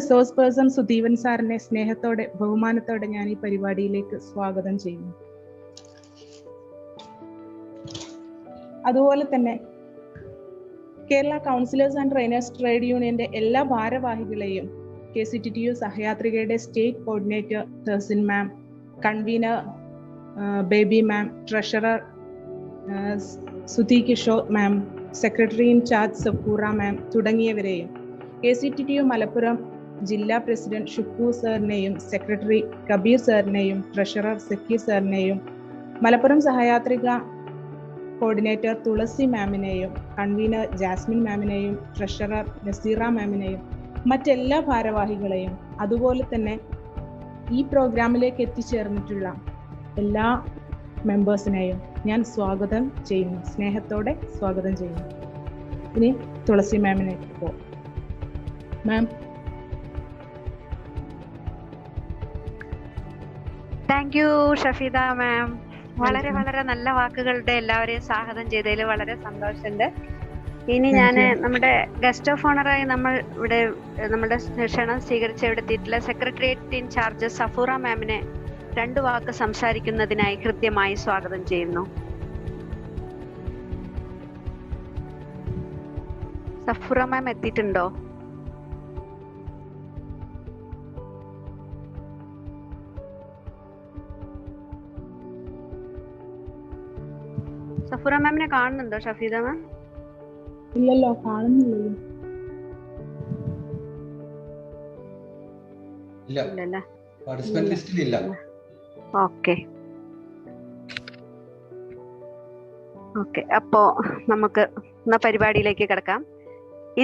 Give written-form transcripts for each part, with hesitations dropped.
Resource person സുധീവൻ സാറിനെ സ്നേഹത്തോടെ ബഹുമാനത്തോടെ ഞാൻ ഈ പരിപാടിയിലേക്ക് സ്വാഗതം ചെയ്യുന്നു. അതുപോലെ തന്നെ Kerala councillors and trainers trade യൂണിയന്റെ എല്ലാ ഭാരവാഹികളെയും KCTTU സഹയാത്രികയുടെ state coordinator Tahsin ma'am, convener Baby ma'am, treasurer Sudhi Kishore ma'am, secretary in charge Safura ma'am തുടങ്ങിയവരെയും KCTTU മലപ്പുറം ജില്ലാ പ്രസിഡന്റ് ഷുക്കൂർ സാറിനെയും സെക്രട്ടറി കബീർ സാറിനെയും ട്രഷറർ സക്കീർ സാറിനെയും മലപ്പുറം സഹയാത്രിക കോർഡിനേറ്റർ തുളസി മാമിനെയും കൺവീനർ ജാസ്മിൻ മാമിനെയും ട്രഷറർ നസീറ മാമിനെയും മറ്റെല്ലാ ഭാരവാഹികളെയും അതുപോലെ തന്നെ ഈ പ്രോഗ്രാമിലേക്ക് എത്തിച്ചേർന്നിട്ടുള്ള എല്ലാ മെമ്പേഴ്സിനെയും ഞാൻ സ്വാഗതം ചെയ്യുന്നു, സ്നേഹത്തോടെ സ്വാഗതം ചെയ്യുന്നു. ഇനി തുളസി മാമിനെ പോകാം. മാം. താങ്ക് യു ഷഫീദ മാം. വളരെ നല്ല വാക്കുകളുടെ എല്ലാവരെയും സ്വാഗതം ചെയ്തതിൽ വളരെ സന്തോഷമുണ്ട്. ഇനി ഞാൻ നമ്മുടെ ഗസ്റ്റ് ഓഫ് ഓണറായി നമ്മുടെ ക്ഷണം സ്വീകരിച്ച് ഇവിടെ എത്തിയിട്ടുള്ള സെക്രട്ടേറിയറ്റ് ഇൻ ചാർജ് സഫൂറ മാമിനെ 2 വാക്ക് സംസാരിക്കുന്നതിനായി കൃത്യമായി സ്വാഗതം ചെയ്യുന്നു. സഫൂറ മാം എത്തിയിട്ടുണ്ടോ? സഫൂറ മാമിനെ കാണുന്നുണ്ടോ ഷഫീദ മാം? ഇല്ലല്ലോ, കാണുന്നില്ലല്ലോ. ഓക്കെ, അപ്പോ നമുക്ക് പരിപാടിയിലേക്ക് കിടക്കാം.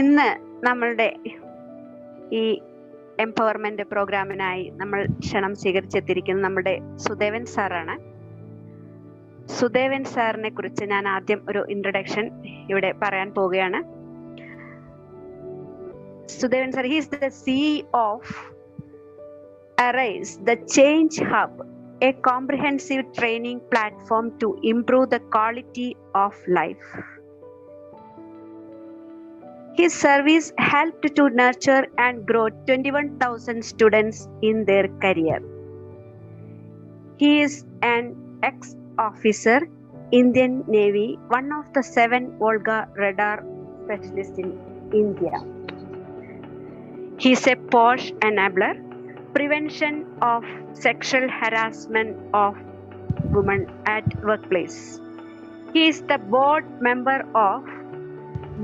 ഇന്ന് നമ്മളുടെ ഈ എംപവർമെന്റ് പ്രോഗ്രാമിനായി നമ്മൾ ക്ഷണം സ്വീകരിച്ചെത്തിയിരിക്കുന്നത് നമ്മുടെ സുദേവൻ സാറാണ്. സുദേവൻ സാറിനെ കുറിച്ച് ഞാൻ ആദ്യം ഒരു ഇൻട്രൊഡക്ഷൻ ഇവിടെ പറയാൻ പോവുകയാണ്. Sudevan sir, he is the CEO of Arise, the Change Hub, a comprehensive training platform to improve the quality of life. His service helped to nurture and grow 21,000 students in their career. He is an ex-officer, Indian Navy, one of the 7 Volga radar specialists in India. He is a POSH enabler, prevention of sexual harassment of women at workplace. He is the board member of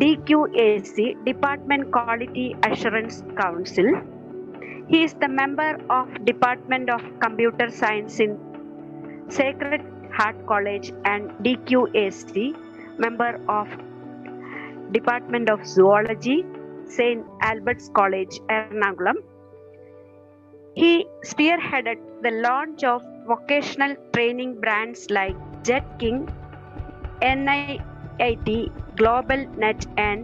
DQAC, Department Quality Assurance Council. He is the member of Department of Computer Science in Sacred Heart College and DQAC, member of Department of Zoology, St. Albert's College, Ernakulam. He spearheaded the launch of vocational training brands like Jet King, NIIT, Global Net and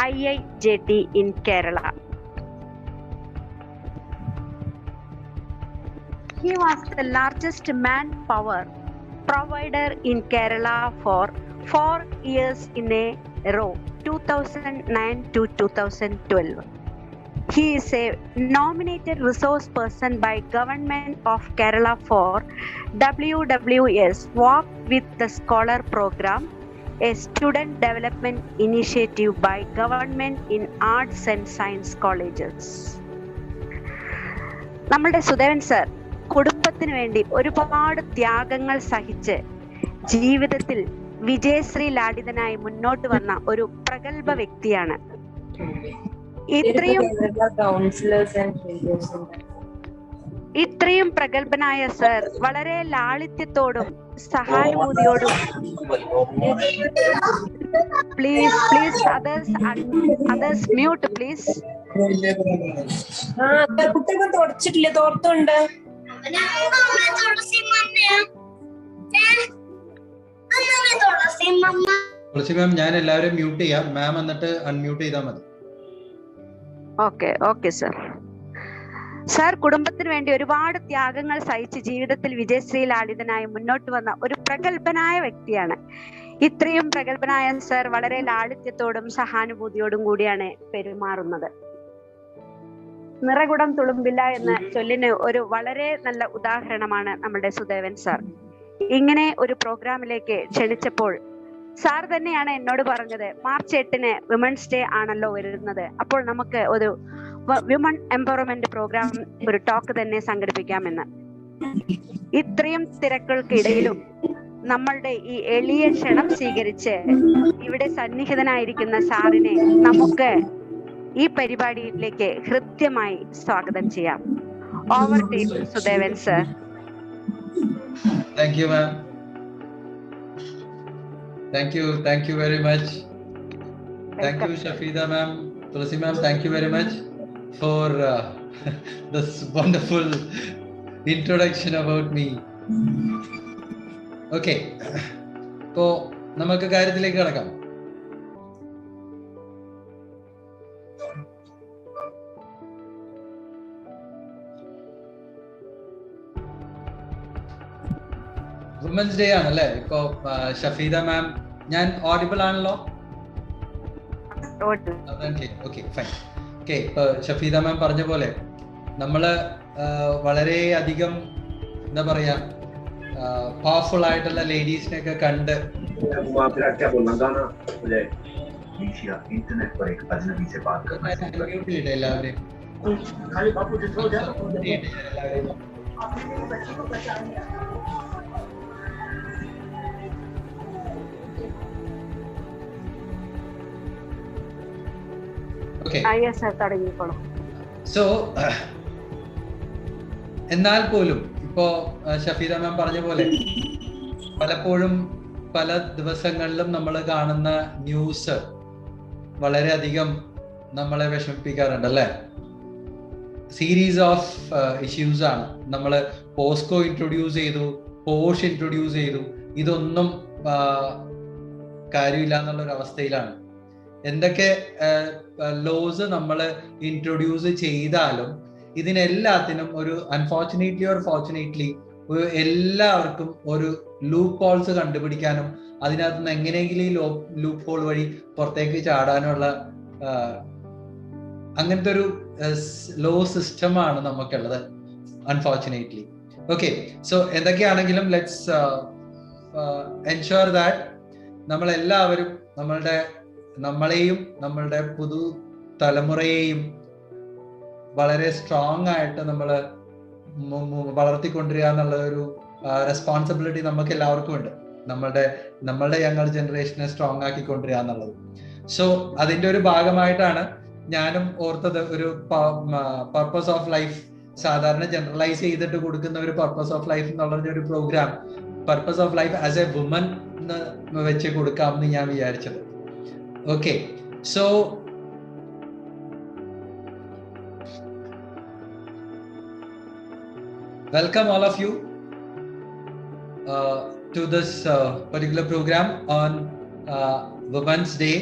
IIJT in Kerala. He was the largest manpower provider in Kerala for 4 years in a row, 2009 to 2012. He is a nominated resource person by Government of Kerala for WWS Walk with the Scholar program, a student development initiative by Government in Arts and Science colleges. നമ്മുടെ Sudevan sir കുടുംബത്തിന് വേണ്ടി ഒരുപാട് ത്യാഗങ്ങൾ സഹിച്ച് ജീവിതത്തിൽ വിജയശ്രീ ലാളിതനായി മുന്നോട്ട് വന്ന ഒരു പ്രഗത്ഭ വ്യക്തിയാണ്. ഇത്രയും പ്രഗത്ഭനായ സർ വളരെ ലാളിത്യത്തോടും സഹാനുഭൂതിയോടും പ്ലീസ് അതേഴ്സ് മ്യൂട്ട് പ്ലീസ്. തുടച്ചിട്ടില്ല, തോർത്തുണ്ട്. തുളസി മാം, ഞാൻ എല്ലാവരും മ്യൂട്ട് ചെയ്യാം, മാം എന്നിട്ട് അൺമ്യൂട്ട് ചെയ്താൽ മതി. Okay sir. സാർ കുടുംബത്തിന് വേണ്ടി ഒരുപാട് ത്യാഗങ്ങൾ സഹിച്ച് ജീവിതത്തിൽ വിജയശ്രീ ലാളിതനായി മുന്നോട്ട് വന്ന ഒരു പ്രഗത്ഭനായ വ്യക്തിയാണ്. ഇത്രയും പ്രഗത്ഭനായ സർ വളരെ ലാളിത്യത്തോടും സഹാനുഭൂതിയോടും കൂടിയാണ് പെരുമാറുന്നത്. നിറകുടം തുളുമ്പില്ല എന്ന ചൊല്ലിന് ഒരു വളരെ നല്ല ഉദാഹരണമാണ് നമ്മുടെ സുദേവൻ സാർ. ഇങ്ങനെ ഒരു പ്രോഗ്രാമിലേക്ക് ക്ഷണിച്ചപ്പോൾ സാർ തന്നെയാണ് എന്നോട് പറഞ്ഞത്, മാർച്ച് 8 വിമൻസ് ഡേ ആണല്ലോ വരുന്നത്, അപ്പോൾ നമുക്ക് ഒരു വിമൺ എംപവർമെന്റ് പ്രോഗ്രാം, ഒരു ടോക്ക് തന്നെ സംഘടിപ്പിക്കാമെന്ന്. ഇത്രയും തിരക്കുകൾക്കിടയിലും നമ്മളുടെ ഈ എളിയ ക്ഷണം സ്വീകരിച്ച് ഇവിടെ സന്നിഹിതനായിരിക്കുന്ന സാറിനെ നമുക്ക് ഈ പരിപാടിയിലേക്ക് ഹൃദ്യമായി സ്വാഗതം ചെയ്യാം. Over to Sudevan sir. Thank you, ma'am. Thank you very much. Thank you, Shafida ma'am, Tulsi ma'am. Thank you very much for this wonderful introduction about me. Okay, so നമുക്ക് കാര്യത്തിലേക്ക് കടക്കാം. വുമൻസ് ഡേ ആണല്ലേ ഇപ്പോ ഷഫീദ മാം, ഞാൻ ഓഡിബിൾ ആണല്ലോ? Okay fine. Okay, ഇപ്പൊ ഷഫീദ മാം പറഞ്ഞ പോലെ നമ്മള് വളരെ അധികം എന്താ പറയാ പവർഫുൾ ആയിട്ടുള്ള ലേഡീസിനെ ഒക്കെ കണ്ട് എല്ലാവരെയും സോ എന്നാൽ പോലും ഇപ്പോ ഷഫീദ മാം പറഞ്ഞ പോലെ പലപ്പോഴും പല ദിവസങ്ങളിലും നമ്മൾ കാണുന്ന ന്യൂസ് വളരെയധികം നമ്മളെ വിഷമിപ്പിക്കാറുണ്ട് അല്ലേ? സീരീസ് ഓഫ് ഇഷ്യൂസ് ആണ്. നമ്മൾ പോസ്കോ ഇൻട്രൊഡ്യൂസ് ചെയ്തു, പോഷ് ഇൻട്രൊഡ്യൂസ് ചെയ്തു, ഇതൊന്നും കാര്യമില്ല എന്നുള്ളൊരു അവസ്ഥയിലാണ്. എന്തൊക്കെ ലോസ് നമ്മൾ ഇൻട്രൊഡ്യൂസ് ചെയ്താലും ഇതിനെല്ലാത്തിനും ഒരു അൺഫോർച്ചുനേറ്റ്ലി ഓർ ഫോർച്ചുനേറ്റ്ലി എല്ലാവർക്കും ഒരു ലൂപ്പ് ഹോൾസ് കണ്ടുപിടിക്കാനും അതിനകത്ത് നിന്ന് എങ്ങനെയെങ്കിലും ഈ ലൂപ്പ് ഹോൾ വഴി പുറത്തേക്ക് ചാടാനുള്ള അങ്ങനത്തെ ഒരു ലോ സിസ്റ്റമാണ് നമുക്കുള്ളത്, അൺഫോർച്ചുനേറ്റ്ലി. ഓക്കെ, സോ എന്തൊക്കെയാണെങ്കിലും ലെറ്റ്സ് എൻഷുർ ദാറ്റ് നമ്മളെല്ലാവരും നമ്മളെയും നമ്മളുടെ പുതു തലമുറയെയും വളരെ സ്ട്രോങ് ആയിട്ട് നമ്മൾ വളർത്തിക്കൊണ്ടിരിക്കുക എന്നുള്ള ഒരു റെസ്പോൺസിബിലിറ്റി നമുക്ക് എല്ലാവർക്കും ഉണ്ട്. നമ്മളുടെ യങ്ങർ ജനറേഷനെ സ്ട്രോങ് ആക്കിക്കൊണ്ടിരിക്കുക എന്നുള്ളത്. സോ അതിന്റെ ഒരു ഭാഗമായിട്ടാണ് ഞാനും ഓർത്തത്, ഒരു പർപ്പസ് ഓഫ് ലൈഫ്, സാധാരണ ജനറലൈസ് ചെയ്തിട്ട് കൊടുക്കുന്ന ഒരു പർപ്പസ് ഓഫ് ലൈഫ് എന്നുള്ള ഒരു programme purpose of life as a woman എന്ന് വെച്ച് കൊടുക്കാമെന്ന് ഞാൻ വിചാരിച്ചത്. Okay, so welcome all of you to this particular program on Women's Day.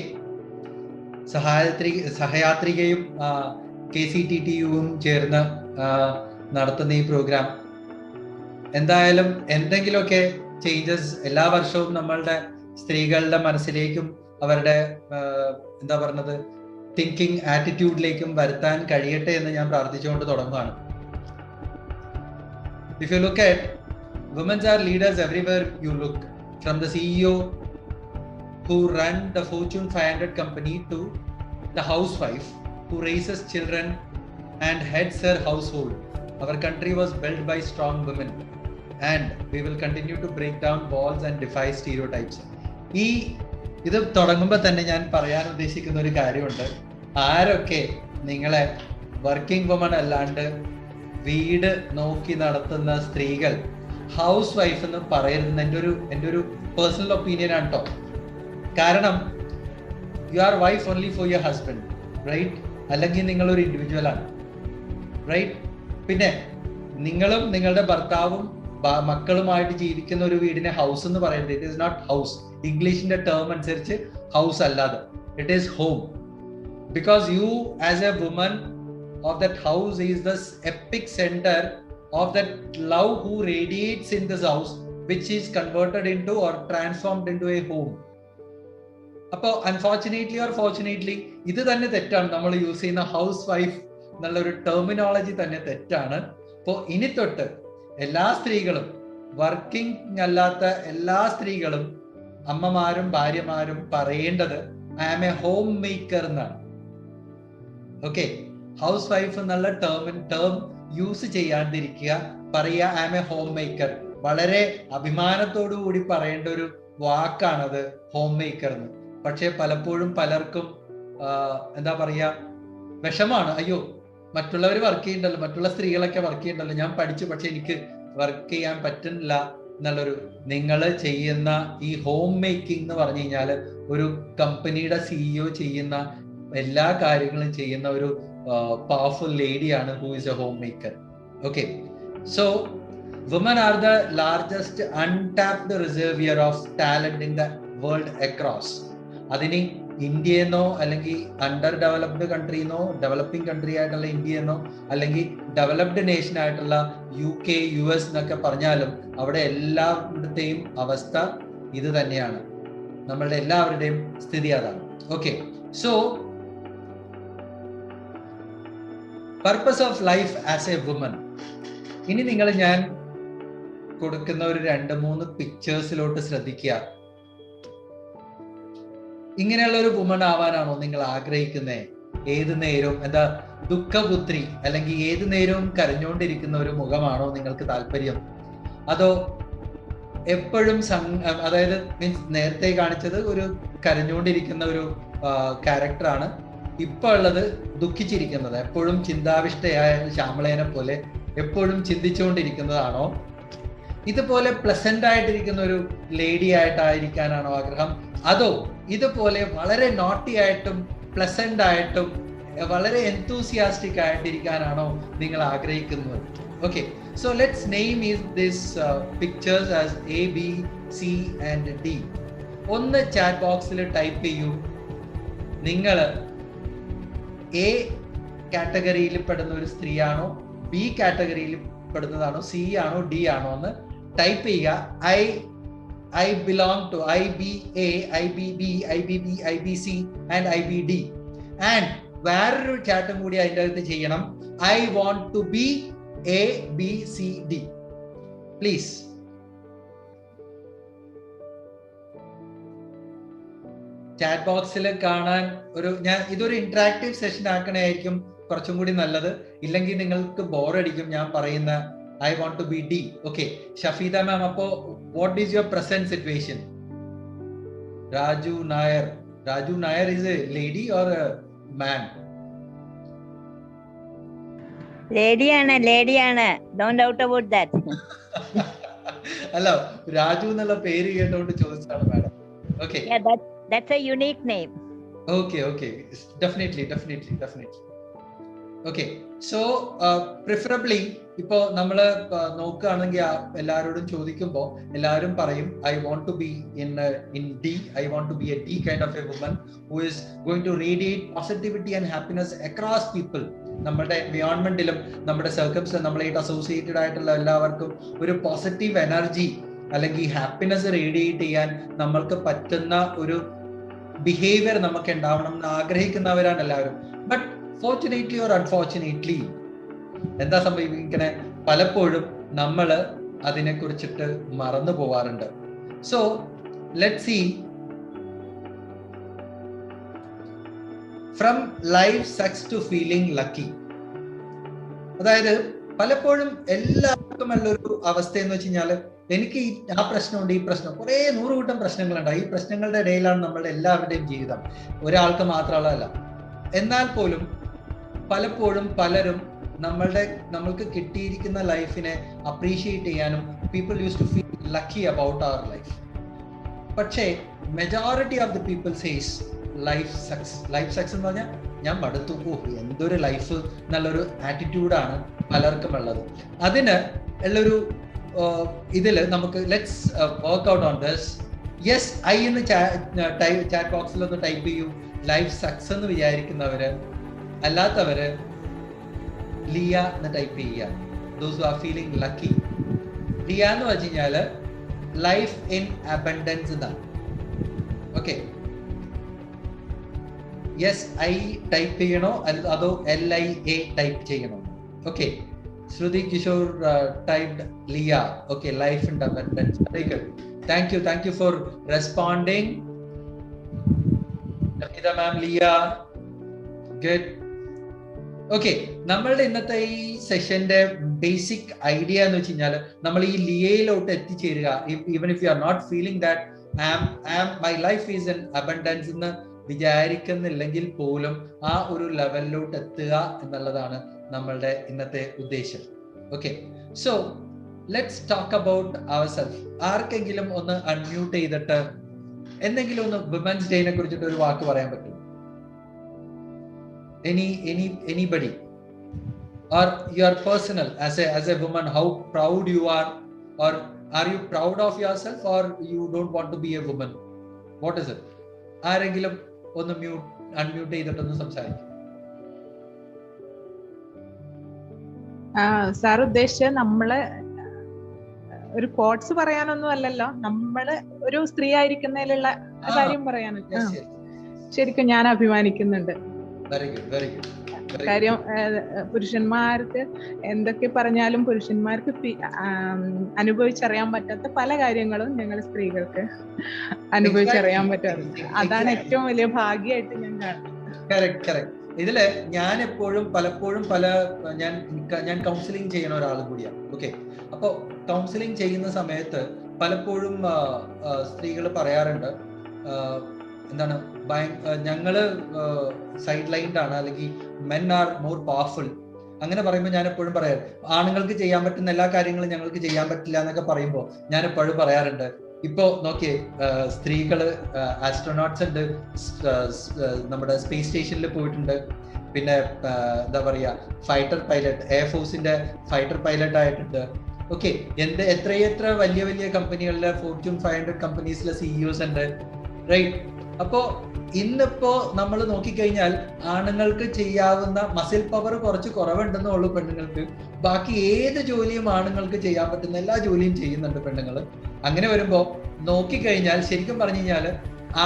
സഹയാത്രികയും KCTTUവും ചേർന്ന് നടത്തുന്ന ഈ പ്രോഗ്രാം എന്തായാലും എന്തെങ്കിലുമൊക്കെ ചേഞ്ചസ് എല്ലാ വർഷവും നമ്മളുടെ സ്ത്രീകളുടെ മനസ്സിലേക്കും അവരുടെ എന്താ പറഞ്ഞത് തിങ്കിങ് ആറ്റിറ്റ്യൂഡിലേക്കും വരുത്താൻ കഴിയട്ടെ എന്ന് ഞാൻ പ്രാർത്ഥിച്ചുകൊണ്ട് തുടങ്ങുകയാണ്. If you look at women are leaders everywhere you look, from the CEO who run the Fortune 500 company to the housewife who raises children and heads her household. Our country was built by strong women and we will continue to break down walls and defy stereotypes. ഇത് തുടങ്ങുമ്പോൾ തന്നെ ഞാൻ പറയാൻ ഉദ്ദേശിക്കുന്ന ഒരു കാര്യമുണ്ട്. ആരൊക്കെ നിങ്ങളെ വർക്കിംഗ് വുമൺ അല്ലാണ്ട് വീട് നോക്കി നടത്തുന്ന സ്ത്രീകൾ ഹൗസ് വൈഫ് എന്ന് പറയരുതെന്ന് എൻ്റെ ഒരു പേഴ്സണൽ ഒപ്പീനിയൻ ആണ് കേട്ടോ. കാരണം you are wife only for your husband, right? അല്ലെങ്കിൽ നിങ്ങളൊരു ഇൻഡിവിജ്വൽ ആണ്, റൈറ്റ്? പിന്നെ നിങ്ങളും നിങ്ങളുടെ ഭർത്താവും മക്കളുമായിട്ട് ജീവിക്കുന്ന ഒരു വീടിനെ ഹൗസ് എന്ന് പറയുന്നത് ഇറ്റ് ഈസ് നോട്ട് ഹൗസ്. ഇംഗ്ലീഷിന്റെ ടേം അനുസരിച്ച് ഹൗസ് അല്ലാതെ it is home. Because you as a woman of that house is the epic center of that love who radiates in this house which is converted in to or transformed in to a home. അപ്പോൾ unfortunately or fortunately ഇത് തന്നെ തെറ്റാണ്. നമ്മൾ use ചെയ്യുന്ന house wife എന്നുള്ളൊരു terminology തന്നെ തെറ്റാണ്. അപ്പോൾ ഇനി തൊട്ട് എല്ലാ സ്ത്രീകളും, വർക്കിംഗ് അല്ലാത്ത എല്ലാ സ്ത്രീകളും, അമ്മമാരും ഭാര്യമാരും പറയേണ്ടത് I am a home maker എന്നാണ്. ഓക്കെ, ഹൗസ് വൈഫ് എന്നുള്ള ടേം യൂസ് ചെയ്യാണ്ടിരിക്കുക. പറയുക I am a home maker. വളരെ അഭിമാനത്തോടു കൂടി പറയേണ്ട ഒരു വാക്കാണത് ഹോം മേക്കർ എന്ന്. പക്ഷെ പലപ്പോഴും പലർക്കും എന്താ പറയാ, വിഷമാണ്. അയ്യോ, മറ്റുള്ളവർ വർക്ക് ചെയ്യണ്ടല്ലോ, മറ്റുള്ള സ്ത്രീകളൊക്കെ വർക്ക് ചെയ്യണ്ടല്ലോ, ഞാൻ പഠിച്ചു പക്ഷെ എനിക്ക് വർക്ക് ചെയ്യാൻ പറ്റുന്നില്ല എന്നുള്ളൊരു. നിങ്ങൾ ചെയ്യുന്ന ഈ ഹോം മേക്കിംഗ് എന്ന് പറഞ്ഞു കഴിഞ്ഞാൽ ഒരു കമ്പനിയുടെ CEO ചെയ്യുന്ന എല്ലാ കാര്യങ്ങളും ചെയ്യുന്ന ഒരു പവർഫുൾ ലേഡിയാണ് who is a home maker. Okay, so women are the largest untapped reservoir of talent in the world across. അതിന് ഇന്ത്യയെന്നോ അല്ലെങ്കിൽ അണ്ടർ ഡെവലപ്ഡ് കൺട്രിന്നോ ഡെവലപ്പിംഗ് കൺട്രി ആയിട്ടുള്ള ഇന്ത്യയെന്നോ അല്ലെങ്കിൽ ഡെവലപ്ഡ് നേഷൻ ആയിട്ടുള്ള UK US എന്നൊക്കെ പറഞ്ഞാലും അവിടെ എല്ലാവരുടെയും അവസ്ഥ ഇത് തന്നെയാണ്. നമ്മളുടെ എല്ലാവരുടെയും സ്ഥിതി അതാണ്. Okay, so purpose of life as a woman. ഇനി ഞാൻ കൊടുക്കുന്ന ഒരു 2-3 പിക്ചേഴ്സിലോട്ട് ശ്രദ്ധിക്കുക. ഇങ്ങനെയുള്ള ഒരു വുമൺ ആവാനാണോ നിങ്ങൾ ആഗ്രഹിക്കുന്നത്? ഏത് നേരവും എന്താ ദുഃഖപുത്രി അല്ലെങ്കിൽ ഏത് നേരവും കരഞ്ഞുകൊണ്ടിരിക്കുന്ന ഒരു മുഖമാണോ നിങ്ങൾക്ക് താല്പര്യം? അതോ എപ്പോഴും അതായത് മീൻസ് നേരത്തെ കാണിച്ചത് ഒരു കരഞ്ഞുകൊണ്ടിരിക്കുന്ന ഒരു ക്യാരക്ടറാണ്, ഇപ്പൊ ഉള്ളത് ദുഃഖിച്ചിരിക്കുന്നത്, എപ്പോഴും ചിന്താവിഷ്ടയായ ശ്യാമളേനെ പോലെ എപ്പോഴും ചിന്തിച്ചുകൊണ്ടിരിക്കുന്നതാണോ? ഇതുപോലെ പ്ലസന്റ് ആയിട്ടിരിക്കുന്ന ഒരു ലേഡി ആയിട്ടായിരിക്കാനാണോ ആഗ്രഹം? അതോ ഇതുപോലെ വളരെ നോട്ടി ആയിട്ടും പ്ലസന്റ് ആയിട്ടും വളരെ എൻതൂസിയാസ്റ്റിക് ആയിട്ടിരിക്കാനാണോ നിങ്ങൾ ആഗ്രഹിക്കുന്നത്? Okay, so let's name this pictures as A, B, C and D. ഒന്ന് ചാറ്റ് ബോക്സിൽ ടൈപ്പ് ചെയ്യൂ. നിങ്ങൾ A കാറ്റഗറിയിൽ പെടുന്ന ഒരു സ്ത്രീയാണോ, B കാറ്റഗറിയിൽ പെടുന്നതാണോ, C ആണോ, D ആണോ എന്ന് ടൈപ്പ് ചെയ്യുക. I belong to IBA, IBB, IBB, IBC and IBD. And വേറൊരു ചാറ്റും കൂടി അതിൻ്റെ അകത്ത് ചെയ്യണം. I want to be A, B, C, D. Please. Chat ബോക്സിൽ കാണാൻ ഇതൊരു ഇന്ററാക്റ്റീവ് സെഷൻ ആക്കണായിരിക്കും കുറച്ചും കൂടി നല്ലത്. ഇല്ലെങ്കിൽ നിങ്ങൾക്ക് ബോറടിക്കും ഞാൻ പറയുന്ന I want to be D. Okay, Shafeeda മാം, അപ്പോ what is your present situation? Raju Nair is a lady or a man? ലേഡിയാണ്. Don't doubt about that. അല്ല, രാജു എന്നുള്ള പേര് കേട്ടോണ്ട് ചോദിച്ചാണ് madam. Okay. Yeah, that's a unique name. Okay. Definitely. Okay, so preferably ഇപ്പോ നമ്മള് നോക്കുകയാണെങ്കിൽ എല്ലാവരോടും ചോദിക്കുമ്പോൾ എല്ലാവരും പറയും I want to be in D. I want to be a D kind of a woman who is going to radiate positivity and happiness across people. നമ്മുടെ എൻവയോൺമെന്റിലും നമ്മുടെ circumstances നമ്മളായിട്ട് അസോസിയേറ്റഡ് ആയിട്ടുള്ള എല്ലാവർക്കും ഒരു പോസിറ്റീവ് എനർജി അല്ലെങ്കിൽ ഹാപ്പിനെസ് റേഡിയേറ്റ് ചെയ്യാൻ നമ്മൾക്ക് പറ്റുന്ന ഒരു ബിഹേവിയർ നമുക്ക് ഉണ്ടാവണം എന്ന് ആഗ്രഹിക്കുന്നവരാണ് എല്ലാവരും. ബട്ട് ഫോർച്ചുനേറ്റ്ലി ഓർ അൺഫോർച്ചുനേറ്റ്ലി എന്താ സംഭവിക്കണേ, പലപ്പോഴും നമ്മൾ അതിനെ കുറിച്ചിട്ട് മറന്നു പോവാറുണ്ട്. So let's see from life sucks to feeling lucky. അതായത് പലപ്പോഴും എല്ലാവർക്കും ഉള്ളൊരു അവസ്ഥ എന്ന് വെച്ച് കഴിഞ്ഞാൽ എനിക്ക് ആ പ്രശ്നമുണ്ട്, ഈ പ്രശ്നം, കുറെ 100 കൂട്ടം പ്രശ്നങ്ങളുണ്ട്. ഈ പ്രശ്നങ്ങളുടെ ഇടയിലാണ് നമ്മളുടെ എല്ലാവരുടെയും ജീവിതം, ഒരാൾക്ക് മാത്രമുള്ളതല്ല. എന്നാൽ പോലും പലപ്പോഴും പലരും നമ്മൾക്ക് കിട്ടിയിരിക്കുന്ന ലൈഫിനെ അപ്രീഷിയേറ്റ് ചെയ്യാനും people use to feel lucky about our life. പക്ഷേ majority of the people says life sucks എന്ന് പറഞ്ഞാൽ ഞാൻ മടുത്തു, എന്തൊരു ലൈഫ് എന്നുള്ളൊരു ആറ്റിറ്റ്യൂഡാണ് പലർക്കും ഉള്ളത്. അതിന് ഉള്ളൊരു ഇതില് നമുക്ക് let's work out on this. Yes, I എന്ന് ചാറ്റ് ബോക്സിൽ ഒന്ന് ടൈപ്പ് ചെയ്യൂ. ലൈഫ് സക്സ് എന്ന് വിചാരിക്കുന്നവര്, അല്ലാത്തവര് ലിയ എന്ന് ടൈപ്പ് ചെയ്യുക. Those who are feeling lucky. Leah എന്ന് വെച്ച് കഴിഞ്ഞാല് ലൈഫ് ഇൻ അബൻഡൻസ് എന്നാണ്. ഓക്കെ, SI ടൈപ്പ് ചെയ്യണോ അതോ LIA ടൈപ്പ് ചെയ്യണോ? Okay, Shruti Kishore typed Leah. Okay, life in abundance. Very good. Thank you for responding. Namita ma'am, Leah. Good. Okay, നമ്മളുടെ ഇന്നത്തെ ഈ സെഷന്റെ ബേസിക് ഐഡിയ എന്ന് വെച്ച് കഴിഞ്ഞാൽ നമ്മൾ ഈ ലിയയിലോട്ട് എത്തിച്ചേരുക. Even if you are not feeling that my life is in abundance എന്ന് വിചാരിക്കുന്നില്ലെങ്കിൽ പോലും ആ ഒരു ലെവലിലോട്ട് എത്തുക എന്നുള്ളതാണ് നമ്മളുടെ ഇന്നത്തെ ഉദ്ദേശം. Okay, so let's talk about ourself. ആർക്കെങ്കിലും ഒന്ന് അൺമ്യൂട്ട് ചെയ്തിട്ട് എന്തെങ്കിലും ഒന്ന് വിമൻസ് ഡേനെ കുറിച്ചിട്ട് ഒരു വാക്ക് പറയാൻ പറ്റും? Anybody, or your personal as a woman, how proud you are, or are you proud of yourself, or you don't want to be a woman? What is it? ആരെങ്കിലും ഒന്ന് അൺമ്യൂട്ട് ചെയ്തിട്ടൊന്ന് സംസാരിക്കും. സാർ ഉദ്ദേശിച്ച നമ്മള് ഒരു കോട്സ് പറയാനൊന്നും അല്ലല്ലോ, നമ്മള് ഒരു സ്ത്രീ ആയിരിക്കുന്നതിലുള്ള കാര്യം പറയാനല്ലോ. ശരിക്കും ഞാൻ അഭിമാനിക്കുന്നുണ്ട്. കാര്യം പുരുഷന്മാർക്ക് എന്തൊക്കെ പറഞ്ഞാലും പുരുഷന്മാർക്ക് അനുഭവിച്ചറിയാൻ പറ്റാത്ത പല കാര്യങ്ങളും ഞങ്ങൾ സ്ത്രീകൾക്ക് അനുഭവിച്ചറിയാൻ പറ്റാറുണ്ട്. അതാണ് ഏറ്റവും വലിയ ഭാഗ്യമായിട്ട് ഞാൻ കാണുന്നത്. ഇതില് ഞാൻ പലപ്പോഴും ഞാൻ കൗൺസിലിംഗ് ചെയ്യുന്ന ഒരാളും കൂടിയാണ്. ഓക്കെ, അപ്പൊ കൗൺസിലിംഗ് ചെയ്യുന്ന സമയത്ത് പലപ്പോഴും സ്ത്രീകൾ പറയാറുണ്ട്, എന്താണ്, ഞങ്ങള് സൈഡ് ലൈൻഡ് ആണ്, അല്ലെങ്കിൽ മെൻ ആർ മോർ പവർഫുൾ. അങ്ങനെ പറയുമ്പോൾ ഞാൻ എപ്പോഴും പറയാറ്, ആണുങ്ങൾക്ക് ചെയ്യാൻ പറ്റുന്ന എല്ലാ കാര്യങ്ങളും ഞങ്ങൾക്ക് ചെയ്യാൻ പറ്റില്ല എന്നൊക്കെ പറയുമ്പോൾ ഞാൻ എപ്പോഴും പറയാറുണ്ട്, ഇപ്പോ നോക്കിയേ, സ്ത്രീകള് ആസ്ട്രോനോട്ട്സ് ഉണ്ട്, നമ്മുടെ സ്പേസ് സ്റ്റേഷനിൽ പോയിട്ടുണ്ട്, പിന്നെ എന്താ പറയാ, ഫൈറ്റർ പൈലറ്റ്, എയർഫോഴ്സിന്റെ ഫൈറ്റർ പൈലറ്റ് ആയിട്ടുണ്ട്. ഓക്കെ, എത്രയെത്ര വലിയ വലിയ കമ്പനികളിലെ ഫോർച്യൂൺ 500 കമ്പനീസിലെ CEOs ഉണ്ട്, റൈറ്റ്? അപ്പോ ഇന്നിപ്പോ നമ്മൾ നോക്കിക്കഴിഞ്ഞാൽ ആണുങ്ങൾക്ക് ചെയ്യാവുന്ന മസിൽ പവർ കുറച്ച് കുറവുണ്ടെന്നേ ഉള്ളൂ പെണ്ണുങ്ങൾക്ക്. ബാക്കി ഏത് ജോലിയും ആണുങ്ങൾക്ക് ചെയ്യാൻ പറ്റുന്ന എല്ലാ ജോലിയും ചെയ്യുന്നുണ്ട് പെണ്ണുങ്ങൾ. അങ്ങനെ വരുമ്പോ നോക്കിക്കഴിഞ്ഞാൽ ശരിക്കും പറഞ്ഞു കഴിഞ്ഞാല്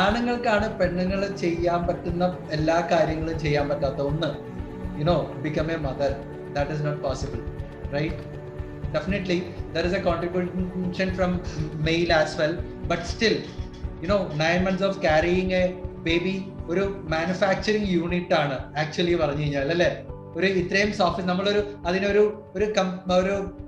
ആണുങ്ങൾക്കാണ് പെണ്ണുങ്ങൾ ചെയ്യാൻ പറ്റുന്ന എല്ലാ കാര്യങ്ങളും ചെയ്യാൻ പറ്റാത്ത ഒന്ന്. become a mother. That is not possible, right? Definitely there is a contribution from male as well, but still 9 months of carrying a baby ഒരു മാനുഫാക്ചറിങ് യൂണിറ്റ് ആണ് ആക്ച്വലി പറഞ്ഞു കഴിഞ്ഞാൽ, അല്ലെ? ഒരു ഇത്രയും സോഫ്റ്റ് നമ്മളൊരു അതിനൊരു ഒരു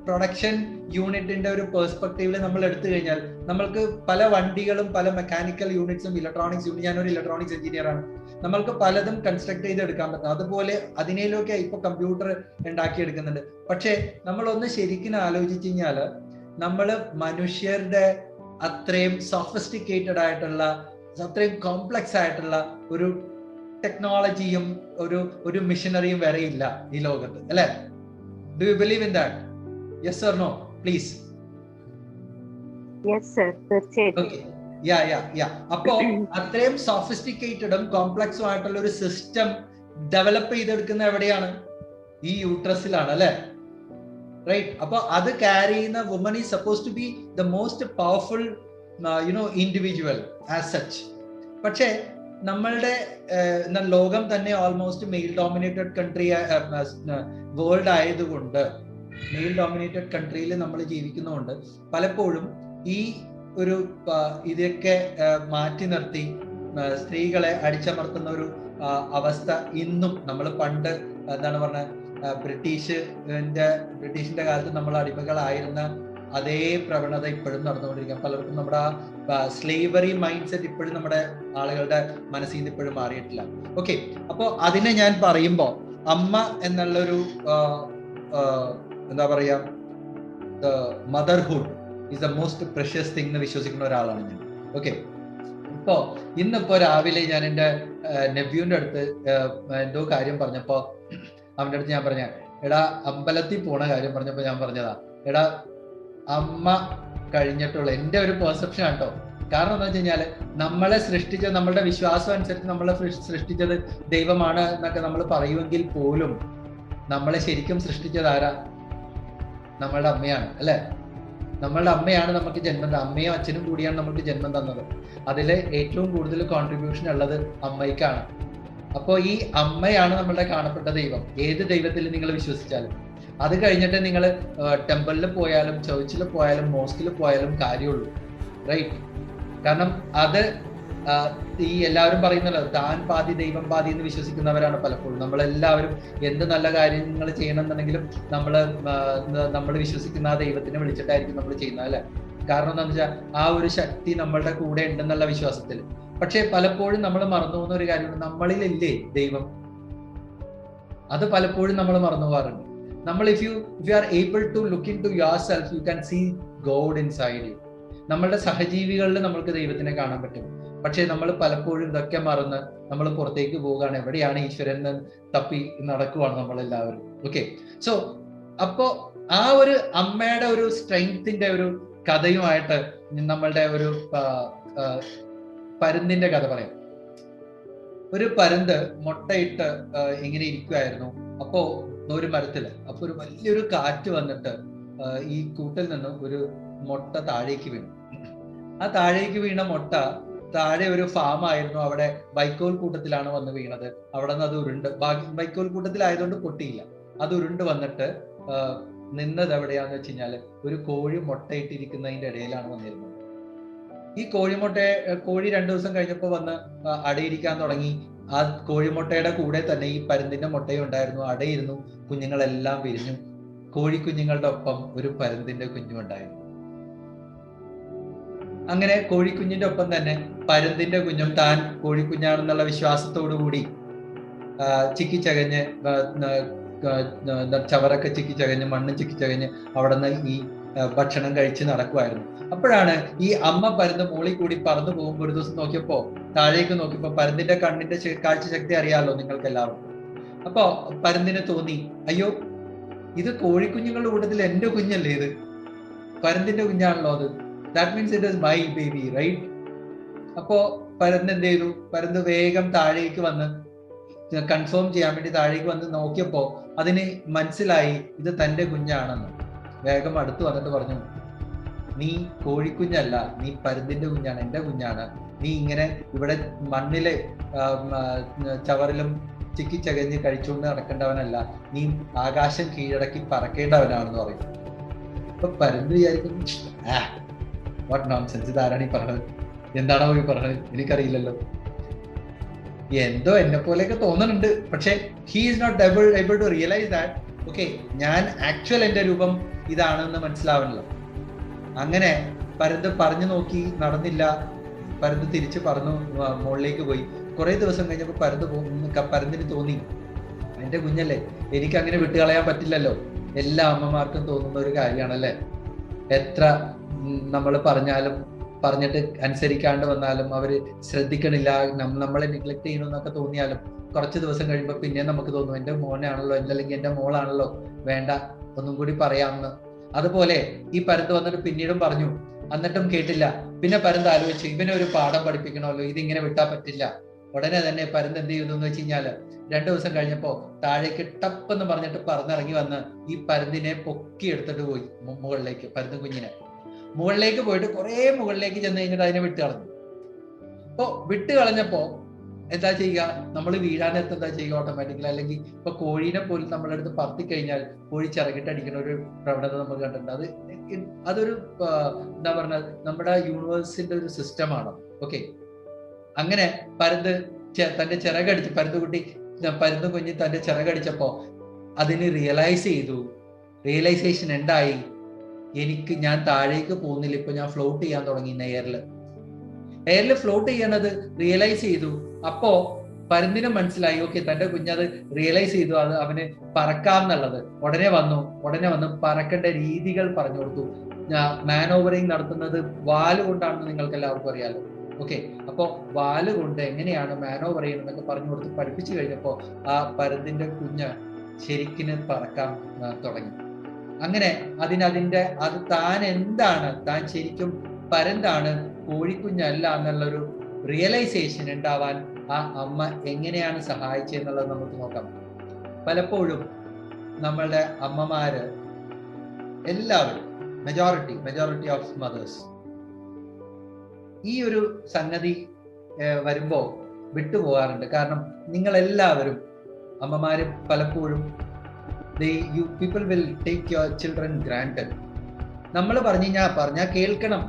പ്രൊഡക്ഷൻ യൂണിറ്റിന്റെ ഒരു പെർസ്പെക്റ്റീവില് നമ്മൾ എടുത്തു കഴിഞ്ഞാൽ നമ്മൾക്ക് പല വണ്ടികളും പല മെക്കാനിക്കൽ യൂണിറ്റ്സും ഇലക്ട്രോണിക്സ് യൂണിറ്റ്, ഞാനൊരു ഇലക്ട്രോണിക്സ് എഞ്ചിനീയർ ആണ്, നമ്മൾക്ക് പലതും കൺസ്ട്രക്ട് ചെയ്തെടുക്കാൻ പറ്റും. അതുപോലെ അതിനേലൊക്കെ ഇപ്പൊ കമ്പ്യൂട്ടർ ഉണ്ടാക്കിയെടുക്കുന്നുണ്ട്. പക്ഷെ നമ്മളൊന്ന് ശരിക്കും ആലോചിച്ച് കഴിഞ്ഞാല് നമ്മള് മനുഷ്യരുടെ അത്രയും സോഫിസ്റ്റിക്കേറ്റഡ് ആയിട്ടുള്ള, അത്രയും കോംപ്ലക്സ് ആയിട്ടുള്ള ഒരു ടെക്നോളജിയും ഒരു മിഷനറിയും വരെ ഇല്ല ഈ ലോകത്ത്, അല്ലെ? Do you believe in that? Yes or no please? Yes sir, തീർച്ചയായിട്ടും. ഓക്കേ, അപ്പോ അത്രയും സോഫിസ്റ്റിക്കേറ്റഡും കോംപ്ലക്സും ആയിട്ടുള്ള ഒരു സിസ്റ്റം ഡെവലപ്പ് ചെയ്തെടുക്കുന്ന എവിടെയാണ്? ഈ യൂട്രസിലാണ്, അല്ലെ? റൈറ്റ്? അപ്പൊ അത് ക്യാരി ചെയ്യുന്ന woman is suppose to be the most powerful individual as such. പക്ഷേ നമ്മളുടെ ലോകം തന്നെ almost male dominated country world ആയതുകൊണ്ട്, മെയിൽ ഡോമിനേറ്റഡ് കൺട്രിയിൽ നമ്മൾ ജീവിക്കുന്നതുകൊണ്ട് പലപ്പോഴും ഈ ഒരു ഇതൊക്കെ മാറ്റി നിർത്തി സ്ത്രീകളെ അടിച്ചമർത്തുന്ന ഒരു അവസ്ഥ ഇന്നും നമ്മൾ പണ്ട് എന്താണ് പറഞ്ഞ ബ്രിട്ടീഷിന്റെ കാലത്ത് നമ്മൾ അടിമകളായിരുന്ന അതേ പ്രവണത ഇപ്പോഴും നടന്നുകൊണ്ടിരിക്കുക. പലർക്കും നമ്മുടെ ആ സ്ലേവറി മൈൻഡ് സെറ്റ് ഇപ്പോഴും നമ്മുടെ ആളുകളുടെ മനസ്സിൽ നിന്ന് ഇപ്പോഴും മാറിയിട്ടില്ല. ഓക്കെ, അപ്പോൾ അതിനെ ഞാൻ പറയുമ്പോൾ അമ്മ എന്നുള്ളൊരു എന്താ പറയാ, motherhood is the most precious thing എന്ന് വിശ്വസിക്കുന്ന ഒരാളാണ് ഞാൻ. ഓക്കെ, ഇന്നിപ്പോ രാവിലെ ഞാൻ എൻ്റെ നെവ്യൂന്റെ അടുത്ത് എന്തോ കാര്യം പറഞ്ഞപ്പോ അവൻ്റെ അടുത്ത് ഞാൻ പറഞ്ഞ, എടാ അമ്പലത്തിൽ പോണ കാര്യം പറഞ്ഞപ്പോ ഞാൻ പറഞ്ഞതാ, എടാ അമ്മ കഴിഞ്ഞിട്ടുള്ള എൻ്റെ ഒരു പെർസെപ്ഷൻ ആട്ടോ. കാരണം എന്താ വെച്ച് കഴിഞ്ഞാല് നമ്മളെ സൃഷ്ടിച്ചത്, നമ്മളുടെ വിശ്വാസം അനുസരിച്ച് നമ്മളെ സൃഷ്ടിച്ചത് ദൈവമാണ് എന്നൊക്കെ നമ്മൾ പറയുമെങ്കിൽ പോലും നമ്മളെ ശരിക്കും സൃഷ്ടിച്ചത് ആരാ? നമ്മളുടെ അമ്മയാണ്, അല്ലെ? നമ്മളുടെ അമ്മയാണ് നമുക്ക് ജന്മം തന്നത്. അമ്മയും അച്ഛനും കൂടിയാണ് നമുക്ക് ജന്മം തന്നത്. അതിൽ ഏറ്റവും കൂടുതൽ കോൺട്രിബ്യൂഷൻ ഉള്ളത് അമ്മയ്ക്കാണ്. അപ്പോൾ ഈ അമ്മയാണ് നമ്മളുടെ കാണപ്പെട്ട ദൈവം. ഏത് ദൈവത്തിൽ നിങ്ങൾ വിശ്വസിച്ചാലും. അത് കഴിഞ്ഞിട്ട് നിങ്ങൾ ടെമ്പിളിൽ പോയാലും ചർച്ചിൽ പോയാലും മോസ്കിൽ പോയാലും കാര്യമുള്ളൂ, റൈറ്റ്? കാരണം അത് ഈ എല്ലാവരും പറയുന്നല്ലോ, താൻ പാതി ദൈവം പാതി എന്ന് വിശ്വസിക്കുന്നവരാണ് പലപ്പോഴും. നമ്മളെല്ലാവരും എന്ത് നല്ല കാര്യങ്ങൾ ചെയ്യണമെന്നുണ്ടെങ്കിലും നമ്മൾ വിശ്വസിക്കുന്ന ആ ദൈവത്തിനെ വിളിച്ചിട്ടായിരിക്കും നമ്മൾ ചെയ്യുന്നത്, അല്ലെ? കാരണം എന്താണെന്ന് വെച്ചാൽ ആ ഒരു ശക്തി നമ്മളുടെ കൂടെ ഉണ്ടെന്നുള്ള വിശ്വാസത്തിൽ. പക്ഷെ പലപ്പോഴും നമ്മൾ മറന്നു പോകുന്ന ഒരു കാര്യമുണ്ട്, നമ്മളിലില്ലേ ദൈവം? അത് പലപ്പോഴും നമ്മൾ മറന്നു പോകാറുണ്ട്. നമ്മൾ if you are able to look into yourself, you can see God inside you. നമ്മളുടെ സഹജീവികളിൽ നമ്മൾക്ക് ദൈവത്തിനെ കാണാൻ പറ്റും. പക്ഷെ നമ്മൾ പലപ്പോഴും ഇതൊക്കെ മറന്ന് നമ്മൾ പുറത്തേക്ക് പോവുകയാണ്. എവിടെയാണ് ഈശ്വരൻ തപ്പി നടക്കുവാണ് നമ്മളെല്ലാവരും. ഓക്കെ, സോ അപ്പോ ആ ഒരു അമ്മയുടെ ഒരു സ്ട്രെങ്ത്തിന്റെ ഒരു കഥയുമായിട്ട് നമ്മളുടെ ഒരു പരുന്തിന്റെ കഥ പറയാം. ഒരു പരുന്ത് മുട്ടയിട്ട് ഇങ്ങനെ ഇരിക്കുമായിരുന്നു. അപ്പോ ഒരു മരത്തില് അപ്പൊ ഒരു വലിയൊരു കാറ്റ് വന്നിട്ട് ഈ കൂട്ടിൽ നിന്ന് ഒരു മുട്ട താഴേക്ക് വീണു. ആ താഴേക്ക് വീണ മുട്ട താഴെ ഒരു ഫാം ആയിരുന്നു, അവിടെ വൈക്കോൽ കൂട്ടത്തിലാണ് വന്ന് വീണത്. അവിടെ നിന്ന് അത് ഉരുണ്ട്, വൈക്കോൽ കൂട്ടത്തിലായതുകൊണ്ട് പൊട്ടിയില്ല, അത് ഉരുണ്ട് വന്നിട്ട് നിന്നത് എവിടെയാന്ന് വെച്ച് കഴിഞ്ഞാല് ഒരു കോഴി മുട്ടയിട്ടിരിക്കുന്നതിന്റെ ഇടയിലാണ് വന്നിരുന്നത്. ഈ കോഴി 2 ദിവസം കഴിഞ്ഞപ്പോൾ വന്ന് അടയിരിക്കാൻ തുടങ്ങി. ആ കോഴിമുട്ടയുടെ കൂടെ തന്നെ ഈ പരുന്തിന്റെ മുട്ടയും ഉണ്ടായിരുന്നു, അടയിരുന്നു. കുഞ്ഞുങ്ങളെല്ലാം വിരിഞ്ഞു. കോഴിക്കുഞ്ഞുങ്ങളുടെ ഒപ്പം ഒരു പരുന്തിന്റെ കുഞ്ഞും ഉണ്ടായിരുന്നു. അങ്ങനെ കോഴിക്കുഞ്ഞിന്റെ ഒപ്പം തന്നെ പരുന്തിന്റെ കുഞ്ഞും താൻ കോഴിക്കുഞ്ഞാണെന്നുള്ള വിശ്വാസത്തോടു കൂടി ചിക്കിച്ചകഞ്ഞ് ചവറൊക്കെ ചിക്കിച്ചകഞ്ഞ് മണ്ണും ചിക്കിച്ചകഞ്ഞ് അവിടെ നിന്ന് ഈ ഭക്ഷണം കഴിച്ച് നടക്കുമായിരുന്നു. അപ്പോഴാണ് ഈ അമ്മ പരുന്ത് മോളിൽ കൂടി പറന്നു പോകുമ്പോൾ ഒരു ദിവസം നോക്കിയപ്പോ താഴേക്ക് നോക്കിയപ്പോ പരുന്തിന്റെ കണ്ണിന്റെ കാഴ്ചശക്തി അറിയാമല്ലോ നിങ്ങൾക്ക് എല്ലാവർക്കും. അപ്പൊ പരുന്തിന് തോന്നി, അയ്യോ ഇത് കോഴിക്കുഞ്ഞുങ്ങളുടെ കൂട്ടത്തിൽ എന്റെ കുഞ്ഞല്ലേ, ഇത് പരുന്തിന്റെ കുഞ്ഞാണല്ലോ അത്, that means it is my baby, right? അപ്പോ പരുന്ത് എന്ത് ചെയ്തു? പരുന്ത് വേഗം താഴേക്ക് വന്ന് കൺഫേം ചെയ്യാൻ വേണ്ടി താഴേക്ക് വന്ന് നോക്കിയപ്പോ അതിന് മനസ്സിലായി ഇത് തന്റെ കുഞ്ഞാണെന്ന്. വേഗം അടുത്ത് വന്നിട്ട് പറഞ്ഞു, നീ കോഴിക്കുഞ്ഞല്ല, നീ പരുന്തിന്റെ കുഞ്ഞാണ്, എന്റെ കുഞ്ഞാണ്. നീ ഇങ്ങനെ ഇവിടെ മണ്ണിലെ ചവറിലും ചിക്കിച്ചകഞ്ഞ് കഴിച്ചുകൊണ്ട് നടക്കേണ്ടവനല്ല, നീ ആകാശം കീഴടക്കി പറക്കേണ്ടവനാണെന്ന് പറയും. അപ്പൊ പരുന്ത് വിചാരിക്കുന്നു, വാട്ട് നോൺസെൻസ്, ഇതാരാണ് ഈ പറഞ്ഞത്? എന്താണോ ഈ പറഞ്ഞത്? എനിക്കറിയില്ലല്ലോ. എന്തോ എന്നെ പോലെയൊക്കെ തോന്നുന്നുണ്ട്. പക്ഷെ he is not able to realise that okay, ഞാൻ ആക്ച്വൽ എന്റെ രൂപം ഇതാണെന്ന് മനസ്സിലാവണല്ലോ. അങ്ങനെ പരുന്ത് പറഞ്ഞു നോക്കി, നടന്നില്ല. പരുന്ത് തിരിച്ച് പറന്നു മുകളിലേക്ക് പോയി. കുറെ ദിവസം കഴിഞ്ഞപ്പോൾ പരുന്തിന് തോന്നി, എന്റെ കുഞ്ഞല്ലേ, എനിക്ക് അങ്ങനെ വിട്ടുകളയാൻ പറ്റില്ലല്ലോ. എല്ലാ അമ്മമാർക്കും തോന്നുന്ന ഒരു കാര്യമാണല്ലേ. എത്ര നമ്മൾ പറഞ്ഞിട്ട് അനുസരിക്കാണ്ട് വന്നാലും അവര് ശ്രദ്ധിക്കണില്ല, നമ്മളെ നെഗ്ലക്ട് ചെയ്യണമെന്നൊക്കെ തോന്നിയാലും കുറച്ച് ദിവസം കഴിയുമ്പോൾ പിന്നെ നമുക്ക് തോന്നും, എന്റെ മോനാണല്ലോ അല്ലെങ്കിൽ എന്റെ മോളാണല്ലോ, വേണ്ട ഒന്നും കൂടി പറയാമെന്ന്. അതുപോലെ ഈ പരുന്ത് വന്നിട്ട് പിന്നീടും പറഞ്ഞു, എന്നിട്ടും കേട്ടില്ല. പിന്നെ പരുന്ത് ആലോചിച്ചു, ഇവനെ ഒരു പാഠം പഠിപ്പിക്കണമല്ലോ, ഇതിങ്ങനെ വിട്ടാ പറ്റില്ല. ഉടനെ തന്നെ പരുന്ത് എന്ത് ചെയ്തു എന്ന് വെച്ച് കഴിഞ്ഞാല് 2 ദിവസം കഴിഞ്ഞപ്പോ താഴേക്ക് ടപ്പെന്ന് പറഞ്ഞിട്ട് പറന്നിറങ്ങി വന്ന് ഈ പരുന്തിനെ പൊക്കി എടുത്തിട്ട് പോയി മുകളിലേക്ക്. പരുന്ത് കുഞ്ഞിനെ മുകളിലേക്ക് പോയിട്ട് കുറെ മുകളിലേക്ക് ചെന്ന് കഴിഞ്ഞിട്ട് അതിനെ വിട്ട് കളഞ്ഞു. അപ്പൊ വിട്ട് കളഞ്ഞപ്പോ എന്താ ചെയ്യുക? നമ്മൾ വീഴാനത്ത് എന്താ ചെയ്യുക? ഓട്ടോമാറ്റിക്കലി. അല്ലെങ്കിൽ ഇപ്പൊ കോഴീനെ പോലും നമ്മുടെ അടുത്ത് പറത്തി കഴിഞ്ഞാൽ കോഴി ചിറകിട്ടടിക്കുന്ന ഒരു പ്രവണത നമ്മൾ കണ്ടിട്ടുണ്ട്. അതൊരു എന്താ പറഞ്ഞ നമ്മുടെ യൂണിവേഴ്സിന്റെ ഒരു സിസ്റ്റമാണ്. ഓക്കെ, അങ്ങനെ പരുന്ത് തന്റെ ചിറകടിച്ച് പരുന്ത് കുഞ്ഞ് തന്റെ ചിറകടിച്ചപ്പോ അതിന് റിയലൈസേഷൻ എന്തായി? ഞാൻ താഴേക്ക് പോകുന്നില്ല, ഇപ്പൊ ഞാൻ ഫ്ലോട്ട് ചെയ്യാൻ തുടങ്ങി എയറിൽ ഫ്ലോട്ട് ചെയ്യണത് റിയലൈസ് ചെയ്തു. അപ്പോ പരുന്തിനും മനസ്സിലായി, ഓക്കെ, തന്റെ കുഞ്ഞത് റിയലൈസ് ചെയ്തു, അത് അവന് പറക്കാം എന്നുള്ളത്. ഉടനെ വന്ന് പറക്കേണ്ട രീതികൾ പറഞ്ഞു കൊടുത്തു. മാനോവറിങ് നടത്തുന്നത് വാല് കൊണ്ടാണെന്ന് നിങ്ങൾക്ക് എല്ലാവർക്കും അറിയാലോ. ഓക്കെ, അപ്പോ വാല് കൊണ്ട് എങ്ങനെയാണ് മാനോവർ ചെയ്യുന്നതൊക്കെ പറഞ്ഞു കൊടുത്ത് പഠിപ്പിച്ചു കഴിഞ്ഞപ്പോ ആ പരുന്തിന്റെ കുഞ്ഞ് ശരിക്കിന് പറക്കാൻ തുടങ്ങി. അങ്ങനെ അത് താൻ എന്താണ്, താൻ ശരിക്കും പരുന്താണ്, കോഴിക്കുഞ്ഞല്ല എന്നുള്ളൊരു റിയലൈസേഷൻ ഉണ്ടാവാൻ ആ അമ്മ എങ്ങനെയാണ് സഹായിച്ചെന്നുള്ളത് നമുക്ക് നോക്കാം. പലപ്പോഴും നമ്മളുടെ അമ്മമാര് എല്ലാവരും മെജോറിറ്റി ഓഫ് മദേഴ്സ് ഈ ഒരു സംഗതി വരുമ്പോ വിട്ടുപോകാറുണ്ട്. കാരണം നിങ്ങളെല്ലാവരും അമ്മമാര് പലപ്പോഴും people will take your children granted. നമ്മൾ പറഞ്ഞാൽ കേൾക്കണം,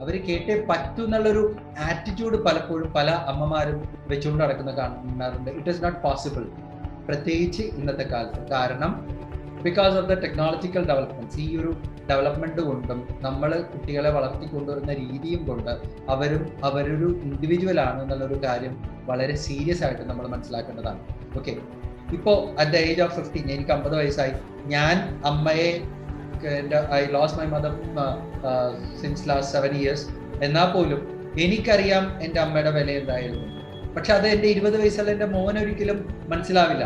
അവർ കേട്ടേ പറ്റൂ എന്നുള്ളൊരു ആറ്റിറ്റ്യൂഡ് പലപ്പോഴും പല അമ്മമാരും വെച്ചുകൊണ്ട് നടക്കുന്ന കാണാറുണ്ട്. ഇറ്റ് ഈസ് നോട്ട് പോസിബിൾ, പ്രത്യേകിച്ച് ഇന്നത്തെ കാലത്ത്. കാരണം because of the technological developments, ഈ ഒരു ഡെവലപ്മെന്റ് കൊണ്ടും നമ്മൾ കുട്ടികളെ വളർത്തിക്കൊണ്ടുവരുന്ന രീതിയും കൊണ്ട് അവരൊരു ഇൻഡിവിജ്വൽ ആണ് എന്നുള്ളൊരു കാര്യം വളരെ സീരിയസ് ആയിട്ട് നമ്മൾ മനസ്സിലാക്കേണ്ടതാണ്. ഓക്കെ, ഇപ്പോൾ അറ്റ് ദ ഏജ് ഓഫ് 15, എനിക്ക് 50 വയസ്സായി. ഞാൻ അമ്മയെ I lost my mother since last 7 years. എന്നാൽ പോലും എനിക്കറിയാം എൻ്റെ അമ്മയുടെ വില എന്തായിരുന്നു. പക്ഷെ അത് എൻ്റെ 20 വയസ്സുള്ള എൻ്റെ മോനൊരിക്കലും മനസ്സിലാവില്ല.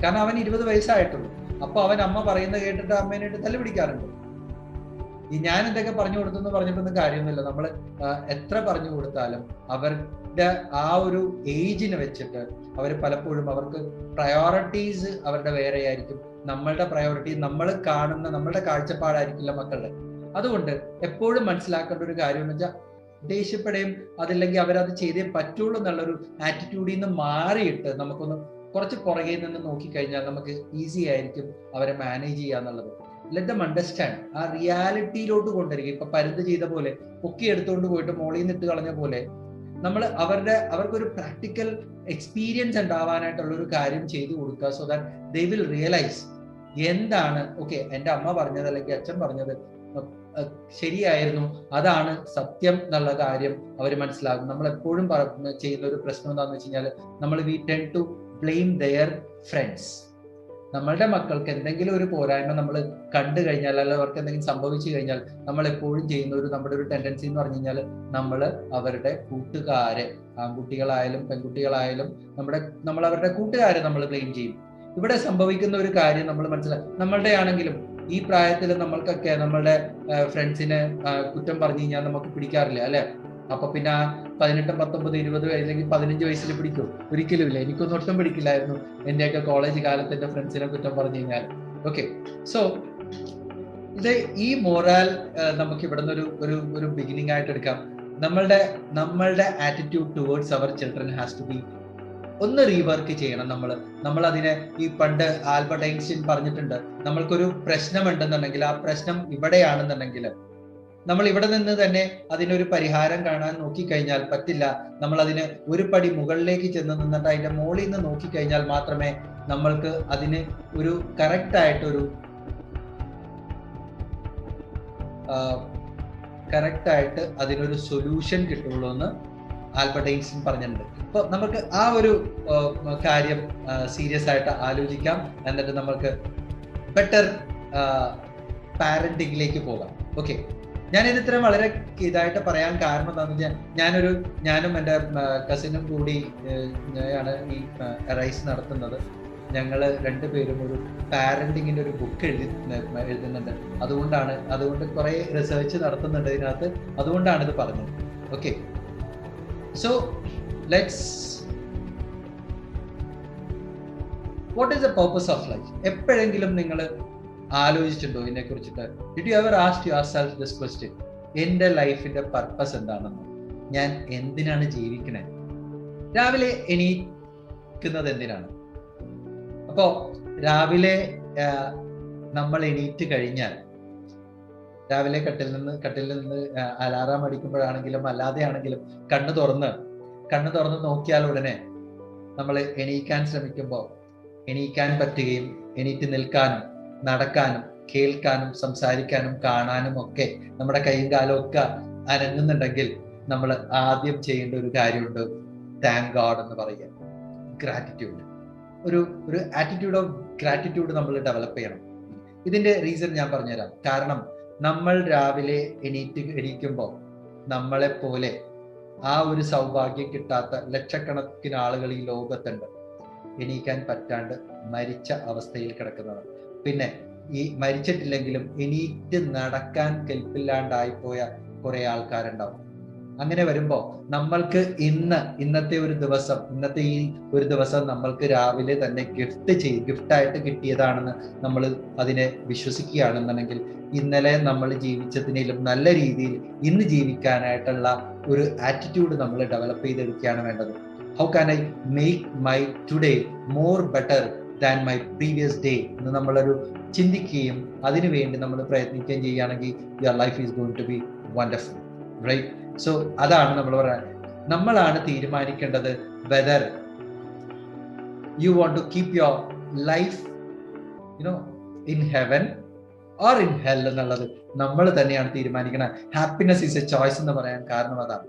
കാരണം അവൻ 20 വയസ്സായിട്ടുള്ളൂ. അപ്പൊ അവൻ അമ്മ പറയുന്നത് കേട്ടിട്ട് അമ്മേനെ തല്ല് പിടിക്കാറുണ്ട്. ഞാൻ എന്തൊക്കെ പറഞ്ഞു കൊടുത്തെന്ന് പറഞ്ഞിട്ടൊന്നും കാര്യമൊന്നുമില്ല. നമ്മൾ എത്ര പറഞ്ഞു കൊടുത്താലും അവരുടെ ആ ഒരു ഏജിനെ വെച്ചിട്ട് അവർ പലപ്പോഴും അവർക്ക് പ്രയോറിറ്റീസ് അവരുടെ വേറെ ആയിരിക്കും. നമ്മളുടെ പ്രയോറിറ്റി നമ്മൾ കാണുന്ന നമ്മളുടെ കാഴ്ചപ്പാടായിരിക്കില്ല മക്കളുടെ. അതുകൊണ്ട് എപ്പോഴും മനസ്സിലാക്കേണ്ട ഒരു കാര്യം എന്ന് വെച്ചാൽ ദേഷ്യപ്പെടുകയും അതില്ലെങ്കിൽ അവരത് ചെയ്തേ പറ്റുള്ളൂ എന്നുള്ളൊരു ആറ്റിറ്റ്യൂഡിൽ നിന്ന് മാറിയിട്ട് നമുക്കൊന്ന് കുറച്ച് പുറകെ നിന്ന് നോക്കിക്കഴിഞ്ഞാൽ നമുക്ക് ഈസി ആയിരിക്കും അവരെ മാനേജ് ചെയ്യുക എന്നുള്ളത്. Let them understand. ആ റിയാലിറ്റിയിലോട്ട് കൊണ്ടുവരിക. ഇപ്പൊ പരുന്ത് ചെയ്ത പോലെ പൊക്കി എടുത്തുകൊണ്ട് പോയിട്ട് മോളിൽ നിന്ന് ഇട്ട് കളഞ്ഞ പോലെ നമ്മൾ അവർക്കൊരു പ്രാക്ടിക്കൽ എക്സ്പീരിയൻസ് ഉണ്ടാവാനായിട്ടുള്ള ഒരു കാര്യം ചെയ്തു കൊടുക്കുക. So that they will realise എന്താണ് ഓക്കെ എൻ്റെ അമ്മ പറഞ്ഞത് അല്ലെങ്കിൽ അച്ഛൻ പറഞ്ഞത് ശരിയായിരുന്നു, അതാണ് സത്യം എന്നുള്ള കാര്യം അവർ മനസ്സിലാകും. നമ്മൾ എപ്പോഴും ചെയ്യുന്ന ഒരു പ്രശ്നം എന്താണെന്ന് വെച്ച് കഴിഞ്ഞാൽ we tend to blame their friends. നമ്മളുടെ മക്കൾക്ക് എന്തെങ്കിലും ഒരു പോരായ്മ നമ്മൾ കണ്ടു കഴിഞ്ഞാൽ അല്ലെങ്കിൽ അവർക്ക് എന്തെങ്കിലും സംഭവിച്ചു കഴിഞ്ഞാൽ നമ്മൾ എപ്പോഴും ചെയ്യുന്ന നമ്മുടെ ഒരു ടെൻഡൻസി എന്ന് പറഞ്ഞു കഴിഞ്ഞാൽ നമ്മൾ അവരുടെ കൂട്ടുകാരെ, ആൺകുട്ടികളായാലും പെൺകുട്ടികളായാലും നമ്മൾ അവരുടെ കൂട്ടുകാരെ നമ്മൾ ബ്ലെയിം ചെയ്യും. ഇവിടെ സംഭവിക്കുന്ന ഒരു കാര്യം നമ്മൾ മനസ്സിലാക്കി, നമ്മളുടെ ആണെങ്കിലും ഈ പ്രായത്തിൽ നമ്മൾക്കൊക്കെ നമ്മളുടെ ഫ്രണ്ട്സിനെ കുറ്റം പറഞ്ഞു കഴിഞ്ഞാൽ നമുക്ക് പിടിക്കാറില്ല അല്ലെ? അപ്പൊ പിന്നെ 18, 19, 20 അല്ലെങ്കിൽ 15 വയസ്സിൽ പിടിക്കും? ഒരിക്കലും ഇല്ല. എനിക്കൊന്നും ഒട്ടും പിടിക്കില്ലായിരുന്നു എന്റെയൊക്കെ കോളേജ് കാലത്ത് എന്റെ ഫ്രണ്ട്സിനെ കുറ്റം പറഞ്ഞു കഴിഞ്ഞാൽ. ഓക്കെ, സോ ഈ മൊറാൽ നമുക്ക് ഇവിടെ നിന്ന് ഒരു ബിഗിനിങ് ആയിട്ട് എടുക്കാം. നമ്മളുടെ attitude towards our children has to be ഒന്ന് റീവർക്ക് ചെയ്യണം. നമ്മൾ അതിനെ ഈ പണ്ട് ആൽബർട്ട് ഐൻസ്റ്റീൻ പറഞ്ഞിട്ടുണ്ട്, നമ്മൾക്കൊരു പ്രശ്നമുണ്ടെന്നുണ്ടെങ്കിൽ ആ പ്രശ്നം ഇവിടെയാണെന്നുണ്ടെങ്കിൽ നമ്മൾ ഇവിടെ നിന്ന് തന്നെ അതിനൊരു പരിഹാരം കാണാൻ നോക്കിക്കഴിഞ്ഞാൽ പറ്റില്ല. നമ്മൾ അതിന് ഒരു പടി മുകളിലേക്ക് ചെന്ന് നിന്നിട്ട് അതിന്റെ മുകളിൽ നിന്ന് നോക്കിക്കഴിഞ്ഞാൽ മാത്രമേ നമ്മൾക്ക് അതിന് ഒരു കറക്റ്റ് ആയിട്ട് അതിനൊരു സൊല്യൂഷൻ കിട്ടുള്ളൂ എന്ന് ആൽബർട്ട് ഐൻസ്റ്റീൻ പറഞ്ഞിട്ടുണ്ട്. അപ്പൊ നമുക്ക് ആ ഒരു കാര്യം സീരിയസ് ആയിട്ട് ആലോചിക്കാം. എന്നിട്ട് നമുക്ക് ബെറ്റർ പാരന്റിങ്ങിലേക്ക് പോകാം. ഓക്കെ, ഞാനിത് ഇത്രയും വളരെ ഇതായിട്ട് പറയാൻ കാരണം എന്താണെന്ന് വെച്ചാൽ ഞാനും എൻ്റെ കസിനും കൂടി ആണ് ഈ റൈസ് നടത്തുന്നത്. ഞങ്ങൾ രണ്ടുപേരും ഒരു പാരന്റിങ്ങിന്റെ ഒരു ബുക്ക് എഴുതുന്നുണ്ട്. അതുകൊണ്ട് കുറെ റിസർച്ച് നടത്തുന്നുണ്ട് ഇതിനകത്ത്. അതുകൊണ്ടാണ് ഇത് പറഞ്ഞത്. Okay, so what is the purpose of life? എപ്പോഴെങ്കിലും നിങ്ങൾ ആലോചിച്ചിട്ടുണ്ടോ ഇതിനെ കുറിച്ചിട്ട്? Did you ever ask yourself this question? എന്റെ ലൈഫിന്റെ പർപ്പസ് എന്താണെന്ന്? ഞാൻ എന്തിനാണ് ജീവിക്കണേ? രാവിലെ എണീക്കുന്നത് എന്തിനാണ്? അപ്പോ രാവിലെ നമ്മൾ എണീറ്റ് കഴിഞ്ഞാൽ രാവിലെ കട്ടിൽ നിന്ന് അലാറാം അടിക്കുമ്പോഴാണെങ്കിലും അല്ലാതെ ആണെങ്കിലും കണ്ണു തുറന്ന് നോക്കിയാൽ ഉടനെ നമ്മൾ എണീക്കാൻ ശ്രമിക്കുമ്പോൾ എണീക്കാൻ പറ്റുകയും എണീറ്റ് നിൽക്കാനും നടക്കാനും കേൾക്കാനും സംസാരിക്കാനും കാണാനും ഒക്കെ നമ്മുടെ കൈയും കാലും ഒക്കെ അനങ്ങുന്നുണ്ടെങ്കിൽ നമ്മൾ ആദ്യം ചെയ്യേണ്ട ഒരു കാര്യമുണ്ട്, താങ്ക് ഗോഡ് എന്ന് പറയുക. ഗ്രാറ്റിറ്റ്യൂഡ്, ഒരു ആറ്റിറ്റ്യൂഡ് ഓഫ് ഗ്രാറ്റിറ്റ്യൂഡ് നമ്മൾ ഡെവലപ്പ് ചെയ്യണം. ഇതിന്റെ റീസൺ ഞാൻ പറഞ്ഞുതരാം. കാരണം നമ്മൾ രാവിലെ എണീക്കുമ്പോൾ നമ്മളെ പോലെ ആ ഒരു സൗഭാഗ്യം കിട്ടാത്ത ലക്ഷക്കണക്കിന് ആളുകൾ ഈ ലോകത്തുണ്ട്. എണീക്കാൻ പറ്റാണ്ട് മരിച്ച അവസ്ഥയിൽ കിടക്കുന്നവർ, പിന്നെ ഈ മരിച്ചിട്ടില്ലെങ്കിലും എണീറ്റ് നടക്കാൻ കെൽപ്പില്ലാണ്ടായിപ്പോയ കുറെ ആൾക്കാരുണ്ടാവും. അങ്ങനെ വരുമ്പോൾ നമ്മൾക്ക് ഇന്നത്തെ ഈ ഒരു ദിവസം നമ്മൾക്ക് രാവിലെ തന്നെ ഗിഫ്റ്റായിട്ട് കിട്ടിയതാണെന്ന് നമ്മൾ അതിനെ വിശ്വസിക്കുകയാണെന്നുണ്ടെങ്കിൽ ഇന്നലെ നമ്മൾ ജീവിച്ചതിനേലും നല്ല രീതിയിൽ ഇന്ന് ജീവിക്കാനായിട്ടുള്ള ഒരു ആറ്റിറ്റ്യൂഡ് നമ്മൾ ഡെവലപ്പ് ചെയ്തെടുക്കുകയാണ് വേണ്ടത്. How can I make my today more better than my previous day എന്ന് നമ്മളൊരു ചിന്തിക്കുകയും അതിനുവേണ്ടി നമ്മൾ പ്രയത്നിക്കുകയും ചെയ്യുകയാണെങ്കിൽ your life is going to be wonderful, right? So അതാണ് നമ്മൾ പറയുന്നത്. നമ്മളാണ് തീരുമാനിക്കേണ്ടത് whether you want to keep your life in heaven or in hell എന്നുള്ളത് നമ്മൾ തന്നെയാണ് തീരുമാനിക്കണം. ഹാപ്പിനെസ് ഈസ് എ ചോയ്സ് എന്ന് പറയാൻ കാരണം അതാണ്.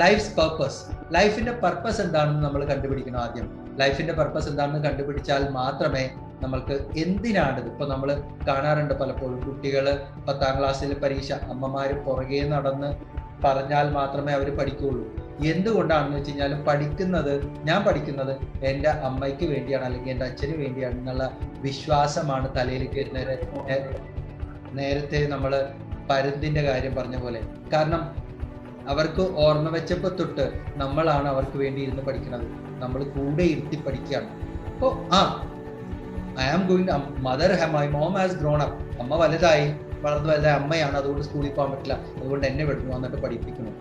ലൈഫ്സ് പർപ്പസ്, ലൈഫിന്റെ പർപ്പസ് എന്താണെന്ന് നമ്മൾ കണ്ടുപിടിക്കണം ആദ്യം. ലൈഫിന്റെ പർപ്പസ് എന്താണെന്ന് കണ്ടുപിടിച്ചാൽ മാത്രമേ നമ്മൾക്ക് എന്തിനാണിത്. ഇപ്പൊ നമ്മൾ കാണാറുണ്ട് പലപ്പോഴും കുട്ടികൾ 10ാം ക്ലാസ്സിൽ പരീക്ഷ അമ്മമാര് പുറകെ നടന്ന് പറഞ്ഞാൽ മാത്രമേ അവർ പഠിക്കുകയുള്ളൂ. എന്തുകൊണ്ടാണെന്ന് വെച്ച് കഴിഞ്ഞാൽ ഞാൻ പഠിക്കുന്നത് എൻ്റെ അമ്മയ്ക്ക് വേണ്ടിയാണ് അല്ലെങ്കിൽ എൻ്റെ അച്ഛന് വേണ്ടിയാണ് എന്നുള്ള വിശ്വാസമാണ് തലയിലേക്ക് നേരത്തെ നമ്മൾ പരുന്തിന്റെ കാര്യം പറഞ്ഞ പോലെ. കാരണം അവർക്ക് ഓർമ്മ വെച്ചപ്പോ തൊട്ട് നമ്മളാണ് അവർക്ക് വേണ്ടി ഇരുന്ന് പഠിക്കുന്നത്, നമ്മൾ കൂടെ ഇരുത്തി പഠിക്കുകയാണ്. അപ്പോ I am going mother my mom has grown up, അമ്മ വളർന്നു വലുതായ അമ്മയാണ്, അതുകൊണ്ട് സ്കൂളിൽ പോകാൻ പറ്റില്ല, അതുകൊണ്ട് എന്നെ വിടുന്നു എന്നിട്ട് പഠിപ്പിക്കുന്നു.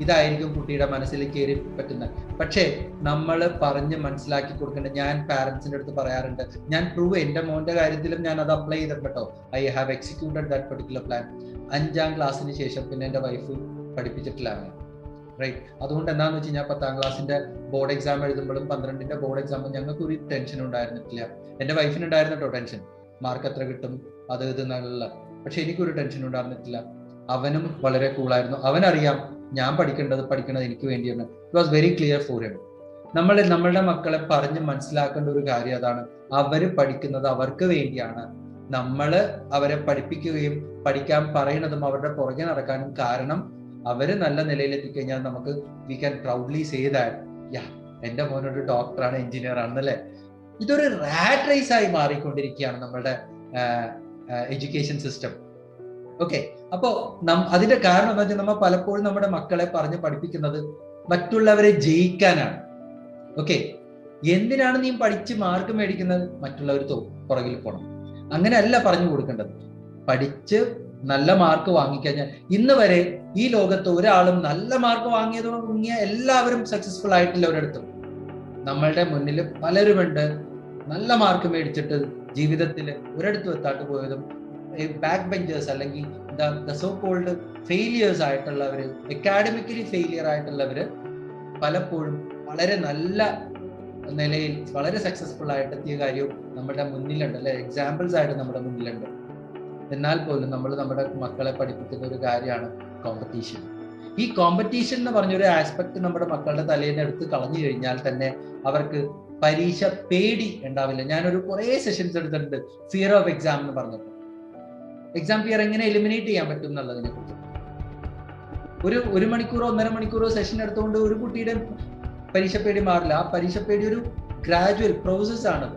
ഇതായിരിക്കും കുട്ടിയുടെ മനസ്സിൽ കയറി പറ്റുന്നത്. പക്ഷേ നമ്മൾ പറഞ്ഞ് മനസ്സിലാക്കി കൊടുക്കേണ്ട. ഞാൻ പാരന്റ്സിന്റെ അടുത്ത് പറയാറുണ്ട്, ഞാൻ എൻ്റെ മോന്റെ കാര്യത്തിലും ഞാൻ അത് അപ്ലൈ ചെയ്തിട്ടുണ്ട് കേട്ടോ. I have executed that particular plan. 5ാം ക്ലാസ്സിന് ശേഷം പിന്നെ എൻ്റെ വൈഫ് പഠിപ്പിച്ചിട്ടില്ല അവനെ, റൈറ്റ്? അതുകൊണ്ട് എന്താണെന്ന് വെച്ച് കഴിഞ്ഞാൽ 10ാം ക്ലാസ്സിന്റെ ബോർഡ് എക്സാം എഴുതുമ്പോഴും 12ന്റെ ബോർഡ് എക്സാമും ഞങ്ങൾക്ക് ഒരു ടെൻഷൻ ഉണ്ടായിരുന്നിട്ടില്ല. എൻ്റെ വൈഫിന് ഉണ്ടായിരുന്നു കേട്ടോ ടെൻഷൻ, മാർക്ക് എത്ര കിട്ടും അത് ഇത് എന്നുള്ള. പക്ഷെ എനിക്കൊരു ടെൻഷൻ ഉണ്ടായിരുന്നിട്ടില്ല. അവനും വളരെ കൂളായിരുന്നു. അവനറിയാം ഞാൻ പഠിക്കണത് എനിക്ക് വേണ്ടിയാണ്. It was very clear for him. നമ്മളുടെ മക്കളെ പറഞ്ഞ് മനസ്സിലാക്കേണ്ട ഒരു കാര്യം അതാണ്. അവര് പഠിക്കുന്നത് അവർക്ക് വേണ്ടിയാണ്. നമ്മള് അവരെ പഠിപ്പിക്കുകയും പഠിക്കാൻ പറയുന്നതും അവരുടെ പുറകെ നടക്കാനും കാരണം അവര് നല്ല നിലയിൽ എത്തിക്കഴിഞ്ഞാൽ നമുക്ക് we can proudly say that എന്റെ മോനൊരു ഡോക്ടറാണ്, എഞ്ചിനീയർ ആണെന്നല്ലേ. ഇതൊരു റാറ്റ് റേസ് ആയി മാറിക്കൊണ്ടിരിക്കുകയാണ് നമ്മളുടെ എഡ്യൂക്കേഷൻ സിസ്റ്റം. ഓക്കെ, അപ്പോ അതിന്റെ കാരണം എന്താ വെച്ചാൽ നമ്മൾ പലപ്പോഴും നമ്മുടെ മക്കളെ പറഞ്ഞ് പഠിപ്പിക്കുന്നത് മറ്റുള്ളവരെ ജയിക്കാനാണ്. ഓക്കെ, എന്തിനാണ് നീ പഠിച്ച് മാർക്ക് മേടിക്കുന്നത്? മറ്റുള്ളവർ പുറകിൽ പോകണം. അങ്ങനെയല്ല പറഞ്ഞു കൊടുക്കേണ്ടത്. പഠിച്ച് നല്ല മാർക്ക് വാങ്ങിക്കഴിഞ്ഞാൽ, ഇന്ന് വരെ ഈ ലോകത്ത് ഒരാളും നല്ല മാർക്ക് വാങ്ങിയ എല്ലാവരും സക്സസ്ഫുൾ ആയിട്ടില്ല ഒരിടത്തും. നമ്മളുടെ മുന്നിൽ പലരുമുണ്ട് നല്ല മാർക്ക് മേടിച്ചിട്ട് ജീവിതത്തിൽ ഒരിടത്തും എത്താട്ട് പോയതും ബാക്ക് ബെഞ്ചേഴ്സ് അല്ലെങ്കിൽ സോ കോൾഡ് ഫെയിലിയേഴ്സ് ആയിട്ടുള്ളവര്, അക്കാഡമിക്കലി ഫെയിലിയർ ആയിട്ടുള്ളവര് പലപ്പോഴും വളരെ നല്ല നിലയിൽ വളരെ സക്സസ്ഫുൾ ആയിട്ട് എത്തിയ കാര്യവും നമ്മുടെ മുന്നിലുണ്ട്, അല്ലെ? എക്സാമ്പിൾസ് ആയിട്ട് നമ്മുടെ മുന്നിലുണ്ട്. എന്നാൽ പോലും നമ്മൾ നമ്മുടെ മക്കളെ പഠിപ്പിക്കുന്ന ഒരു കാര്യമാണ് കോമ്പറ്റീഷൻ. ഈ കോമ്പറ്റീഷൻ എന്ന് പറഞ്ഞൊരു ആസ്പെക്ട് നമ്മുടെ മക്കളുടെ തലയിൽ നിന്ന് എടുത്ത് കളഞ്ഞു കഴിഞ്ഞാൽ തന്നെ അവർക്ക് പരീക്ഷ പേടി ഉണ്ടാവില്ല. ഞാനൊരു കുറേ സെഷൻസ് എടുത്തിട്ടുണ്ട് ഫിയർ ഓഫ് എക്സാം എന്ന് പറഞ്ഞപ്പോൾ. എക്സാം ഫിയർ എങ്ങനെ എലിമിനേറ്റ് ചെയ്യാൻ പറ്റും എന്നുള്ളതിനെ കുറിച്ച് ഒരു മണിക്കൂറോ 1.5 മണിക്കൂറോ സെഷൻ എടുത്തുകൊണ്ട് ഒരു കുട്ടിയുടെ പരീക്ഷ പേടി മാറില്ല. ആ പരീക്ഷ പേടി ഒരു ഗ്രാജുവൽ പ്രോസസ് ആണത്.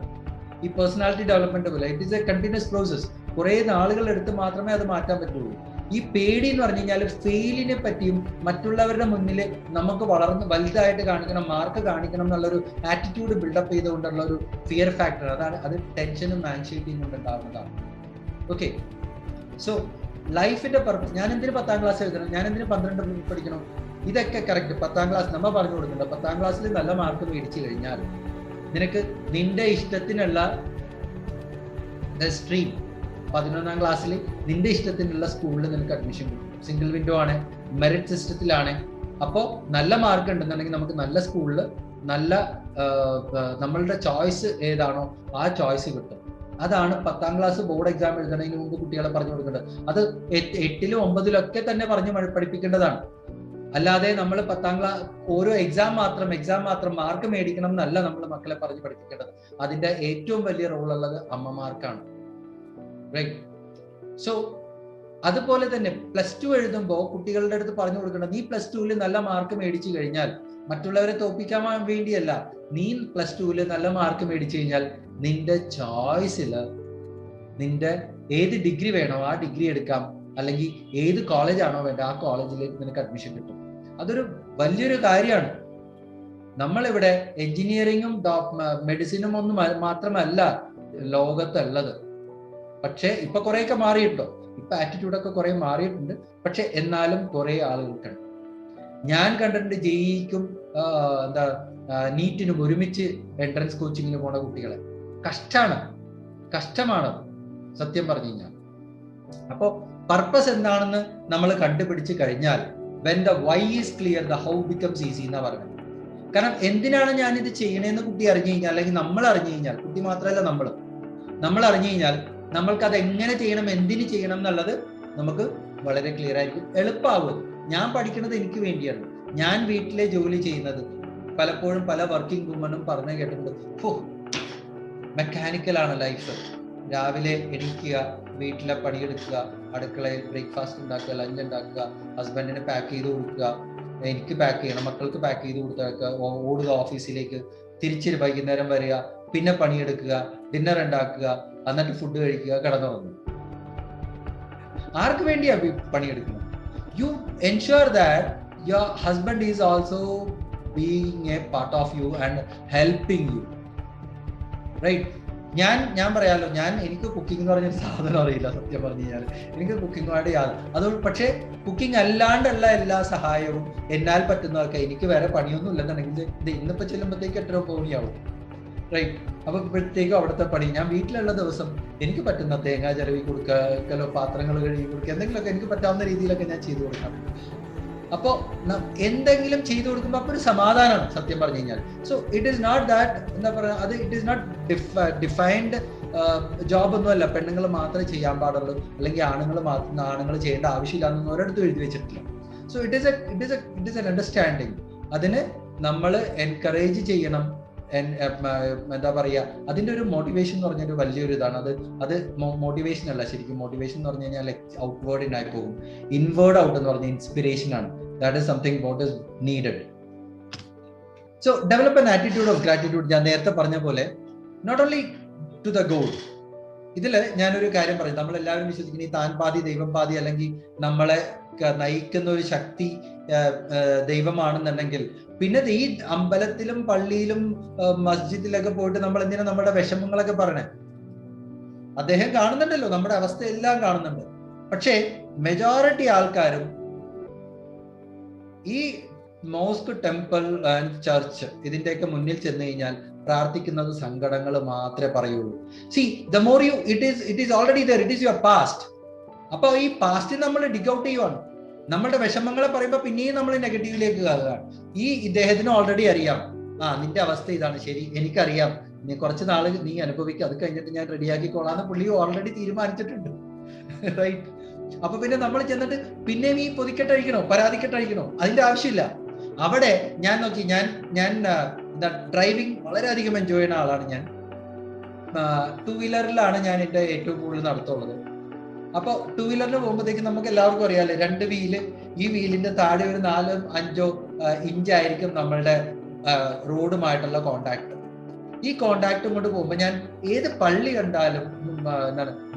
ഈ പേഴ്സണാലിറ്റി ഡെവലപ്മെന്റ് പോലെ it is A continuous process. കുറെ നാളുകൾ എടുത്ത് മാത്രമേ അത് മാറ്റാൻ പറ്റുള്ളൂ. ഈ പേടി എന്ന് പറഞ്ഞു കഴിഞ്ഞാൽ ഫെയിലിനെ പറ്റിയും മറ്റുള്ളവരുടെ മുന്നിൽ നമുക്ക് വളർന്ന് വലുതായിട്ട് കാണിക്കണം, മാർക്ക് കാണിക്കണം എന്നുള്ളൊരു ആറ്റിറ്റ്യൂഡ് ബിൽഡപ്പ് ചെയ്തുകൊണ്ടുള്ള ഒരു ഫിയർ ഫാക്ടർ. അത് ടെൻഷനും ആൻസൈറ്റിയും കൊണ്ട് ഉണ്ടാകുന്നതാണ്. ഓക്കെ, സോ ലൈഫിന്റെ പർപ്പസ്. ഞാൻ എന്തിന് 10ാം ക്ലാസ് എഴുതണം, ഞാൻ എന്തിന് 12 പഠിക്കണം, ഇതൊക്കെ കറക്റ്റ് 10ാം ക്ലാസ് നമ്മൾ പറഞ്ഞു കൊടുക്കുന്നുണ്ട്. 10ാം ക്ലാസ്സിൽ നല്ല മാർക്ക് മേടിച്ചു കഴിഞ്ഞാൽ നിനക്ക് നിന്റെ ഇഷ്ടത്തിനുള്ള സ്ട്രീം, 11ാം ക്ലാസ്സിൽ നിന്റെ ഇഷ്ടത്തിനുള്ള സ്കൂളിൽ നിനക്ക് അഡ്മിഷൻ കിട്ടും. സിംഗിൾ വിൻഡോ ആണ്, മെറിറ്റ് സിസ്റ്റത്തിലാണ്. അപ്പോൾ നല്ല മാർക്ക് ഉണ്ടെന്നുണ്ടെങ്കിൽ നമുക്ക് നല്ല സ്കൂളിൽ നല്ല നമ്മളുടെ ചോയ്സ് ഏതാണോ ആ ചോയ്സ് കിട്ടും. അതാണ് 10ാം ക്ലാസ് ബോർഡ് എക്സാം എഴുതുന്നതിന് മുമ്പ് കുട്ടികളെ പറഞ്ഞു കൊടുക്കേണ്ടത്. അത് 8ലും 9ലൊക്കെ തന്നെ പറഞ്ഞ് പഠിപ്പിക്കേണ്ടതാണ്. അല്ലാതെ നമ്മൾ 10ാം ക്ലാസ് ഓരോ എക്സാം മാത്രം മാർക്ക് മേടിക്കണം എന്നല്ല നമ്മൾ മക്കളെ പറഞ്ഞ് പഠിപ്പിക്കേണ്ടത്. അതിന്റെ ഏറ്റവും വലിയ റോൾ ഉള്ളത് അമ്മമാർക്കാണ്, റൈറ്റ്? സോ അതുപോലെ തന്നെ +2 എഴുതുമ്പോൾ കുട്ടികളുടെ അടുത്ത് പറഞ്ഞു കൊടുക്കേണ്ടത്, നീ +2ൽ നല്ല മാർക്ക് മേടിച്ചു കഴിഞ്ഞാൽ മറ്റുള്ളവരെ തോൽപ്പിക്കാൻ വേണ്ടിയല്ല, നീ +2ൽ നല്ല മാർക്ക് മേടിച്ചു കഴിഞ്ഞാൽ നിന്റെ ചോയ്സിൽ നിന്റെ ഏത് ഡിഗ്രി വേണോ ആ ഡിഗ്രി എടുക്കാം, അല്ലെങ്കിൽ ഏത് കോളേജാണോ വേണ്ട ആ കോളേജിലേക്ക് നിനക്ക് അഡ്മിഷൻ കിട്ടും. അതൊരു വലിയൊരു കാര്യമാണ്. നമ്മളിവിടെ എഞ്ചിനീയറിങ്ങും മെഡിസിനും ഒന്നും മാത്രമല്ല ലോകത്തുള്ളത്. പക്ഷെ ഇപ്പൊ കുറെയൊക്കെ മാറിയിട്ടോ, ഇപ്പൊ ആറ്റിറ്റ്യൂഡൊക്കെ കുറെ മാറിയിട്ടുണ്ട്. പക്ഷെ എന്നാലും കുറെ ആളുകൾക്കുണ്ട്. ഞാൻ കണ്ടിട്ടുണ്ട് ജെഇക്കും എന്താ നീറ്റിനും ഒരുമിച്ച് എൻട്രൻസ് കോച്ചിങ്ങിന് പോണ കുട്ടികളെ. കഷ്ടമാണ് സത്യം പറഞ്ഞു കഴിഞ്ഞാൽ. അപ്പോ പർപ്പസ് എന്താണെന്ന് നമ്മൾ കണ്ടുപിടിച്ച് കഴിഞ്ഞാൽ when the why is clear, the how becomes easy എന്നാ പറഞ്ഞത്. കാരണം എന്തിനാണ് ഞാൻ ഇത് ചെയ്യണേന്ന് കുട്ടി അറിഞ്ഞു കഴിഞ്ഞാൽ, അല്ലെങ്കിൽ നമ്മൾ അറിഞ്ഞു കഴിഞ്ഞാൽ, കുട്ടി മാത്രമല്ല നമ്മൾ അറിഞ്ഞു കഴിഞ്ഞാൽ നമ്മൾക്ക് അത് എങ്ങനെ ചെയ്യണം, എന്തിന് ചെയ്യണം എന്നുള്ളത് നമുക്ക് വളരെ ക്ലിയർ ആയിരിക്കും, എളുപ്പമാവും. ഞാൻ പഠിക്കുന്നത് എനിക്ക് വേണ്ടിയാണ്. ഞാൻ വീട്ടിലെ ജോലി ചെയ്യുന്നത് പലപ്പോഴും പല വർക്കിംഗ് വുമണും പറഞ്ഞു കേട്ടിട്ടുണ്ട്, മെക്കാനിക്കലാണ് ലൈഫ്. രാവിലെ എണീക്കുക, വീട്ടിലെ പണിയെടുക്കുക, അടുക്കളയിൽ ബ്രേക്ക്ഫാസ്റ്റ് ഉണ്ടാക്കുക, ലഞ്ച് ഉണ്ടാക്കുക, ഹസ്ബൻഡിന് പാക്ക് ചെയ്ത് കൊടുക്കുക, എനിക്ക് പാക്ക് ചെയ്യണം, മക്കൾക്ക് പാക്ക് ചെയ്ത് കൊടുക്കുക, ഓടുക ഓഫീസിലേക്ക്, തിരിച്ച് വൈകുന്നേരം വരിക, പിന്നെ പണിയെടുക്കുക, ഡിന്നർ ഉണ്ടാക്കുക, എന്നിട്ട് ഫുഡ് കഴിക്കുക, കിടന്നുറങ്ങുക. ആർക്ക് വേണ്ടിയാ പണിയെടുക്കുന്നത്? You ensure that your husband is also being a part of you and helping you, right? ഞാൻ പറയാലോ, എനിക്ക് കുക്കിംഗ് എന്ന് പറഞ്ഞൊരു സാധനം അറിയില്ല സത്യം പറഞ്ഞു കഴിഞ്ഞാൽ. എനിക്ക് കുക്കിങ്ങുമായിട്ട് അതുകൊണ്ട്, പക്ഷേ കുക്കിംഗ് അല്ലാണ്ടുള്ള എല്ലാ സഹായവും എന്നാൽ പറ്റുന്നതൊക്കെ, എനിക്ക് വേറെ പണിയൊന്നും ഇല്ലെന്നുണ്ടെങ്കിൽ ഇത് ഇന്നിപ്പോ ചെല്ലുമ്പോഴത്തേക്ക് 8 മണിയാവും, റൈറ്റ്? അപ്പൊ ഇപ്പോഴത്തേക്കും അവിടുത്തെ പണി, ഞാൻ വീട്ടിലുള്ള ദിവസം എനിക്ക് പറ്റുന്ന തേങ്ങ ചിലവി കൊടുക്കലോ, പാത്രങ്ങൾ കഴുകി കൊടുക്കുക, എന്തെങ്കിലുമൊക്കെ എനിക്ക് പറ്റാവുന്ന രീതിയിലൊക്കെ ഞാൻ ചെയ്തു കൊടുക്കാം. അപ്പോ എന്തെങ്കിലും ചെയ്തു കൊടുക്കുമ്പോൾ അപ്പൊ ഒരു സമാധാനമാണ് സത്യം പറഞ്ഞു കഴിഞ്ഞാൽ. So it is not that, എന്താ പറയുക, അത് it is not defined job ഒന്നുമല്ല, പെണ്ണുങ്ങൾ മാത്രമേ ചെയ്യാൻ പാടുള്ളൂ, അല്ലെങ്കിൽ ആണുങ്ങൾ ചെയ്യേണ്ട ആവശ്യമില്ല എന്നൊന്നും ഒരിടത്തും എഴുതി വെച്ചിട്ടില്ല. So it is N understanding. അതിന് നമ്മൾ എൻകറേജ് ചെയ്യണം. എന്താ പറയുക, അതിന്റെ ഒരു മോട്ടിവേഷൻ എന്ന് പറഞ്ഞൊരു വലിയൊരു ഇതാണ്. അത് മോട്ടിവേഷൻ അല്ല ശരിക്കും. മോട്ടിവേഷൻ എന്ന് പറഞ്ഞു കഴിഞ്ഞാൽ ഔട്ട്വേർഡിനായി പോകും. ഇൻവേർഡ് ഔട്ട് എന്ന് പറഞ്ഞ ഇൻസ്പിറേഷൻ ആണ്. That is something what is needed. So develop an attitude of gratitude. ഞാൻ നേരത്തെ പറഞ്ഞ പോലെ not only to the goal. ഇതിൽ ഞാനൊരു കാര്യം പറയും, നമ്മളെല്ലാവരും വിശ്വസിക്കുന്ന ഈ താൻ പാതി ദൈവം പാതി, അല്ലെങ്കിൽ നമ്മളെ നയിക്കുന്ന ഒരു ശക്തി ദൈവമാണെന്നുണ്ടെങ്കിൽ, പിന്നെ ഈ അമ്പലത്തിലും പള്ളിയിലും മസ്ജിദിലൊക്കെ പോയിട്ട് നമ്മൾ എന്തിനാ നമ്മുടെ വിഷമങ്ങളൊക്കെ പറയണേ? അദ്ദേഹം കാണുന്നുണ്ടല്ലോ, നമ്മുടെ അവസ്ഥയെല്ലാം കാണുന്നുണ്ട്. പക്ഷേ മെജോറിറ്റി ആൾക്കാരും ഈ മോസ്ക്, ടെമ്പിൾ ആൻഡ് ചർച്ച് ഇതിന്റെയൊക്കെ മുന്നിൽ ചെന്ന് കഴിഞ്ഞാൽ പ്രാർത്ഥിക്കുന്നത് സങ്കടങ്ങൾ മാത്രമേ പറയുള്ളൂ. See, the more you it is already there, it is your past. അപ്പൊ ഈ പാസ്റ്റ് നമ്മൾ ഡിഗ് ഔട്ട് ചെയ്യുവാണ്. നമ്മുടെ വിഷമങ്ങളെ പറയുമ്പോൾ പിന്നെയും നമ്മൾ നെഗറ്റീവിലേക്ക് കയറുകയാണ്. ഈ ഇദ്ദേഹത്തിന് ഓൾറെഡി അറിയാം, നിന്റെ അവസ്ഥ ഇതാണ്, ശരി, എനിക്കറിയാം, നീ കുറച്ച് നാൾ നീ അനുഭവിക്കുക, അത് കഴിഞ്ഞിട്ട് ഞാൻ റെഡിയാക്കിക്കോളാന്ന് പുള്ളി ഓൾറെഡി തീരുമാനിച്ചിട്ടുണ്ട്, റൈറ്റ്? അപ്പൊ പിന്നെ നമ്മൾ ചെന്നിട്ട് പിന്നെ ഈ പൊതിക്കെട്ടഴിക്കണോ, പരാതിക്കെട്ടഴിക്കണോ? അതിന്റെ ആവശ്യമില്ല. അവിടെ ഞാൻ നോക്കി, ഞാൻ ഡ്രൈവിംഗ് വളരെയധികം എൻജോയ് ചെയ്യുന്ന ആളാണ്. ഞാൻ 2 വീലറിലാണ് ഞാൻ എൻ്റെ ഏറ്റവും കൂടുതൽ നടത്തുള്ളത്. അപ്പൊ 2 വീലറിന് പോകുമ്പോഴത്തേക്ക് നമുക്ക് എല്ലാവർക്കും അറിയാലോ, 2 വീല്, ഈ വീലിന്റെ താഴെ ഒരു 4-5 ഇഞ്ചായിരിക്കും നമ്മളുടെ റോഡുമായിട്ടുള്ള കോണ്ടാക്ട്. ഈ കോണ്ടാക്ടും കൊണ്ട് പോകുമ്പോൾ ഞാൻ ഏത് പള്ളി കണ്ടാലും,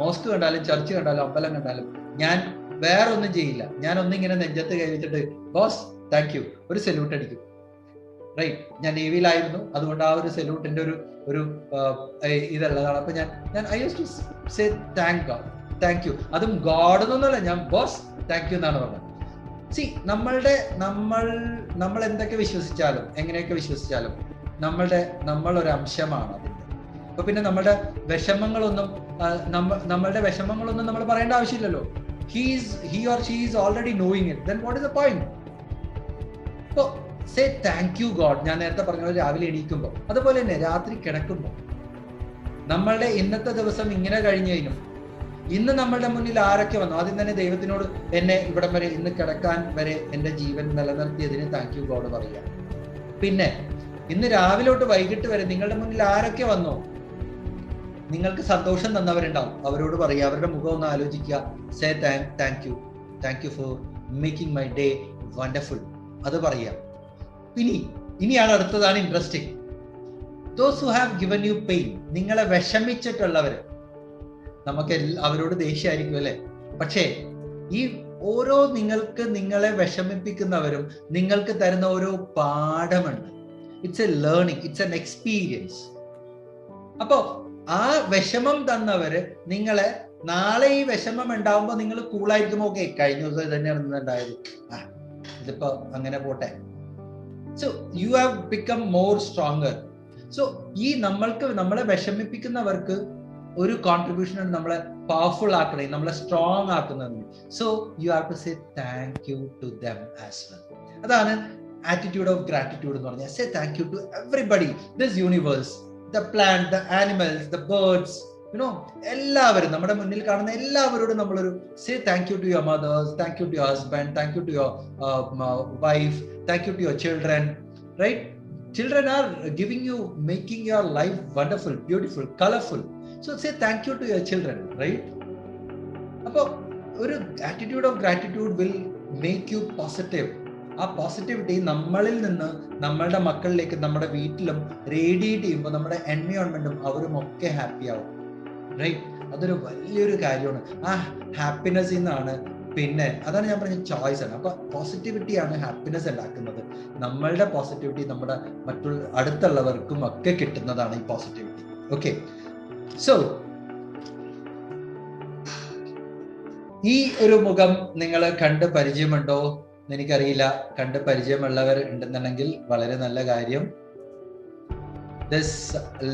മോസ്ക് കണ്ടാലും, ചർച്ച് കണ്ടാലും, അമ്പലം കണ്ടാലും, ഞാൻ വേറെ ഒന്നും ചെയ്യില്ല. ഞാൻ ഒന്നിങ്ങനെ നെഞ്ചത്ത് കൈവച്ചിട്ട് ബോസ് താങ്ക് യു, ഒരു സല്യൂട്ട് അടിക്കും, റൈറ്റ്? ഞാൻ നേവിയിലായിരുന്നു, അതുകൊണ്ട് ആ ഒരു സല്യൂട്ടിന്റെ ഒരു ഇതുള്ളതാണ്. അപ്പൊ ഞാൻ I use to say thank you. അതും ഗോഡ് എന്നൊന്നുമല്ല, ഞാൻ ബോസ് താങ്ക് യു എന്നാണ് പറഞ്ഞത്. സി, നമ്മൾ എന്തൊക്കെ വിശ്വസിച്ചാലും, എങ്ങനെയൊക്കെ വിശ്വസിച്ചാലും നമ്മളൊരു അംശമാണ് അതിന്റെ. അപ്പൊ പിന്നെ നമ്മളുടെ വിഷമങ്ങളൊന്നും നമ്മൾ പറയേണ്ട ആവശ്യമില്ലല്ലോ. he or she is already knowing it. Then what is the point? So say thank you God. ഞാൻ നേരത്തെ പറഞ്ഞ രാവിലെ എണീക്കുമ്പോൾ, അതുപോലെ തന്നെ രാത്രി കിടക്കുമ്പോൾ, നമ്മളുടെ ഇന്നത്തെ ദിവസം ഇങ്ങനെ കഴിഞ്ഞതിനും ഇന്ന് നമ്മളുടെ മുന്നിൽ ആരൊക്കെ വന്നു, ആദ്യം തന്നെ ദൈവത്തിനോട് എന്നെ ഇവിടം വരെ ഇന്ന് കിടക്കാൻ വരെ എൻ്റെ ജീവൻ നിലനിർത്തിയതിന് താങ്ക് യു ഗോഡ് പറയുക. പിന്നെ ഇന്ന് രാവിലെ തൊട്ട് വൈകിട്ട് വരെ നിങ്ങളുടെ മുന്നിൽ ആരൊക്കെ വന്നോ, നിങ്ങൾക്ക് സന്തോഷം തന്നവരുണ്ടാവും, അവരോട് പറയുക, അവരുടെ മുഖം ഒന്ന് ആലോചിക്കുക. Say thank you for making my day wonderful. അത് പറയുക. ഇനിയാണ് അടുത്തതാണ് interesting. Those who have given U pain, നിങ്ങളെ വിഷമിച്ചിട്ടുള്ളവര്, നമുക്ക് അവരോട് ദേഷ്യമായിരിക്കും അല്ലെ, പക്ഷേ ഈ ഓരോ നിങ്ങളെ വിഷമിപ്പിക്കുന്നവരും നിങ്ങൾക്ക് തരുന്ന ഓരോ പാഠമുണ്ട്. It's a learning, it's an experience. അപ്പോ ആ വിഷമം തന്നവര് നിങ്ങളെ നാളെ ഈ വിഷമം ഉണ്ടാവുമ്പോ നിങ്ങൾ കൂളായിരിക്കും, ഓക്കെ കഴിഞ്ഞ ദിവസം തന്നെയാണ് ഉണ്ടായത്, ഇതിപ്പോ അങ്ങനെ പോട്ടെ. So you have become more stronger. So ഈ നമ്മളെ വിഷമിപ്പിക്കുന്നവർക്ക് ഒരു കോൺട്രിബ്യൂഷൻ ആണ് നമ്മളെ പവർഫുൾ ആക്കണേ, നമ്മളെ സ്ട്രോങ് ആക്കുന്നത്. So you have to say thank you to them as well. അതാണ് ആറ്റിറ്റ്യൂഡ് ഓഫ് ഗ്രാറ്റിറ്റ്യൂഡ് എന്ന് പറഞ്ഞാൽ. Say thank you to everybody, this universe, the plant, the animals, the birds, എല്ലാവരും, നമ്മുടെ മുന്നിൽ കാണുന്ന എല്ലാവരോടും നമ്മളൊരു say thank you to your mothers, thank you to your husband, thank you to your wife, thank you to your children, right? Children are giving you, making your life wonderful, beautiful, colorful. So say thank you to your children, right? Appo oru attitude of gratitude will make you positive. ആ positivity നമ്മളിൽ നിന്ന് നമ്മളുടെ മക്കളിലേക്ക്, നമ്മുടെ വീട്ടിലും radiate ചെയ്യുമ്പോൾ നമ്മുടെ എൻവയോൺമെന്റും അവരും ഒക്കെ ഹാപ്പി ആവും, റൈറ്റ്? അതൊരു വലിയൊരു കാര്യമാണ്. ആ ഹാപ്പിനെസ്സിൽ നിന്നാണ് പിന്നെ, അതാണ് ഞാൻ പറഞ്ഞ ചോയ്സ് ആണ്. അപ്പൊ പോസിറ്റിവിറ്റിയാണ് ഹാപ്പിനെസ് ഉണ്ടാക്കുന്നത്. നമ്മളുടെ പോസിറ്റിവിറ്റി നമ്മുടെ മറ്റുള്ള അടുത്തുള്ളവർക്കും ഒക്കെ കിട്ടുന്നതാണ് ഈ പോസിറ്റിവിറ്റി. ഓക്കെ, സോ ഈ ഒരു മുഖം നിങ്ങൾ കണ്ട് പരിചയമുണ്ടോ എനിക്കറിയില്ല. കണ്ട് പരിചയമുള്ളവർ ഉണ്ടെന്നുണ്ടെങ്കിൽ വളരെ നല്ല കാര്യം. This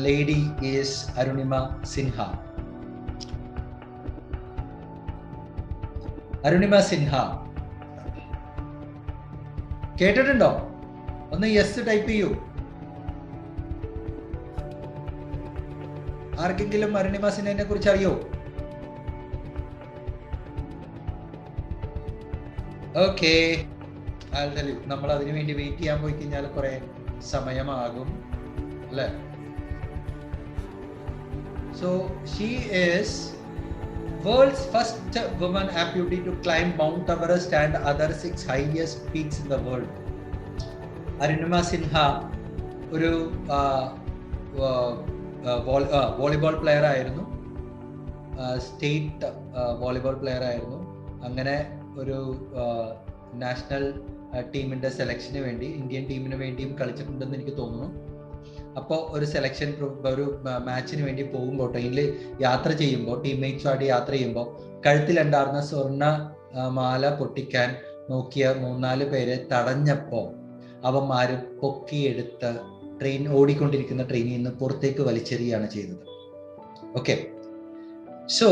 lady is Arunima Sinha. Arunima Sinha കേട്ടിട്ടുണ്ടോ? ഒന്ന് യെസ് ടൈപ്പ് ചെയ്യൂ. ആർക്കെങ്കിലും അരുണിമ സിൻഹയെ കുറിച്ച് അറിയോ? ഓക്കെ, നമ്മൾ അതിനു വേണ്ടി വെയിറ്റ് ചെയ്യാൻ പോയി കഴിഞ്ഞാൽ കുറെ സമയമാകും അല്ലേ? So she is world's first woman amputee to climb Mount Everest and other 6 highest peaks in the world. Arunima Sinha ഒരു വോളിബോൾ പ്ലെയർ ആയിരുന്നു, സ്റ്റേറ്റ് വോളിബോൾ പ്ലെയർ ആയിരുന്നു. അങ്ങനെ ഒരു നാഷണൽ ടീമിന്റെ സെലക്ഷന് വേണ്ടി, ഇന്ത്യൻ ടീമിന് വേണ്ടിയും കളിച്ചിട്ടുണ്ടെന്ന് എനിക്ക് തോന്നുന്നു. അപ്പോൾ ഒരു സെലക്ഷൻ, ഒരു മാച്ചിന് വേണ്ടി പോകുമ്പോൾ ട്രെയിനിൽ യാത്ര ചെയ്യുമ്പോൾ, ടീംമേറ്റ്സുമായിട്ട് യാത്ര ചെയ്യുമ്പോൾ കഴുത്തിലുണ്ടായിരുന്ന സ്വർണ്ണ മാല പൊട്ടിക്കാൻ നോക്കിയ 3-4 പേരെ തടഞ്ഞപ്പോൾ അവന്മാര് പൊക്കിയെടുത്ത് ഓടിക്കൊണ്ടിരിക്കുന്ന ട്രെയിനിൽ നിന്ന് പുറത്തേക്ക് വലിച്ചെറിയാണ് ചെയ്തത്. Okay, so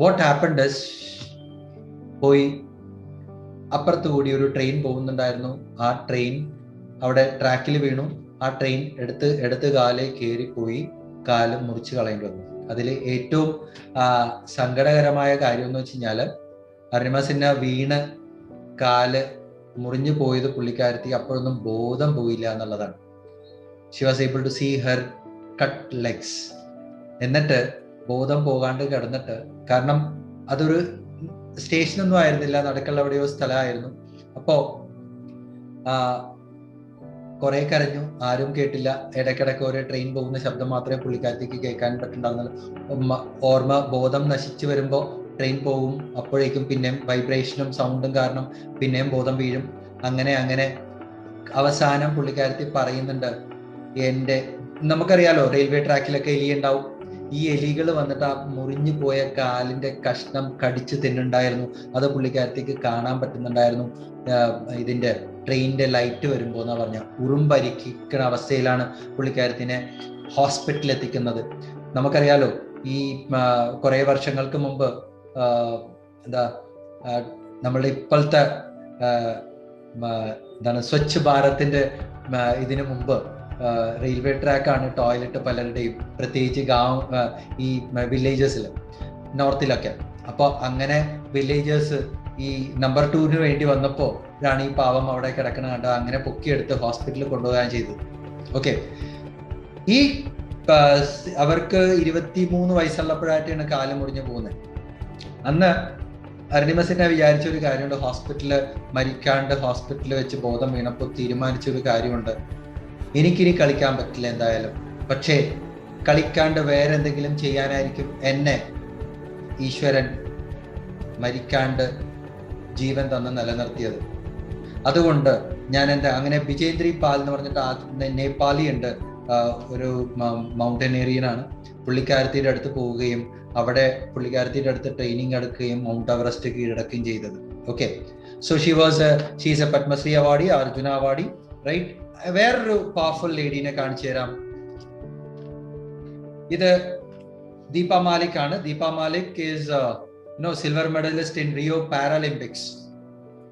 what happened is, പോയി അപ്പുറത്ത് കൂടി ഒരു ട്രെയിൻ പോകുന്നുണ്ടായിരുന്നു. ആ ട്രെയിൻ അവിടെ ട്രാക്കിൽ വീണു. ആ ട്രെയിൻ എടുത്ത് കാല് കയറിപ്പോയി, കാല് മുറിച്ച് കളയേണ്ടി വന്നു. അതിൽ ഏറ്റവും സങ്കടകരമായ കാര്യം എന്ന് വെച്ച് കഴിഞ്ഞാൽ അരുണിമ സിൻഹ വീണ് കാല് മുറിഞ്ഞു പോയത് പുള്ളിക്കാരത്തി അപ്പോഴൊന്നും ബോധം പോയില്ല എന്നുള്ളതാണ്. She was able to see her cut legs. എന്നിട്ട് ബോധം പോകാണ്ട് കിടന്നിട്ട്, കാരണം അതൊരു സ്റ്റേഷനൊന്നും ആയിരുന്നില്ല, നടക്കുള്ള എവിടെയോ സ്ഥലമായിരുന്നു. അപ്പോ കുറെ കരഞ്ഞു, ആരും കേട്ടില്ല. ഇടയ്ക്കിടയ്ക്ക് ഒരു ട്രെയിൻ പോകുന്ന ശബ്ദം മാത്രമേ പുള്ളിക്കാരത്തേക്ക് കേൾക്കാൻ പറ്റുന്നുണ്ടായിരുന്നുള്ളൂ. ഓർമ്മ, ബോധം നശിച്ചു വരുമ്പോൾ ട്രെയിൻ പോകും, അപ്പോഴേക്കും പിന്നെയും വൈബ്രേഷനും സൗണ്ടും കാരണം പിന്നെയും ബോധം വീഴും. അങ്ങനെ അവസാനം പുള്ളിക്കാരത്തി പറയുന്നുണ്ട്, നമുക്കറിയാലോ റെയിൽവേ ട്രാക്കിലൊക്കെ എലി ഉണ്ടാവും. ഈ എലികൾ വന്നിട്ട് ആ മുറിഞ്ഞു പോയ കാലിന്റെ കഷ്ണം കടിച്ചു തിന്നുണ്ടായിരുന്നു. അത് പുള്ളിക്കാരത്തേക്ക് കാണാൻ പറ്റുന്നുണ്ടായിരുന്നു. ഇതിന്റെ ട്രെയിനിന്റെ ലൈറ്റ് വരുമ്പോ എന്നാ പറഞ്ഞ ഉറുമ്പരിക്കുന്ന അവസ്ഥയിലാണ് പുള്ളിക്കാരത്തിനെ ഹോസ്പിറ്റലിൽ എത്തിക്കുന്നത്. നമുക്കറിയാലോ ഈ കുറെ വർഷങ്ങൾക്ക് മുമ്പ് നമ്മളുടെ ഇപ്പോഴത്തെ സ്വച്ഛ് ഭാരത്തിന്റെ ഇതിനു മുമ്പ് റെയിൽവേ ട്രാക്കാണ് ടോയ്ലറ്റ് പലരുടെയും, പ്രത്യേകിച്ച് ഈ വില്ലേജസിൽ, നോർത്തിലൊക്കെ. അപ്പോൾ അങ്ങനെ വില്ലേജേഴ്സ് ഈ നമ്പർ 2 വേണ്ടി വന്നപ്പോൾ ആണ് ഈ പാവം അവിടെ കിടക്കണ കണ്ട, അങ്ങനെ പൊക്കിയെടുത്ത് ഹോസ്പിറ്റലിൽ കൊണ്ടുപോകാൻ ചെയ്തത്. ഓക്കെ, ഈ അവർക്ക് 23 വയസ്സുള്ളപ്പോഴായിട്ടാണ് കാല് മുറിഞ്ഞു പോകുന്നത്. അന്ന് അരുണിമ സിൻഹ വിചാരിച്ച ഒരു കാര്യമുണ്ട്, ഹോസ്പിറ്റലിൽ മരിക്കാണ്ട് ഹോസ്പിറ്റലിൽ വെച്ച് ബോധം വീണപ്പോൾ തീരുമാനിച്ചൊരു കാര്യമുണ്ട്, എനിക്കിനി കളിക്കാൻ പറ്റില്ല എന്തായാലും, പക്ഷേ കളിക്കാണ്ട് വേറെ എന്തെങ്കിലും ചെയ്യാനായിരിക്കും എന്നെ ഈശ്വരൻ മരിക്കാണ്ട് ജീവൻ തന്ന് നിലനിർത്തിയത്. അതുകൊണ്ട് ഞാൻ അങ്ങനെ വിജേന്ദ്രി പാൽ എന്ന് പറഞ്ഞിട്ട് നേപ്പാളി ഉണ്ട്, ഒരു മൗണ്ടനേറിയനാണ്. പുള്ളിക്കാരത്തിയുടെ അടുത്ത് പോവുകയും അവിടെ പുള്ളിക്കാരത്തിയുടെ അടുത്ത് ട്രെയിനിങ് എടുക്കുകയും മൗണ്ട് എവറസ്റ്റ് കീഴടക്കുകയും ചെയ്തത്. Okay, So she's a Padma Shri awardee, Arjuna awardee, right? വേറൊരു പവർഫുൾ ലേഡീനെ കാണിച്ചു തരാം. ഇത് ദീപ മാലിക് ആണ്. Deepa Malik is silver medallist in Rio Paralympics.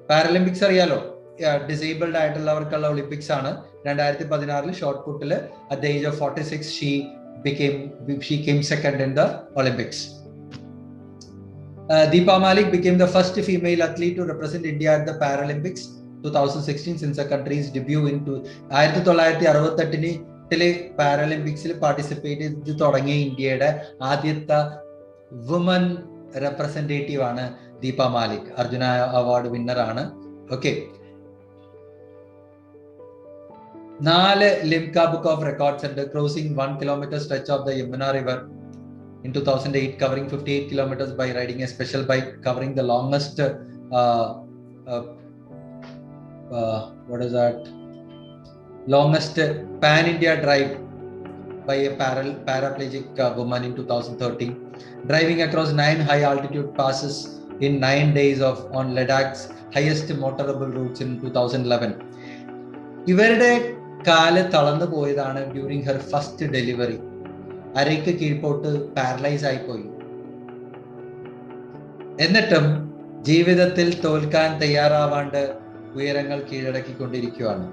Paralympics അറിയാലോ, ഡിസേബിൾഡ് ആയിട്ടുള്ളവർക്കുള്ള ഒളിമ്പിക്സ് ആണ്. 2016 short പുട്ടില് at the age of 46 she came second in the Olympics. Deepa Malik became the first female athlete to represent India at the Paralympics 2016 since the country's debut in 1968 പാരാലിമ്പിക്സിൽ participate ചെയ്ത് തുടങ്ങിയ ഇന്ത്യയുടെ ആദ്യത്തെ woman representative ആണ് Deepa Malik. Arjuna award winner ആണ്. Okay, 4 Limca book of records ഉണ്ട്. Crossing 1 kilometer stretch of the Yamuna River in 2008, covering 58 kilometers by riding a special bike, covering the longest longest pan-India drive by a paraplegic woman in 2013, driving across 9 high-altitude passes in 9 days on Ladakh's highest motorable routes in 2011. ഇവരുടെ കാല് തളർന്നു പോയതാണ് during her first delivery. അരയ്ക്ക് കീഴ്പോട്ട് paralyse ആയിപ്പോയി. എന്നിട്ടും ജീവിതത്തിൽ തോൽക്കാൻ തയ്യാറാവാണ്ട് ഉയരങ്ങൾ കീഴടക്കിക്കൊണ്ടിരിക്കുകയാണ്.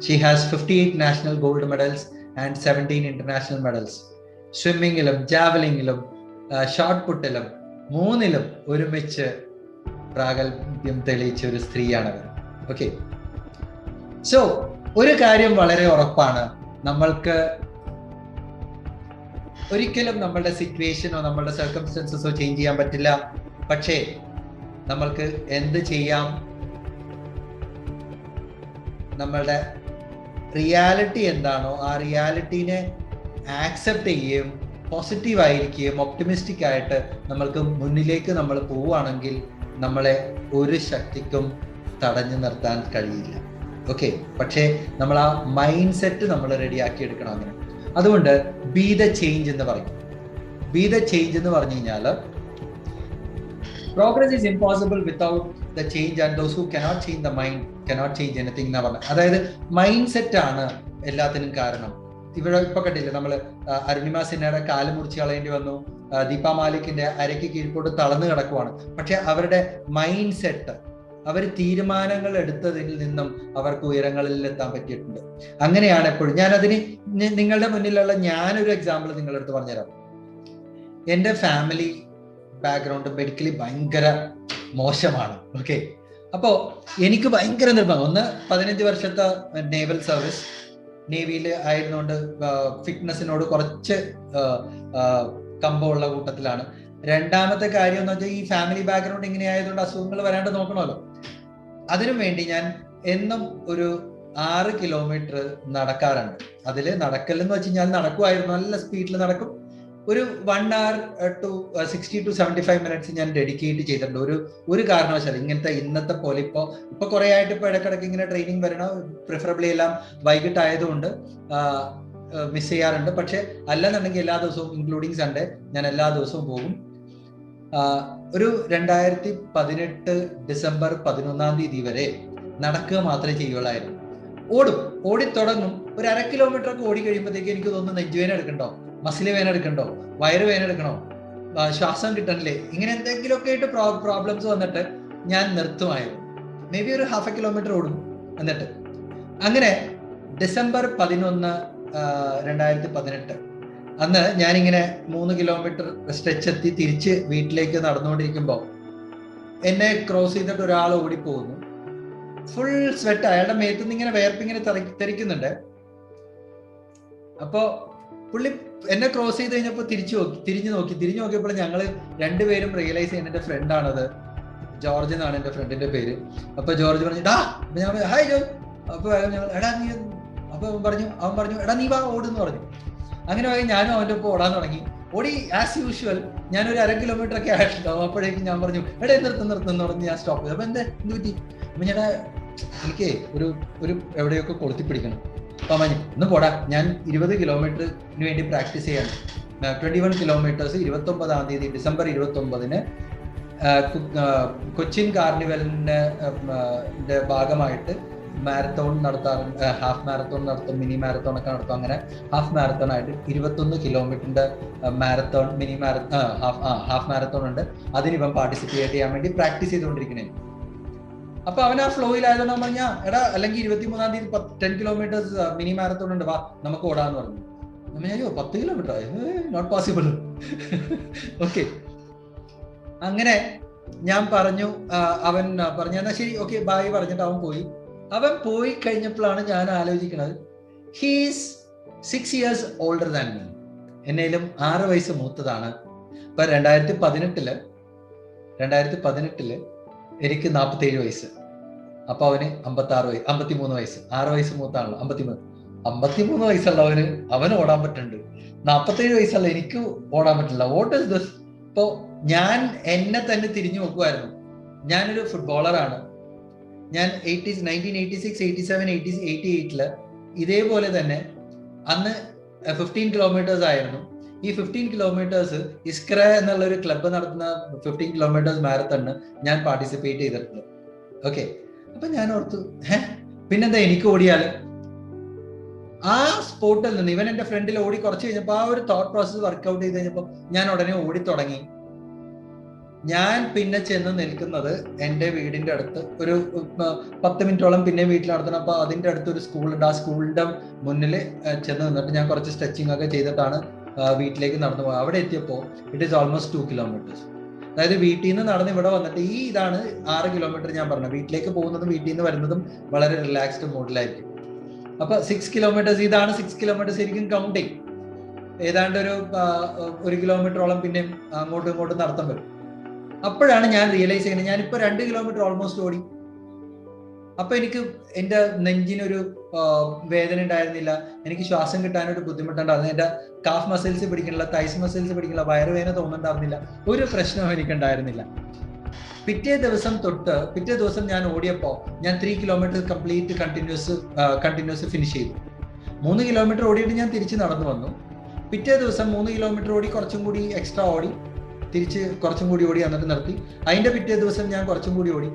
She has 58 national gold medals and 17 international medals. സ്വിമ്മിങ്ങിലും ജാവലിംഗിലും shot പുട്ടിലും 3ലും ഒരുമിച്ച് പ്രാഗൽഭ്യം തെളിയിച്ച ഒരു സ്ത്രീയാണവർ. ഓക്കെ, സോ ഒരു കാര്യം വളരെ ഉറപ്പാണ്, നമ്മൾക്ക് ഒരിക്കലും നമ്മളുടെ സിറ്റുവേഷനോ നമ്മളുടെ സർക്കംസ്റ്റൻസസോ ചേഞ്ച് ചെയ്യാൻ പറ്റില്ല. പക്ഷേ നമ്മൾക്ക് എന്ത് ചെയ്യാം? നമ്മളുടെ റിയാലിറ്റി എന്താണോ ആ റിയാലിറ്റീനെ ആക്സെപ്റ്റ് ചെയ്യുകയും പോസിറ്റീവ് ആയിരിക്കുകയും ഒപ്റ്റിമിസ്റ്റിക് ആയിട്ട് നമ്മൾക്ക് മുന്നിലേക്ക് നമ്മൾ പോവുകയാണെങ്കിൽ നമ്മളെ ഒരു ശക്തിക്കും തടഞ്ഞു നിർത്താൻ കഴിയില്ല. ഓക്കെ, പക്ഷേ നമ്മൾ ആ മൈൻഡ് സെറ്റ് നമ്മൾ റെഡിയാക്കി എടുക്കണം. അങ്ങനെ അതുകൊണ്ട് ബി ദ ചേഞ്ച് എന്ന് പറയും. ബി ദ ചേഞ്ച് എന്ന് പറഞ്ഞു കഴിഞ്ഞാൽ progress is impossible without the change and those who cannot change the mind cannot change anything എന്നാ പറഞ്ഞത്. അതായത് മൈൻഡ് സെറ്റ് ആണ് എല്ലാത്തിനും കാരണം. ഇവിടെ ഇപ്പൊ കണ്ടില്ലേ, നമ്മൾ അരുണിമ സിൻഹയുടെ കാല് മുറിച്ച് കളയേണ്ടി വന്നു, ദീപ മാലിക്കിന്റെ അരയ്ക്ക് കീഴ്പോട്ട് തളർന്നു കിടക്കുവാണ്. പക്ഷെ അവരുടെ മൈൻഡ് സെറ്റ്, അവർ തീരുമാനങ്ങൾ എടുത്തതിൽ നിന്നും അവർക്ക് ഉയരങ്ങളിൽ എത്താൻ പറ്റിയിട്ടുണ്ട്. അങ്ങനെയാണ് എപ്പോഴും. ഞാനതിന് നിങ്ങളുടെ മുന്നിലുള്ള ഞാനൊരു എക്സാമ്പിൾ നിങ്ങളുടെ അടുത്ത് പറഞ്ഞുതരാം. എൻ്റെ ഫാമിലി ബാക്ക്ഗ്രൗണ്ട് മെഡിക്കലി ഭയങ്കര മോശമാണ്. ഓക്കെ, അപ്പോൾ എനിക്ക് ഭയങ്കര നിർബന്ധം. ഒന്ന് 15 വർഷത്തെ നേവൽ സർവീസ്, നേവിയിൽ ആയിരുന്നുകൊണ്ട് ഫിറ്റ്നസിനോട് കുറച്ച് കമ്പമുള്ള കൂട്ടത്തിലാണ്. രണ്ടാമത്തെ കാര്യം എന്ന് വെച്ചാൽ ഈ ഫാമിലി ബാക്ക്ഗ്രൗണ്ട് ഇങ്ങനെ ആയതുകൊണ്ട് അസുഖങ്ങൾ വരാണ്ട് നോക്കണമല്ലോ. അതിനു വേണ്ടി ഞാൻ എന്നും ഒരു 6 കിലോമീറ്റർ നടക്കാറുണ്ട്. അതിൽ നടക്കലെന്ന് വെച്ച് കഴിഞ്ഞാൽ നടക്കുമായിരുന്നു, നല്ല സ്പീഡിൽ നടക്കും. ഒരു 1 hour to 60 to 75 minutes ഞാൻ ഡെഡിക്കേറ്റ് ചെയ്തിട്ടുണ്ട്. ഒരു കാരണവശാലും ഇന്നത്തെ പോലെ ഇപ്പൊ കുറെ ആയിട്ട് ഇപ്പൊ ഇടക്കിടക്ക് ഇങ്ങനെ ട്രെയിനിങ് വരണം. പ്രിഫറബിളി എല്ലാം വൈകിട്ടായതുകൊണ്ട് മിസ് ചെയ്യാറുണ്ട്. പക്ഷെ അല്ലെന്നുണ്ടെങ്കിൽ എല്ലാ ദിവസവും ഇൻക്ലൂഡിങ് സൺഡേ ഞാൻ എല്ലാ ദിവസവും പോകും. ഒരു 2018 ഡിസംബർ 11 വരെ നടക്കുക മാത്രമേ ചെയ്യുള്ളായിരുന്നു. ഓടി തുടങ്ങും. ഒരു 1/2 കിലോമീറ്റർ ഒക്കെ ഓടി കഴിയുമ്പോഴത്തേക്ക് എനിക്ക് തോന്നുന്നു നെഞ്ചുവേന എടുക്കണ്ടോ, മസിൽ വേന എടുക്കണ്ടോ, വയറ് വേന എടുക്കണോ, ശ്വാസം കിട്ടണില്ലേ, ഇങ്ങനെ എന്തെങ്കിലുമൊക്കെ ആയിട്ട് പ്രോബ്ലംസ് വന്നിട്ട് ഞാൻ നിർത്തുമായിരുന്നു. മേ ബി ഒരു 1/2 കിലോമീറ്റർ ഓടും. എന്നിട്ട് അങ്ങനെ ഡിസംബർ 11, 2018 അന്ന് ഞാനിങ്ങനെ 3 കിലോമീറ്റർ സ്ട്രെച്ച് എത്തി തിരിച്ച് വീട്ടിലേക്ക് നടന്നുകൊണ്ടിരിക്കുമ്പോൾ എന്നെ ക്രോസ് ചെയ്തിട്ട് ഒരാൾ ഓടിപ്പോകുന്നു. ഫുൾ സ്വെറ്റ്, അയാളുടെ മേത്തുനിന്ന് ഇങ്ങനെ വേർപ്പിങ്ങനെ തെറിക്കുന്നുണ്ട്. അപ്പോ പുള്ളി എന്നെ ക്രോസ് ചെയ്ത് കഴിഞ്ഞപ്പോൾ തിരിഞ്ഞു നോക്കിയപ്പോൾ ഞങ്ങള് രണ്ടുപേരും റിയലൈസ് ചെയ്യുന്ന എന്റെ ഫ്രണ്ടാണത്. ജോർജ് എന്നാണ് എന്റെ ഫ്രണ്ടിന്റെ പേര്. അപ്പൊ ജോർജ് പറഞ്ഞു ഡാ, ഞാൻ ഹായ് ജോ. അപ്പൊ എടാ നീ, അപ്പൊ അവൻ പറഞ്ഞു എടാ നീ വാ ഓടുന്ന് പറഞ്ഞു. അങ്ങനെ ഞാനും അവന്റെ ഒപ്പം ഓടാൻ തുടങ്ങി. ഓടി ആസ് യൂഷ്വൽ ഞാനൊരു 1/2 കിലോമീറ്റർ ഒക്കെ ആയിട്ടുണ്ടാവും. അപ്പോഴേക്കും ഞാൻ പറഞ്ഞു എടാ നിർത്തുന്നു പറഞ്ഞ് ഞാൻ സ്റ്റോപ്പ് ചെയ്തു. അപ്പൊ എന്ത് പറ്റി? അപ്പൊ ഞാൻ എനിക്ക് ഒരു എവിടെയൊക്കെ കൊളുത്തി പിടിക്കണം. അപ്പൊ പറഞ്ഞു ഒന്ന് പോടാ, ഞാൻ 20 കിലോമീറ്ററിന് വേണ്ടി പ്രാക്ടീസ് ചെയ്യാണ്. 21 കിലോമീറ്റേഴ്സ് 29 ഡിസംബർ 29 കൊച്ചിൻ കാർണിവലിന്റെ ഭാഗമായിട്ട് മാരത്തോൺ നടത്താറുണ്ട്, ഹാഫ് മാരത്തോൺ നടത്തും, മിനി മാരത്തോൺ ഒക്കെ നടത്തും. അങ്ങനെ ഹാഫ് മാരത്തോൺ ആയിട്ട് 21 കിലോമീറ്ററിന്റെ മാരത്തോൺ, മിനി ഹാഫ് മാരത്തോൺ ഉണ്ട്. അതിനിപ്പം പാർട്ടിസിപ്പേറ്റ് ചെയ്യാൻ വേണ്ടി പ്രാക്ടീസ് ചെയ്തുകൊണ്ടിരിക്കണേ. അപ്പൊ അവൻ ആ ഫ്ലോയിലായതുകൊണ്ട് നമ്മൾ പറഞ്ഞാൽ എടാ അല്ലെങ്കിൽ 23-ാം തീയതി 10 കിലോമീറ്റേഴ്സ് മിനി മാരത്തോൺ ഉണ്ട്, വാ നമുക്ക് ഓടാന്ന് പറഞ്ഞു. നമ്മൾ അയ്യോ 10 കിലോമീറ്റർ നോട്ട് പോസിബിൾ. ഓക്കെ, അങ്ങനെ ഞാൻ പറഞ്ഞു, അവൻ പറഞ്ഞു എന്നാ ശരി ഓക്കെ ബായ് പറഞ്ഞിട്ട് അവൻ പോയി. അവൻ പോയി കഴിഞ്ഞപ്പോഴാണ് ഞാൻ ആലോചിക്കുന്നത്, he's 6 years older than me. എന്നേലും 6 വയസ്സ് മൂത്തതാണ്. ഇപ്പൊ 2018 എനിക്ക് 47 വയസ്സ്. അപ്പൊ അവന് 53 വയസ്സ്. 6 വയസ്സ് മൂത്താണല്ലോ, 53 വയസ്സുള്ളവന് അവന് ഓടാൻ പറ്റുന്നുണ്ട്. 47 വയസ്സുള്ള എനിക്ക് ഓടാൻ പറ്റില്ല. What is this? ഇപ്പോ ഞാൻ എന്നെ തന്നെ തിരിഞ്ഞു നോക്കുമായിരുന്നു. ഞാനൊരു ഫുട്ബോളറാണ്. ഞാൻ 1986, 87, 88 ഇതേപോലെ തന്നെ അന്ന് 15 കിലോമീറ്റേഴ്സ് ആയിരുന്നു. ഈ 15 കിലോമീറ്റേഴ്സ് ഇസ്ക്ര എന്നുള്ള ഒരു ക്ലബ്ബ് നടത്തുന്ന 15 കിലോമീറ്റേഴ്സ് മാരത്തണ് ഞാൻ പാർട്ടിസിപ്പേറ്റ് ചെയ്തിട്ടുണ്ട്. ഓക്കെ, അപ്പൊ ഞാൻ ഓർത്തു പിന്നെന്താ എനിക്ക് ഓടിയാല്. ആ സ്പോട്ടിൽ നിന്ന് ഇവൻ എന്റെ ഫ്രണ്ടിൽ ഓടി കുറച്ച് കഴിഞ്ഞപ്പോൾ ആ ഒരു തോട്ട് പ്രോസസ് വർക്ക്ഔട്ട് ചെയ്ത് കഴിഞ്ഞപ്പോൾ ഞാൻ ഉടനെ ഓടി തുടങ്ങി. ഞാൻ പിന്നെ ചെന്ന് നിൽക്കുന്നത് എൻ്റെ വീടിന്റെ അടുത്ത് ഒരു 10 മിനിറ്റോളം പിന്നെ വീട്ടിൽ നടത്തണം. അപ്പൊ അതിന്റെ അടുത്ത് ഒരു സ്കൂളുണ്ട്. ആ സ്കൂളിന്റെ മുന്നിൽ ചെന്ന് നിന്നിട്ട് ഞാൻ കുറച്ച് സ്ട്രെച്ചിങ് ഒക്കെ ചെയ്തിട്ടാണ് വീട്ടിലേക്ക് നടന്നു പോയത്. അവിടെ എത്തിയപ്പോൾ ഇറ്റ് ഈസ് ഓൾമോസ്റ്റ് 2 കിലോമീറ്റേഴ്സ്. അതായത് വീട്ടിൽ നിന്ന് നടന്ന് ഇവിടെ വന്നിട്ട് ഇതാണ് 6 കിലോമീറ്റർ ഞാൻ പറഞ്ഞത്. വീട്ടിലേക്ക് പോകുന്നതും വീട്ടിൽ നിന്ന് വരുന്നതും വളരെ റിലാക്സ്ഡ് മോഡിലായിരിക്കും. അപ്പൊ 6 കിലോമീറ്റേഴ്സ്, ഇതാണ് 6 കിലോമീറ്റേഴ്സ് ശരിക്കും കൗണ്ടിങ്. ഏതാണ്ട് ഒരു 1 കിലോമീറ്ററോളം പിന്നെ അങ്ങോട്ടും ഇങ്ങോട്ടും നടത്താൻ പറ്റും. അപ്പോഴാണ് ഞാൻ റിയലൈസ് ചെയ്യുന്നത് ഞാനിപ്പോ 2 കിലോമീറ്റർ ഓൾമോസ്റ്റ് ഓടി. അപ്പൊ എനിക്ക് എന്റെ നെഞ്ചിനൊരു വേദന ഉണ്ടായിരുന്നില്ല, എനിക്ക് ശ്വാസം കിട്ടാനൊരു ബുദ്ധിമുട്ടുണ്ടായിരുന്നു, എന്റെ കാഫ് മസിൽസ് പിടിക്കണില്ല, തൈസ് മസിൽസ് പിടിക്കണില്ല, വയറുവേദന തോന്നുന്നുണ്ടായിരുന്നില്ല, ഒരു പ്രശ്നവും എനിക്ക് ഉണ്ടായിരുന്നില്ല. പിറ്റേ ദിവസം ഞാൻ ഓടിയപ്പോ ഞാൻ 3 കിലോമീറ്റർ കംപ്ലീറ്റ് കണ്ടിന്യൂസ് ഫിനിഷ് ചെയ്തു. 3 കിലോമീറ്റർ ഓടിയിട്ട് ഞാൻ തിരിച്ച് നടന്നു വന്നു. പിറ്റേ ദിവസം 3 കിലോമീറ്റർ ഓടി, കുറച്ചും കൂടി എക്സ്ട്രാ ഓടി, തിരിച്ച് കുറച്ചും കൂടി ഓടി, എന്നിട്ട് നിർത്തി. അതിന്റെ പിറ്റേ ദിവസം ഞാൻ കുറച്ചും കൂടി ഓടി.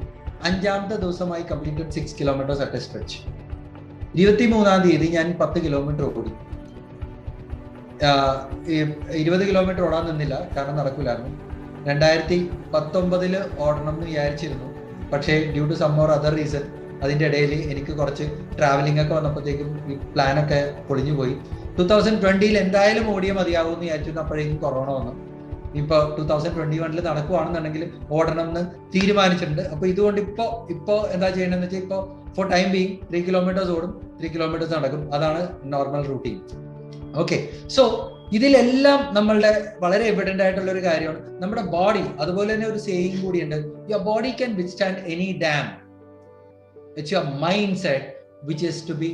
5ാമത്തെ ദിവസമായി completed 6 kilometres at A stretch. 23-ാം തീയതി ഞാൻ 10 കിലോമീറ്റർ ഓടി. 20 കിലോമീറ്റർ ഓടാൻ നിന്നില്ല, കാരണം നടക്കൂലായിരുന്നു. 2019 ഓടണം എന്ന് വിചാരിച്ചിരുന്നു. പക്ഷേ due to some or other reason അതിന്റെ ഇടയിൽ എനിക്ക് കുറച്ച് ട്രാവലിംഗ് ഒക്കെ വന്നപ്പോഴത്തേക്കും ഈ പ്ലാനൊക്കെ പൊളിഞ്ഞു പോയി. 2020 എന്തായാലും ഓടിയേ മതിയാവും എന്ന് വിചാരിച്ചിരുന്നു. അപ്പോഴേക്കും കൊറോണ വന്നു. ഇപ്പൊ 2021 നടക്കുവാണെന്നുണ്ടെങ്കിൽ ഓടണം എന്ന് തീരുമാനിച്ചിട്ടുണ്ട്. അപ്പൊ ഇതുകൊണ്ട് ഇപ്പോ എന്താ ചെയ്യണമെന്ന് വെച്ചാൽ ഇപ്പൊ ഫോർ ടൈം ബീങ് 3 കിലോമീറ്റേഴ്സ് ഓടും, 3 കിലോമീറ്റേഴ്സ് നടക്കും. അതാണ് നോർമൽ റൂട്ടീൻ. ഓക്കെ, സോ ഇതിലെല്ലാം നമ്മളുടെ വളരെ എവിഡന്റ് ആയിട്ടുള്ള ഒരു കാര്യമാണ് നമ്മുടെ ബോഡി. അതുപോലെ തന്നെ ഒരു സേയിങ് കൂടിയുണ്ട്, your body can withstand any damn, it's your mindset which is to be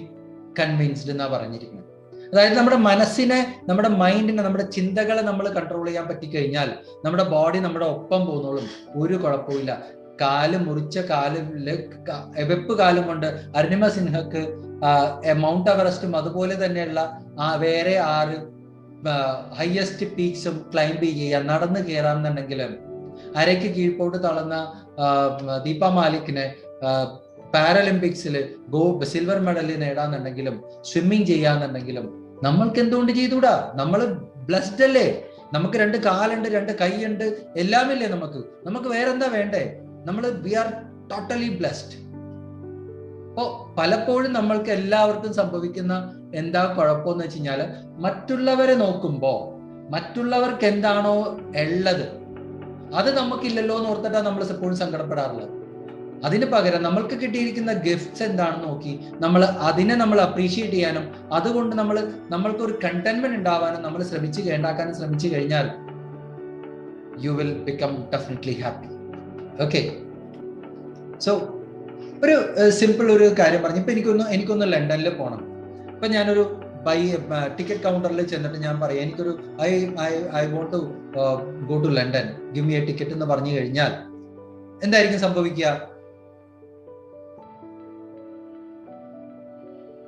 convinced എന്നാ പറഞ്ഞിരിക്കുന്നത്. അതായത് നമ്മുടെ മനസ്സിനെ, നമ്മുടെ മൈൻഡിനെ, നമ്മുടെ ചിന്തകളെ നമ്മൾ കൺട്രോൾ ചെയ്യാൻ പറ്റിക്കഴിഞ്ഞാൽ നമ്മുടെ ബോഡി നമ്മുടെ ഒപ്പം പോകുന്നോളും, ഒരു കുഴപ്പമില്ല. മുറിച്ച കാലില് വെപ്പ് കാലം കൊണ്ട് അരുണിമ സിൻഹക്ക് മൗണ്ട് എവറസ്റ്റും അതുപോലെ തന്നെയുള്ള വേറെ 6 ഹയസ്റ്റ് പീക്സും ക്ലൈംബ് ചെയ്യാൻ നടന്ന് കയറാമെന്നുണ്ടെങ്കിലും, അരയ്ക്ക് കീഴ്പോട്ട് തളർന്ന ദീപ മാലിക്കിന് പാരലിമ്പിക്സിൽ സിൽവർ മെഡൽ നേടാന്നുണ്ടെങ്കിലും, സ്വിമ്മിങ് ചെയ്യാന്നുണ്ടെങ്കിലും നമ്മൾക്ക് എന്തുകൊണ്ട് ചെയ്തുകൂടാ? നമ്മൾ ബ്ലെസ്ഡ് അല്ലേ? നമുക്ക് 2 കാലുണ്ട്, 2 കൈയുണ്ട്, എല്ലാമില്ലേ നമുക്ക് വേറെന്താ വേണ്ടേ? We are totally blessed. അപ്പോ പലപ്പോഴും നമ്മൾക്ക് എല്ലാവർക്കും സംഭവിക്കുന്ന എന്താ കുഴപ്പമെന്ന് വെച്ച് കഴിഞ്ഞാല്, മറ്റുള്ളവരെ നോക്കുമ്പോ മറ്റുള്ളവർക്ക് എന്താണോ ഉള്ളത് അത് നമുക്കില്ലല്ലോ എന്ന് ഓർത്തിട്ടാണ് നമ്മൾ എപ്പോഴും സങ്കടപ്പെടാറുള്ളത്. അതിന് പകരം നമ്മൾക്ക് കിട്ടിയിരിക്കുന്ന ഗിഫ്റ്റ്സ് എന്താണെന്ന് നോക്കി അതിനെ നമ്മൾ അപ്രീഷിയേറ്റ് ചെയ്യാനും അതുകൊണ്ട് നമ്മൾക്ക് ഒരു കണ്ടന്റ്മെന്റ് ഉണ്ടാവാനും നമ്മൾ ഉണ്ടാക്കാനും ശ്രമിച്ചു കഴിഞ്ഞാൽ you will become definitely happy. Okay, so ഒരു സിമ്പിൾ ഒരു കാര്യം പറഞ്ഞു. ഇപ്പൊ എനിക്കൊന്ന് ലണ്ടനിൽ പോകണം. ഇപ്പൊ ഞാനൊരു ടിക്കറ്റ് കൗണ്ടറിൽ ചെന്നിട്ട് ഞാൻ പറയാം എനിക്കൊരു I want to go to London, give me a ticket എന്ന് പറഞ്ഞു കഴിഞ്ഞാൽ എന്തായിരിക്കും സംഭവിക്കുക?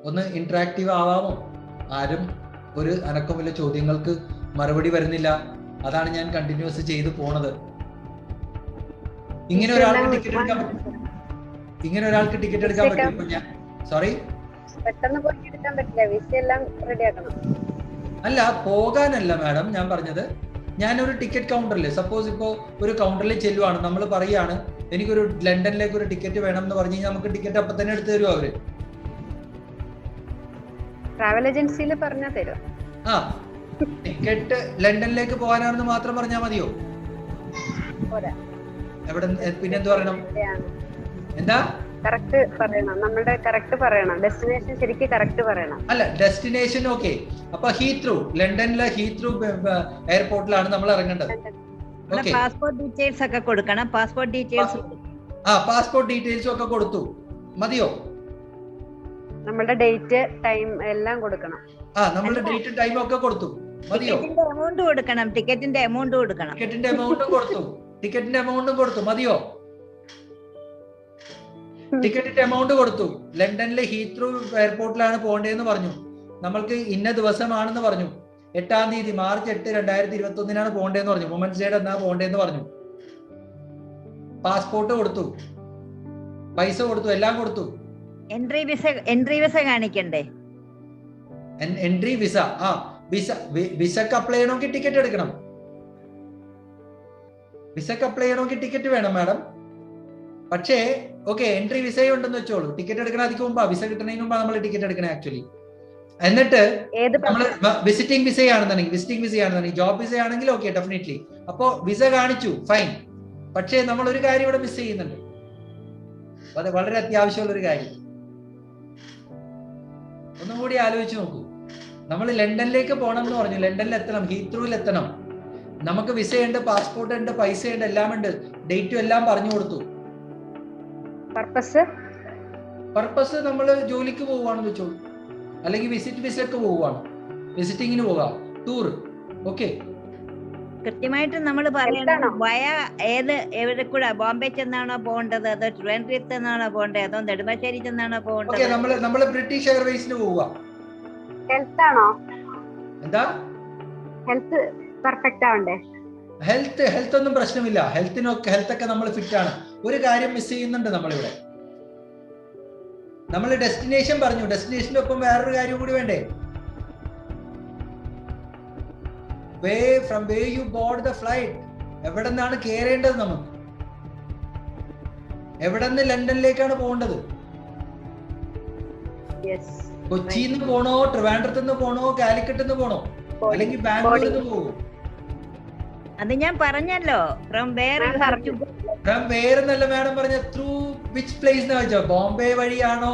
ഒന്ന് ഇന്ററാക്റ്റീവ് ആവാമോ? ആരും ഒരു അനക്കമില്ല, ചോദ്യങ്ങൾക്ക് മറുപടി വരുന്നില്ല. അതാണ് ഞാൻ കണ്ടിന്യൂസ് ചെയ്തു പോണത്. ഇങ്ങനെ ഒരാൾക്ക് ടിക്കറ്റ് എടുക്കാൻ പറ്റും? ഇങ്ങനെ ഒരാൾക്ക് ടിക്കറ്റ് എടുക്കാൻ പറ്റും? ഇപ്പൊ ഞാൻ സോറി പെട്ടെന്ന് പോയി എടുക്കാൻ പറ്റില്ല, വിസ എല്ലാം റെഡി ആക്കണം. അല്ല, പോകാനല്ല മാഡം ഞാൻ പറഞ്ഞത്. ഞാനൊരു ടിക്കറ്റ് കൗണ്ടറിൽ, സപ്പോസ് ഇപ്പോൾ ഒരു കൗണ്ടറിൽ ചെല്ലുവാണ്, നമ്മൾ പറയാണ് എനിക്കൊരു ലണ്ടനിലേക്ക് ഒരു ടിക്കറ്റ് വേണം എന്ന് പറഞ്ഞു കഴിഞ്ഞാൽ നമുക്ക് ടിക്കറ്റ് അപ്പൊ തന്നെ എടുത്തു തരുമോ അവര്? ട്രാവൽ ഏജൻസിയിൽ പറഞ്ഞാൽ തരും. ആ, ടിക്കറ്റ് ലണ്ടനിലേക്ക് പോകാനാണെന്ന് മാത്രം പറഞ്ഞാൽ മതിയോ? എവിടെ പിന്നെന്ത് പറയണം? എന്താ കറക്റ്റ് പറയണം, നമ്മളുടെ കറക്റ്റ് പറയണം, ഡെസ്റ്റിനേഷൻ ശരിക്കും കറക്റ്റ് പറയണം. അല്ല, ഡെസ്റ്റിനേഷൻ ഓക്കെ. അപ്പൊ ഹീത്രൂ, ലണ്ടനിലെ ഹീത്രൂ എയർപോർട്ടിലാണ് നമ്മൾ ഇറങ്ങേണ്ടത്. പാസ്പോർട്ട് ഡീറ്റെയിൽസ് ഒക്കെ കൊടുക്കണം. പാസ്പോർട്ട് ഡീറ്റെയിൽസ് പാസ്പോർട്ട് ഡീറ്റെയിൽസും ഒക്കെ കൊടുത്തു, മതിയോ? നമ്മളുടെ ഡേറ്റ് ടൈം എല്ലാം കൊടുക്കണം. നമ്മളുടെ ഡേറ്റ് ടൈം ഒക്കെ കൊടുത്തു, മതിയോ? എമൗണ്ട് കൊടുക്കണം, ടിക്കറ്റിന്റെ എമൗണ്ട് കൊടുക്കണം. ടിക്കറ്റിന്റെ എമൗണ്ടും കൊടുത്തു, ടിക്കറ്റിന്റെ എമൗണ്ടും കൊടുത്തു, മതിയോ? ടിക്കറ്റിന്റെ എമൗണ്ട് കൊടുത്തു. ലണ്ടനിലെ ഹീത്രൂ എയർപോർട്ടിലാണ് പോകേണ്ടതെന്ന് പറഞ്ഞു. നമ്മൾക്ക് ഇന്ന ദിവസമാണെന്ന് പറഞ്ഞു. 8-ാം തീയതി മാർച്ച് 8, 2021 പോകേണ്ടതെന്ന് പറഞ്ഞു. വുമൻസ് ഡേയുടെ എന്നാ പോകേണ്ടതെന്ന് പറഞ്ഞു. പാസ്പോർട്ട് കൊടുത്തു, പൈസ കൊടുത്തു, എല്ലാം കൊടുത്തു. എൻട്രി വിസ കാണിക്കണ്ടേ? എൻട്രി വിസ, വിസക്ക് അപ്ലൈ ചെയ്യണമെങ്കിൽ ടിക്കറ്റ് എടുക്കണം. വിസക്ക് അപ്ലൈ ചെയ്യണമെങ്കിൽ ടിക്കറ്റ് വേണം മാഡം. പക്ഷേ ഓക്കെ, എൻട്രി വിസയും ഉണ്ടെന്ന് വെച്ചോളൂ. ടിക്കറ്റ് എടുക്കണ അതിക്ക് മുമ്പാ, വിസ കിട്ടുന്നതിന് മുമ്പാ നമ്മൾ ടിക്കറ്റ് എടുക്കണേ ആക്ച്വലി. എന്നിട്ട് നമ്മൾ വിസിറ്റിംഗ് വിസയാണെന്നുണ്ടെങ്കിൽ ജോബ് വിസ ആണെങ്കിൽ ഓക്കെ, ഡെഫിനറ്റ്ലി. അപ്പോ വിസ കാണിച്ചു, ഫൈൻ. പക്ഷേ നമ്മൾ ഒരു കാര്യം ഇവിടെ മിസ് ചെയ്യുന്നുണ്ട്, അത് വളരെ അത്യാവശ്യമുള്ള ഒരു കാര്യം. ഒന്നും കൂടി ആലോചിച്ച് നോക്കൂ. നമ്മൾ ലണ്ടനിലേക്ക് പോകണം എന്ന് പറഞ്ഞു, ലണ്ടനിൽ എത്തണം, ഹീത്രൂവിൽ എത്തണം. നമുക്ക് വിസ ഉണ്ട്, പാസ്പോർട്ട് ഉണ്ട്, പൈസ ഉണ്ട്, എല്ലാം ഉണ്ട്, ഡേറ്റും എല്ലാം പറഞ്ഞു കൊടുത്തു. പർപ്പസ് നമ്മൾ ജോലിക്ക് പോവുകയാണെന്ന് വെച്ചോളൂ, അല്ലെങ്കിൽ വിസയ്ക്ക് പോവുകയാണ്, വിസിറ്റിങ്ങിന് പോകാം, ടൂർ. ഓക്കെ, കൃത്യമായിട്ട് നമ്മൾ പറയണം. എവിടെ കൂടെ, ബോംബെ ചെന്നാണോ പോകേണ്ടത്, അതോ ട്രിവാൻഡ്രത്ത് ചെന്നാണോ പോകേണ്ടത്, അതോ നെടുമ്പാശ്ശേരി ചെന്നാണോ പോകേണ്ടത്? നമ്മള് ബ്രിട്ടീഷ് എയർവേസിന് പോവുക. എന്താ ഹെൽത്ത് പെർഫെക്റ്റ് ആവണ്ടേ? ഹെൽത്ത് ഒന്നും പ്രശ്നമില്ല. ഹെൽത്തൊക്കെ നമ്മൾ ഫിറ്റ് ആണ്. ഒരു കാര്യം മിസ് ചെയ്യുന്നുണ്ട് നമ്മളിവിടെ. നമ്മൾ ഡെസ്റ്റിനേഷൻ പറഞ്ഞു, ഡെസ്റ്റിനേഷന്റെ ഒപ്പം വേറൊരു കാര്യം കൂടി വേണ്ടേ? From where you board the flight, എവിടെ നിന്നാണ് കയറേണ്ടത്? നമുക്ക് എവിടെ നിന്ന് ലണ്ടനിലേക്കാണ് പോകേണ്ടത്? കൊച്ചിയിൽ നിന്ന് പോണോ, ട്രിവാൻഡ്രത്ത് നിന്ന് പോണോ, കാലിക്കറ്റ് നിന്ന് പോണോ, അല്ലെങ്കിൽ ബാംഗ്ലൂരിൽ നിന്ന് പോകും? അത് ഞാൻ പറഞ്ഞല്ലോ, ഫ്രം വേർ എന്നല്ല മാഡം പറഞ്ഞ, ത്രൂ വിച്ച് പ്ലേസ് എന്ന് വെച്ചോ. ബോംബെ വഴിയാണോ,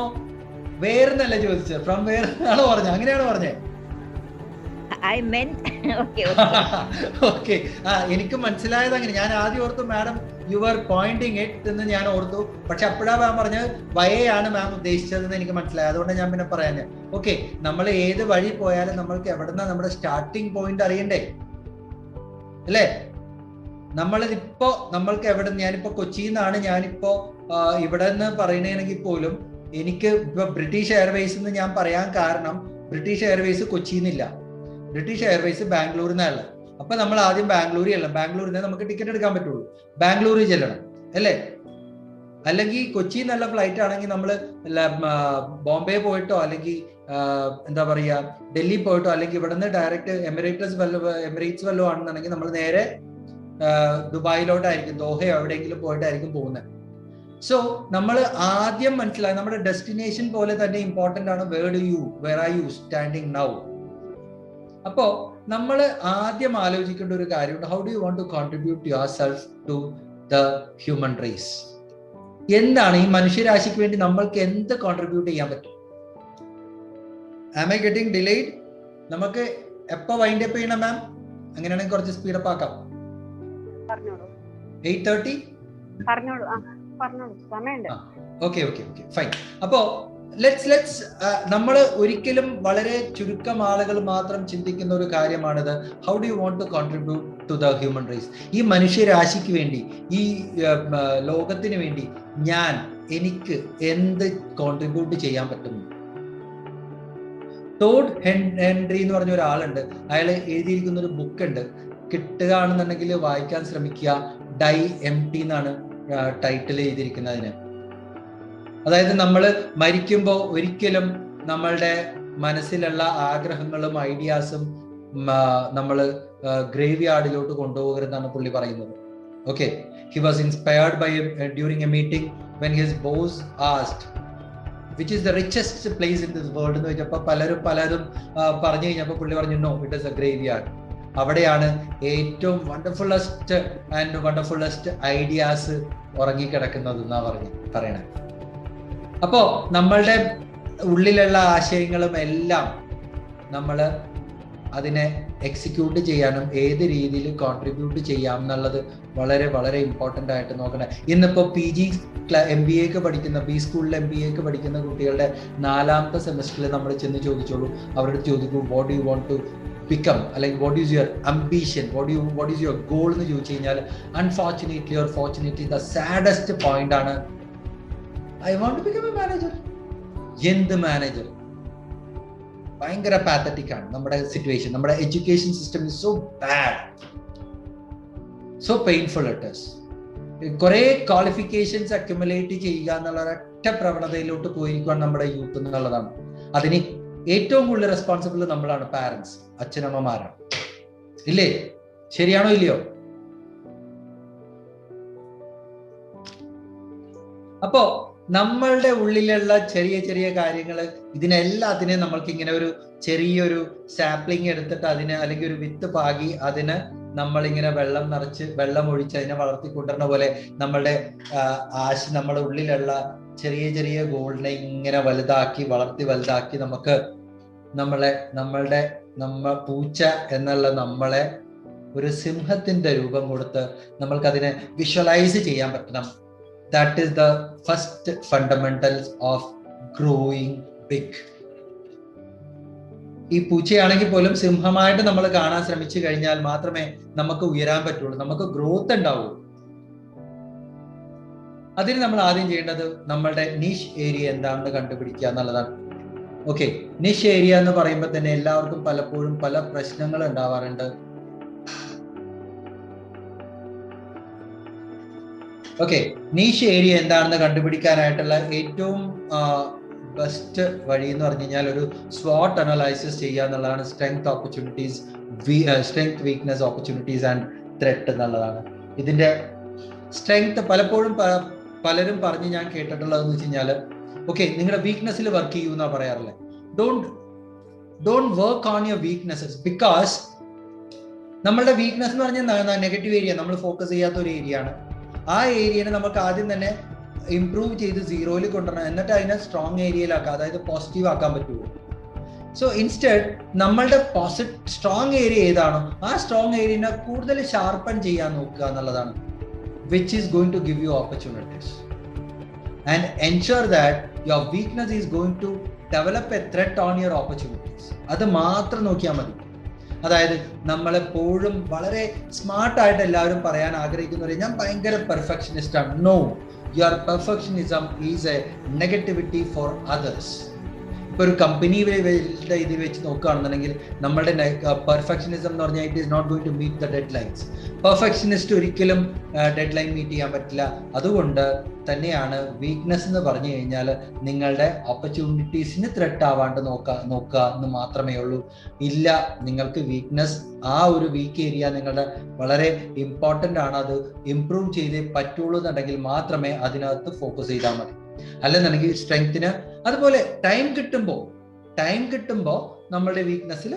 വേറെന്നല്ല ചോദിച്ചത്, ഫ്രം വേർ ആണോ പറഞ്ഞത്? അങ്ങനെയാണ് പറഞ്ഞത്. ഓക്കെ, എനിക്ക് മനസ്സിലായത് അങ്ങനെ. ഞാൻ ആദ്യം ഓർത്തു madam you are pointing it എന്ന് ഞാൻ ഓർത്തു. പക്ഷെ അപ്പോഴാ മാം പറഞ്ഞത് വയയാണ് മാം ഉദ്ദേശിച്ചതെന്ന് എനിക്ക് മനസ്സിലായി. അതുകൊണ്ട് ഞാൻ പിന്നെ പറയാഞ്ഞത്. ഓക്കെ, നമ്മൾ ഏത് വഴി പോയാലും നമ്മൾക്ക് എവിടെന്നാ നമ്മുടെ സ്റ്റാർട്ടിങ് പോയിന്റ് അറിയണ്ടേ, അല്ലേ? നമ്മൾക്ക് എവിടെ, ഞാനിപ്പോ കൊച്ചിയിൽ നിന്നാണ് ഞാനിപ്പോ ഇവിടെ നിന്ന് പറയണെങ്കിൽ പോലും എനിക്ക് ഇപ്പൊ ബ്രിട്ടീഷ് എയർവേസ് എന്ന് ഞാൻ പറയാൻ കാരണം, ബ്രിട്ടീഷ് എയർവേസ് കൊച്ചിയിൽ നിന്നില്ല, ബ്രിട്ടീഷ് എയർവേസ് ബാംഗ്ലൂരിൽ നിന്നാണ്. അപ്പൊ നമ്മൾ ആദ്യം ബാംഗ്ലൂരിൽ ചെല്ലണം. ബാംഗ്ലൂരിൽ നിന്ന് നമുക്ക് ടിക്കറ്റ് എടുക്കാൻ പറ്റുള്ളൂ, ബാംഗ്ലൂരിൽ ചെല്ലണം, അല്ലേ? അല്ലെങ്കിൽ കൊച്ചിയിൽ നിന്നുള്ള ഫ്ലൈറ്റ് ആണെങ്കിൽ നമ്മൾ ബോംബെ പോയിട്ടോ, അല്ലെങ്കിൽ എന്താ പറയാ, ഡൽഹി പോയിട്ടോ, അല്ലെങ്കിൽ ഇവിടെ നിന്ന് ഡയറക്റ്റ് എമിറേറ്റ്സ് വല്ലതും ആണെന്നുണ്ടെങ്കിൽ നമ്മൾ നേരെ ദുബായിലോട്ടായിരിക്കും, ദോഹയോ എവിടെയെങ്കിലും പോയിട്ടായിരിക്കും പോകുന്നത്. സോ നമ്മൾ ആദ്യം മനസ്സിലായി, നമ്മുടെ ഡെസ്റ്റിനേഷൻ പോലെ തന്നെ ഇമ്പോർട്ടന്റ് ആണ് where are you standing now. അപ്പോ നമ്മൾ ആദ്യം ആലോചിക്കേണ്ട ഒരു കാര്യമുണ്ട്, how do you want to contribute yourself to the human race? എന്താണ് ഈ മനുഷ്യരാശിക്ക് വേണ്ടി നമ്മൾക്ക് എന്ത് കോൺട്രിബ്യൂട്ട് ചെയ്യാൻ പറ്റും? Am I getting delayed? നമുക്ക് എപ്പോ വൈൻഡ് അപ്പ് ചെയ്യണം മാം? അങ്ങനെയാണെങ്കിൽ കുറച്ച് സ്പീഡപ്പ് ആക്കാം. 8:30? Okay, fine. അപ്പോ ലെറ്റ്സ് നമ്മൾ ഒരിക്കലും വളരെ ചുരുക്കം ആളുകൾ മാത്രം ചിന്തിക്കുന്ന ഒരു കാര്യമാണിത്. How do you want to contribute to the human race? ഈ മനുഷ്യരാശിക്ക് വേണ്ടി, ഈ ലോകത്തിന് വേണ്ടി എനിക്ക് എന്ത് കോൺട്രിബ്യൂട്ട് ചെയ്യാൻ പറ്റുന്നു? ടോഡ് ഹെൻറി എന്ന് പറഞ്ഞ ഒരാളുണ്ട്. അയാൾ എഴുതിയിരിക്കുന്ന ഒരു ബുക്ക് ഉണ്ട്, കിട്ടുകയാണെന്നുണ്ടെങ്കിൽ വായിക്കാൻ ശ്രമിക്കുക. ഡൈ എം ടി എന്നാണ് ടൈറ്റിൽ ചെയ്തിരിക്കുന്നതിന്. അതായത് നമ്മൾ മരിക്കുമ്പോൾ ഒരിക്കലും നമ്മളുടെ മനസ്സിലുള്ള ആഗ്രഹങ്ങളും ഐഡിയാസും നമ്മൾ ഗ്രേവ് യാർഡിലോട്ട് കൊണ്ടുപോകരുതെന്നാണ് പുള്ളി പറയുന്നത്. Okay, he was inspired by during a meeting when his boss asked which is the richest place in this world എന്ന് ചോദിച്ചപ്പോൾ പലരും പറഞ്ഞു കഴിഞ്ഞപ്പോൾ പുള്ളി പറഞ്ഞു no, it is a graveyard. അവിടെയാണ് ഏറ്റവും വണ്ടർഫുള്ളസ്റ്റ് ഐഡിയാസ് ഉറങ്ങിക്കിടക്കുന്നത് എന്നാ പറയണേ. അപ്പോ നമ്മളുടെ ഉള്ളിലുള്ള ആശയങ്ങളും എല്ലാം നമ്മൾ അതിനെ എക്സിക്യൂട്ട് ചെയ്യാനും ഏത് രീതിയിൽ കോൺട്രിബ്യൂട്ട് ചെയ്യാം എന്നുള്ളത് വളരെ വളരെ ഇമ്പോർട്ടൻ്റ് ആയിട്ട് നോക്കണേ. ഇന്നിപ്പോൾ PG MBA പഠിക്കുന്ന ബി സ്കൂളിൽ MBA പഠിക്കുന്ന കുട്ടികളുടെ 4ാമത്തെ സെമസ്റ്ററിൽ നമ്മൾ ചെന്ന് ചോദിച്ചോളൂ, അവരുടെ ചോദിക്കൂ what do you want to become, അല്ലെങ്കിൽ what is your ambition, what is your goal എന്ന് ചോദിച്ചു കഴിഞ്ഞാൽ unfortunately or fortunately the saddest point ആണ് I want to become a manager. എന്ത് മാനേജർ? ഭയങ്കര പാത്തറ്റിക് ആണ് നമ്മുടെ സിറ്റുവേഷൻ. നമ്മുടെ education system is so bad, so painful it is. കുറെ ക്വാളിഫിക്കേഷൻസ് അക്യുമുലേറ്റ് ചെയ്യുക എന്നുള്ള ഒരൊറ്റ പ്രവണതയിലോട്ട് പോയിരിക്കുകയാണ് നമ്മുടെ യൂത്ത് എന്നുള്ളതാണ്. അതിന് ഏറ്റവും കൂടുതൽ റെസ്പോൺസിബിൾ നമ്മളാണ്, പാരന്റ്സ്, അച്ഛനമ്മമാരാണ്. ഇല്ലേ? ശരിയാണോ ഇല്ലയോ? അപ്പോ നമ്മളുടെ ഉള്ളിലുള്ള ചെറിയ ചെറിയ കാര്യങ്ങൾ, ഇതിനെല്ലാത്തിനെയും നമ്മൾക്ക് ഇങ്ങനെ ഒരു ചെറിയൊരു സാപ്ലിങ് എടുത്തിട്ട് അതിന്, അല്ലെങ്കിൽ ഒരു വിത്ത് പാകി അതിന് നമ്മളിങ്ങനെ വെള്ളം ഒഴിച്ച് അതിനെ വളർത്തിക്കൊണ്ടിരുന്ന പോലെ നമ്മളുടെ നമ്മുടെ ഉള്ളിലുള്ള ചെറിയ ചെറിയ ഗോളിനെ ഇങ്ങനെ വളർത്തി നമുക്ക് നമ്മ പൂച്ച എന്നുള്ള നമ്മളെ ഒരു സിംഹത്തിന്റെ രൂപം കൊടുത്ത് നമ്മൾക്കതിനെ വിഷ്വലൈസ് ചെയ്യാൻ പറ്റണം. That is the first fundamentals of growing big. ഈ പൂച്ചയാണെങ്കിൽ പോലും സിംഹമായിട്ട് നമ്മൾ കാണാൻ ശ്രമിച്ചു കഴിഞ്ഞാൽ മാത്രമേ നമുക്ക് ഉയരാൻ പറ്റുള്ളൂ, നമുക്ക് ഗ്രോത്ത് ഉണ്ടാവുള്ളൂ. അതിന് നമ്മൾ ആദ്യം ചെയ്യേണ്ടത് നമ്മളുടെ നിഷ് ഏരിയ എന്താണെന്ന് കണ്ടുപിടിക്കുക എന്നുള്ളതാണ്. ഓക്കെ, നിഷ് ഏരിയ എന്ന് പറയുമ്പോൾ തന്നെ എല്ലാവർക്കും പലപ്പോഴും പല പ്രശ്നങ്ങൾ ഉണ്ടാവാറുണ്ട്. ഓക്കെ, നീഷ് ഏരിയ എന്താണെന്ന് കണ്ടുപിടിക്കാനായിട്ടുള്ള ഏറ്റവും ബെസ്റ്റ് വഴി എന്ന് പറഞ്ഞു കഴിഞ്ഞാൽ ഒരു SWOT അനലൈസിസ് ചെയ്യുക എന്നുള്ളതാണ്. Strength weakness opportunities and threat എന്നുള്ളതാണ്. ഇതിന്റെ സ്ട്രെങ്ത് പലപ്പോഴും പലരും പറഞ്ഞ് ഞാൻ കേട്ടിട്ടുള്ളതെന്ന് വെച്ച് കഴിഞ്ഞാൽ, ഓക്കെ, നിങ്ങളുടെ വീക്ക്നെസ്സിൽ വർക്ക് ചെയ്യൂ എന്നാ പറയാറില്ലേ. Don't work on your weaknesses, because നമ്മളുടെ വീക്ക്നെസ് എന്ന് പറഞ്ഞാൽ നെഗറ്റീവ് ഏരിയ, നമ്മൾ ഫോക്കസ് ചെയ്യാത്ത ഒരു ഏരിയ ആണ്. ആ ഏരിയനെ നമുക്ക് ആദ്യം തന്നെ ഇംപ്രൂവ് ചെയ്ത് 0യിൽ കൊണ്ടുവരണം, എന്നിട്ട് അതിനെ സ്ട്രോങ് ഏരിയയിലാക്കാം, അതായത് പോസിറ്റീവ് ആക്കാൻ പറ്റുള്ളൂ. സോ ഇൻസ്റ്റെഡ് നമ്മളുടെ സ്ട്രോങ് ഏരിയ ഏതാണോ ആ സ്ട്രോങ് ഏരിയനെ കൂടുതൽ ഷാർപ്പൺ ചെയ്യാൻ നോക്കുക എന്നുള്ളതാണ്. Which is going to give you opportunities and ensure that your weakness is going to develop a threat on your opportunities. അത് മാത്രം നോക്കിയാൽ മതി. അതായത് നമ്മളെപ്പോഴും വളരെ സ്മാർട്ടായിട്ട് എല്ലാവരും പറയാൻ ആഗ്രഹിക്കുന്നവരെ ഞാൻ ഭയങ്കര പെർഫെക്ഷനിസ്റ്റ് ആണ്. No, your perfectionism is a negativity for others. ഇപ്പൊ ഒരു കമ്പനിയുടെ ഇത് വെച്ച് നോക്കുകയാണെന്നുണ്ടെങ്കിൽ നമ്മളുടെ പെർഫെക്ഷനിസം എന്ന് പറഞ്ഞാൽ it is not going to meet the deadlines. Perfectionist ഒരിക്കലും ഡെഡ് ലൈൻ മീറ്റ് ചെയ്യാൻ പറ്റില്ല. അതുകൊണ്ട് തന്നെയാണ് വീക്ക്നെസ് എന്ന് പറഞ്ഞു കഴിഞ്ഞാൽ നിങ്ങളുടെ ഓപ്പർച്യൂണിറ്റീസിന് ത്രെറ്റ് ആവാണ്ട് നോക്കുക എന്ന് മാത്രമേ ഉള്ളൂ. ഇല്ല, നിങ്ങൾക്ക് വീക്ക്നെസ്, ആ ഒരു വീക്ക് ഏരിയ നിങ്ങളുടെ വളരെ ഇമ്പോർട്ടൻ്റ് ആണ്, അത് ഇംപ്രൂവ് ചെയ്തേ പറ്റുള്ളൂ എന്നുണ്ടെങ്കിൽ മാത്രമേ അതിനകത്ത് ഫോക്കസ് ചെയ്താൽ മതി. അല്ലെന്നുണ്ടെങ്കിൽ സ്ട്രെങ്ത്തിന് അതുപോലെ ടൈം കിട്ടുമ്പോൾ നമ്മളുടെ വീക്ക്നെസ്സിൽ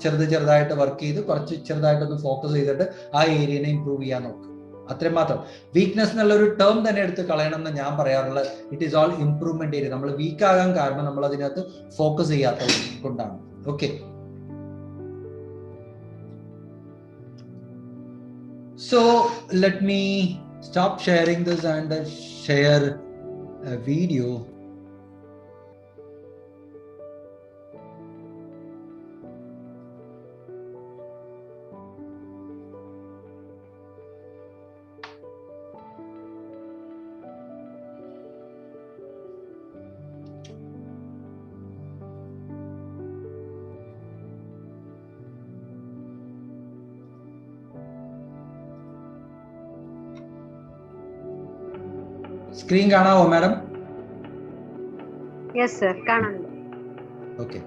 ചെറുതായിട്ട് വർക്ക് ചെയ്ത് കുറച്ച് ചെറുതായിട്ടൊന്ന് ഫോക്കസ് ചെയ്തിട്ട് ആ ഏരിയനെ ഇംപ്രൂവ് ചെയ്യാൻ നോക്കുക. അത്രയും മാത്രം. വീക്ക്നെസ് എന്നുള്ള ഒരു ടേം തന്നെ എടുത്ത് കളയണം എന്ന് ഞാൻ പറയാറുള്ളത്. It is all improvement area. നമ്മൾ വീക്ക് ആകാൻ കാരണം നമ്മൾ അതിനകത്ത് ഫോക്കസ് ചെയ്യാത്തത് കൊണ്ടാണ്. Okay, so let me stop sharing this and share a video. Screen കാണാവോ മാഡം? യെസ് സർ, കാണുന്നുണ്ട്. ഓക്കെ.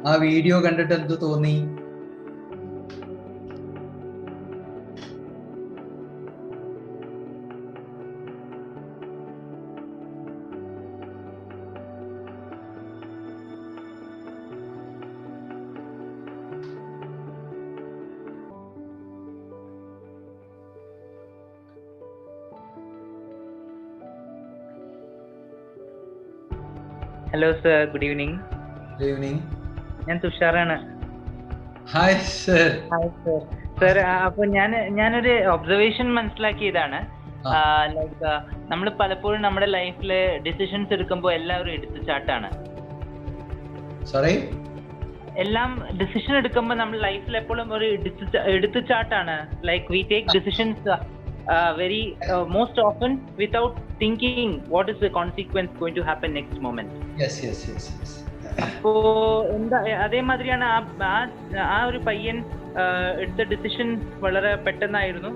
ആ വീഡിയോ കണ്ടിട്ട് എന്ത് തോന്നി? Hello sir, good evening. Good evening. ഞാൻ തുഷാറാണ്. Hi sir. Hi sir. Sir, അപ്പൊ ഞാനൊരു ഒബ്സർവേഷൻ മനസ്സിലാക്കിയതാണ്. ലൈക്ക് നമ്മൾ പലപ്പോഴും നമ്മുടെ ലൈഫില് ഡിസിഷൻസ് എടുക്കുമ്പോൾ എല്ലാവരും എടുത്തുചാട്ടാണ്. സോറി? എല്ലാം ഡിസിഷൻ എടുക്കുമ്പോൾ നമ്മൾ ലൈഫിൽ എപ്പോഴും ഒരു എടുത്തുചാട്ടാണ്. Like we take decisions very most often without thinking what is the consequence going to happen next moment. Yes. അപ്പോ എന്താ അതേമാതിരിയാണ് ആ ഒരു പയ്യൻ എടുത്ത ഡിസിഷൻ വളരെ പെട്ടെന്നായിരുന്നു.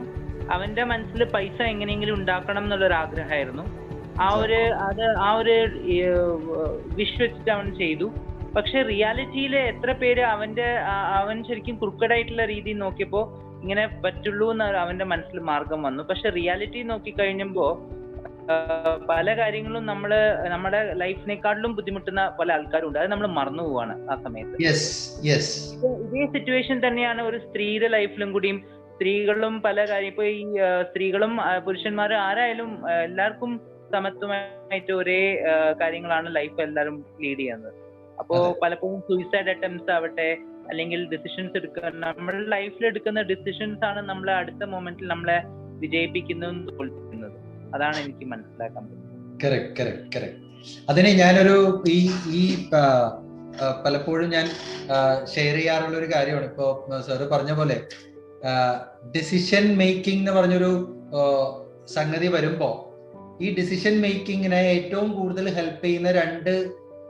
അവന്റെ മനസ്സിൽ പൈസ എങ്ങനെയെങ്കിലും ഉണ്ടാക്കണം എന്നുള്ളൊരു ആഗ്രഹമായിരുന്നു. ആ ഒരു വിഷ് വെച്ചിട്ട് അവൻ ചെയ്തു. പക്ഷെ റിയാലിറ്റിയിൽ എത്ര പേര് അവൻ ശരിക്കും ക്രുക്കഡായിട്ടുള്ള രീതിയിൽ നോക്കിയപ്പോ ഇങ്ങനെ പറ്റുള്ളൂ എന്ന് അവന്റെ മനസ്സിൽ മാർഗം വന്നു. പക്ഷെ റിയാലിറ്റി നോക്കി കഴിഞ്ഞപ്പോ പല കാര്യങ്ങളും നമ്മുടെ ലൈഫിനെക്കാട്ടിലും ബുദ്ധിമുട്ടുന്ന പല ആൾക്കാരുണ്ട്. അത് നമ്മൾ മറന്നു പോവാണ് ആ സമയത്ത്. ഇതേ സിറ്റുവേഷൻ തന്നെയാണ് ഒരു സ്ത്രീയുടെ ലൈഫിലും കൂടിയും. സ്ത്രീകളും പല കാര്യം ഇപ്പൊ ഈ സ്ത്രീകളും പുരുഷന്മാരും ആരായാലും എല്ലാവർക്കും സമത്വമായിട്ട് ഒരേ കാര്യങ്ങളാണ് ലൈഫ് എല്ലാവരും ലീഡ് ചെയ്യുന്നത്. അപ്പോ പലപ്പോഴും സൂയിസൈഡ് അറ്റംപ്റ്റ്സ് ആവട്ടെ, അല്ലെങ്കിൽ ഡിസിഷൻസ് നമ്മുടെ ലൈഫിൽ എടുക്കുന്ന ഡിസിഷൻസ് ആണ് നമ്മളെ അടുത്ത മൊമെന്റിൽ നമ്മളെ വിജയിപ്പിക്കുന്നതും തോൽപ്പിക്കുന്നത്. അതാണ് എനിക്ക് മനസ്സിലാക്കാൻ പറ്റുന്നത്. അതിന് ഞാനൊരു ഈ പലപ്പോഴും ഞാൻ ഷെയർ ചെയ്യാറുള്ള ഒരു കാര്യമാണ്. ഇപ്പോ സാറ് പറഞ്ഞ പോലെ ഡിസിഷൻ മേക്കിംഗ് എന്ന് പറഞ്ഞൊരു സംഗതി വരുമ്പോൾ ഈ ഡിസിഷൻ മേക്കിങ്ങിനെ ഏറ്റവും കൂടുതൽ ഹെൽപ്പ് ചെയ്യുന്ന 2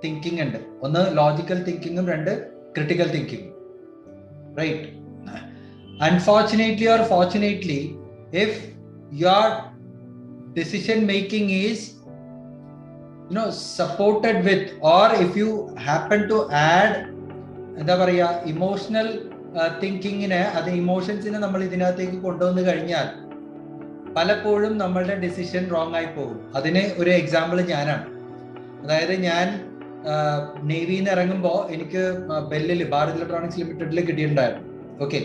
തിങ്കിങ് ഉണ്ട്. ഒന്ന് ലോജിക്കൽ തിങ്കിങ്ങും 2 ക്രിട്ടിക്കൽ തിങ്കിങ്ങും. Right? Unfortunately or fortunately, if your decision making is supported with, or if you happen to add എന്താ പറയാ ഇമോഷണൽ തിങ്കിങ്ങിനെ, അത് ഇമോഷൻസിനെ നമ്മൾ ഇതിനകത്തേക്ക് കൊണ്ടുവന്ന് കഴിഞ്ഞാൽ പലപ്പോഴും നമ്മളുടെ ഡിസിഷൻ റോങ് ആയി പോകും. അതിന് ഒരു എക്സാമ്പിൾ ഞാനാണ്. അതായത് ഞാൻ നേവിയിൽ നിന്ന് ഇറങ്ങുമ്പോൾ എനിക്ക് ബെല്ലിൽ ഭാരത് ഇലക്ട്രോണിക്സ് ലിമിറ്റഡിൽ കിട്ടിയിട്ടുണ്ടായിരുന്നു. ഓക്കെ,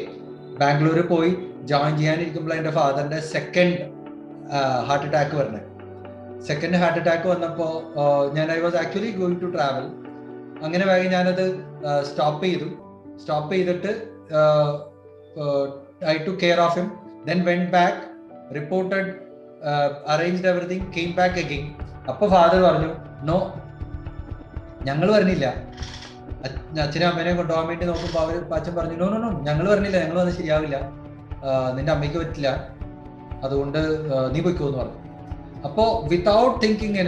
ബാംഗ്ലൂർ പോയി ജോയിൻ ചെയ്യാനിരിക്കുമ്പോൾ എൻ്റെ ഫാദറിന്റെ സെക്കൻഡ് ഹാർട്ട് അറ്റാക്ക് വരണേ. സെക്കൻഡ് ഹാർട്ട് അറ്റാക്ക് വന്നപ്പോൾ ഞാൻ I was actually going to travel. അങ്ങനെ വേഗം ഞാനത് സ്റ്റോപ്പ് ചെയ്തിട്ട് I to care of him, then went back, reported, arranged everything, came back again. അപ്പോൾ ഫാദർ പറഞ്ഞു, നോ, ഞങ്ങൾ പറഞ്ഞില്ല. അച്ഛനും അമ്മേനെ കൊണ്ടുപോകാൻ വേണ്ടി നോക്കുമ്പോൾ അച്ഛൻ പറഞ്ഞു, നോ നോ നോ, ഞങ്ങൾ പറഞ്ഞില്ല, ഞങ്ങൾ വന്ന് ശരിയാവില്ല, നിന്റെ അമ്മയ്ക്ക് പറ്റില്ല, അതുകൊണ്ട് നീ പൊയ്ക്കോ എന്ന് പറഞ്ഞു. അപ്പോൾ വിത്തൗട്ട് തിങ്കിങ്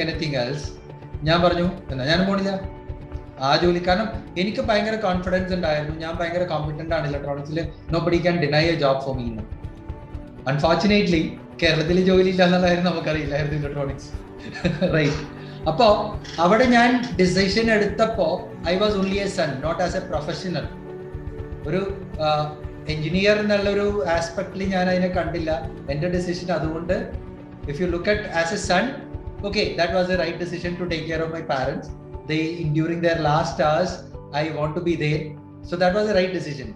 എനിത്തിങ് എൽസ് ഞാൻ പറഞ്ഞു, എന്നാ ഞാൻ പോണില്ല ആ ജോലി. കാരണം എനിക്ക് ഭയങ്കര കോൺഫിഡൻസ് ഉണ്ടായിരുന്നു, ഞാൻ ഭയങ്കര കോമ്പറ്റന്റ് ആണ് ഇലക്ട്രോണിക്സിൽ, nobody can deny a job for me. Unfortunately കേരളത്തിൽ ജോലി ഇല്ല എന്നുള്ളതായിരുന്നു നമുക്കറിയില്ലായിരുന്നു ഇലക്ട്രോണിക്സ്. റൈറ്റ്? അപ്പോ അവിടെ ഞാൻ ഡിസിഷൻ എടുത്തപ്പോ I was only a son, not as a professional. ഒരു എഞ്ചിനീയർ എന്നുള്ളൊരു ആസ്പെക്ടിൽ ഞാൻ അതിനെ കണ്ടില്ല എന്റെ ഡിസിഷൻ. അതുകൊണ്ട് if you look at as a son, okay, that was the right decision to take care of my parents. They, during their last hours, I want to be there, so that was the right decision.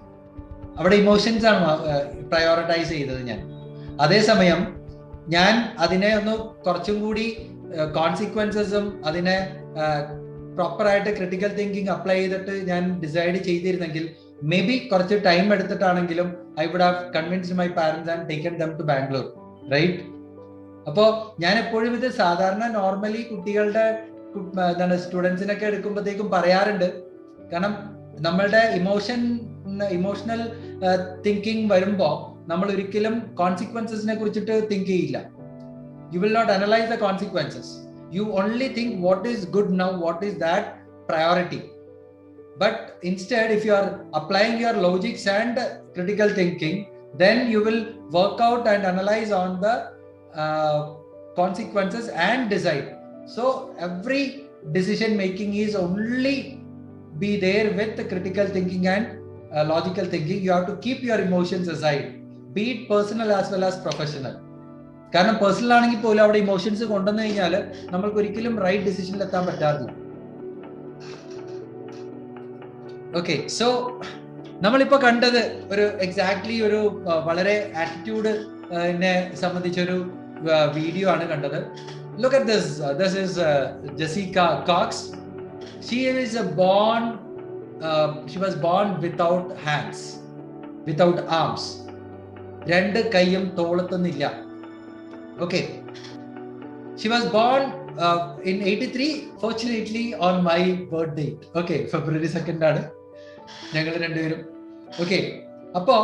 അവിടെ emotions ആണ് prioritise ചെയ്തത് ഞാൻ. അതേസമയം ഞാൻ അതിനെ ഒന്ന് കുറച്ചും കൂടി കോൺസിക്വൻസസും അതിനെ പ്രോപ്പറായിട്ട് ക്രിട്ടിക്കൽ തിങ്കിങ് അപ്ലൈ ചെയ്തിട്ട് ഞാൻ ഡിസൈഡ് ചെയ്തിരുന്നെങ്കിൽ മേ ബി കുറച്ച് ടൈം എടുത്തിട്ടാണെങ്കിലും I would have convinced my parents and taken them to Bangalore. Right? അപ്പോ ഞാൻ എപ്പോഴും ഇത് സാധാരണ നോർമലി കുട്ടികളുടെ സ്റ്റുഡൻസിനൊക്കെ എടുക്കുമ്പോഴത്തേക്കും പറയാറുണ്ട്. കാരണം നമ്മളുടെ ഇമോഷണൽ തിങ്കിങ് വരുമ്പോ നമ്മൾ ഒരിക്കലും കോൺസിക്വൻസസിനെ കുറിച്ചിട്ട് തിങ്ക് ചെയ്യില്ല. You will not analyse the consequences. You only think what is good now, what is that priority. But instead, if you are applying your logics and critical thinking, then you will work out and analyze on the consequences and decide. So every decision making is only be there with the critical thinking and logical thinking. You have to keep your emotions aside, be it personal as well as professional. കാരണം personal ആണെങ്കിൽ പോലും അവിടെ emotions കൊണ്ടുവന്നു കഴിഞ്ഞാൽ നമ്മൾക്ക് ഒരിക്കലും right ഡിസിഷനിൽ എത്താൻ പറ്റാറില്ല. ഓക്കെ, സോ നമ്മളിപ്പോ കണ്ടത് ഒരു എക്സാക്ട്ലി ഒരു വളരെ ആറ്റിറ്റ്യൂഡിനെ സംബന്ധിച്ചൊരു വീഡിയോ ആണ് കണ്ടത്. Look at this. This is Jessica Cox. She was born without hands, without arms. രണ്ട് കൈയും തോളത്തുന്നില്ല. Okay. She was born in 83, fortunately on my birth date. Okay, February 2nd ആണ് ഞങ്ങൾ രണ്ടുപേരും. ഓക്കെ, അപ്പോ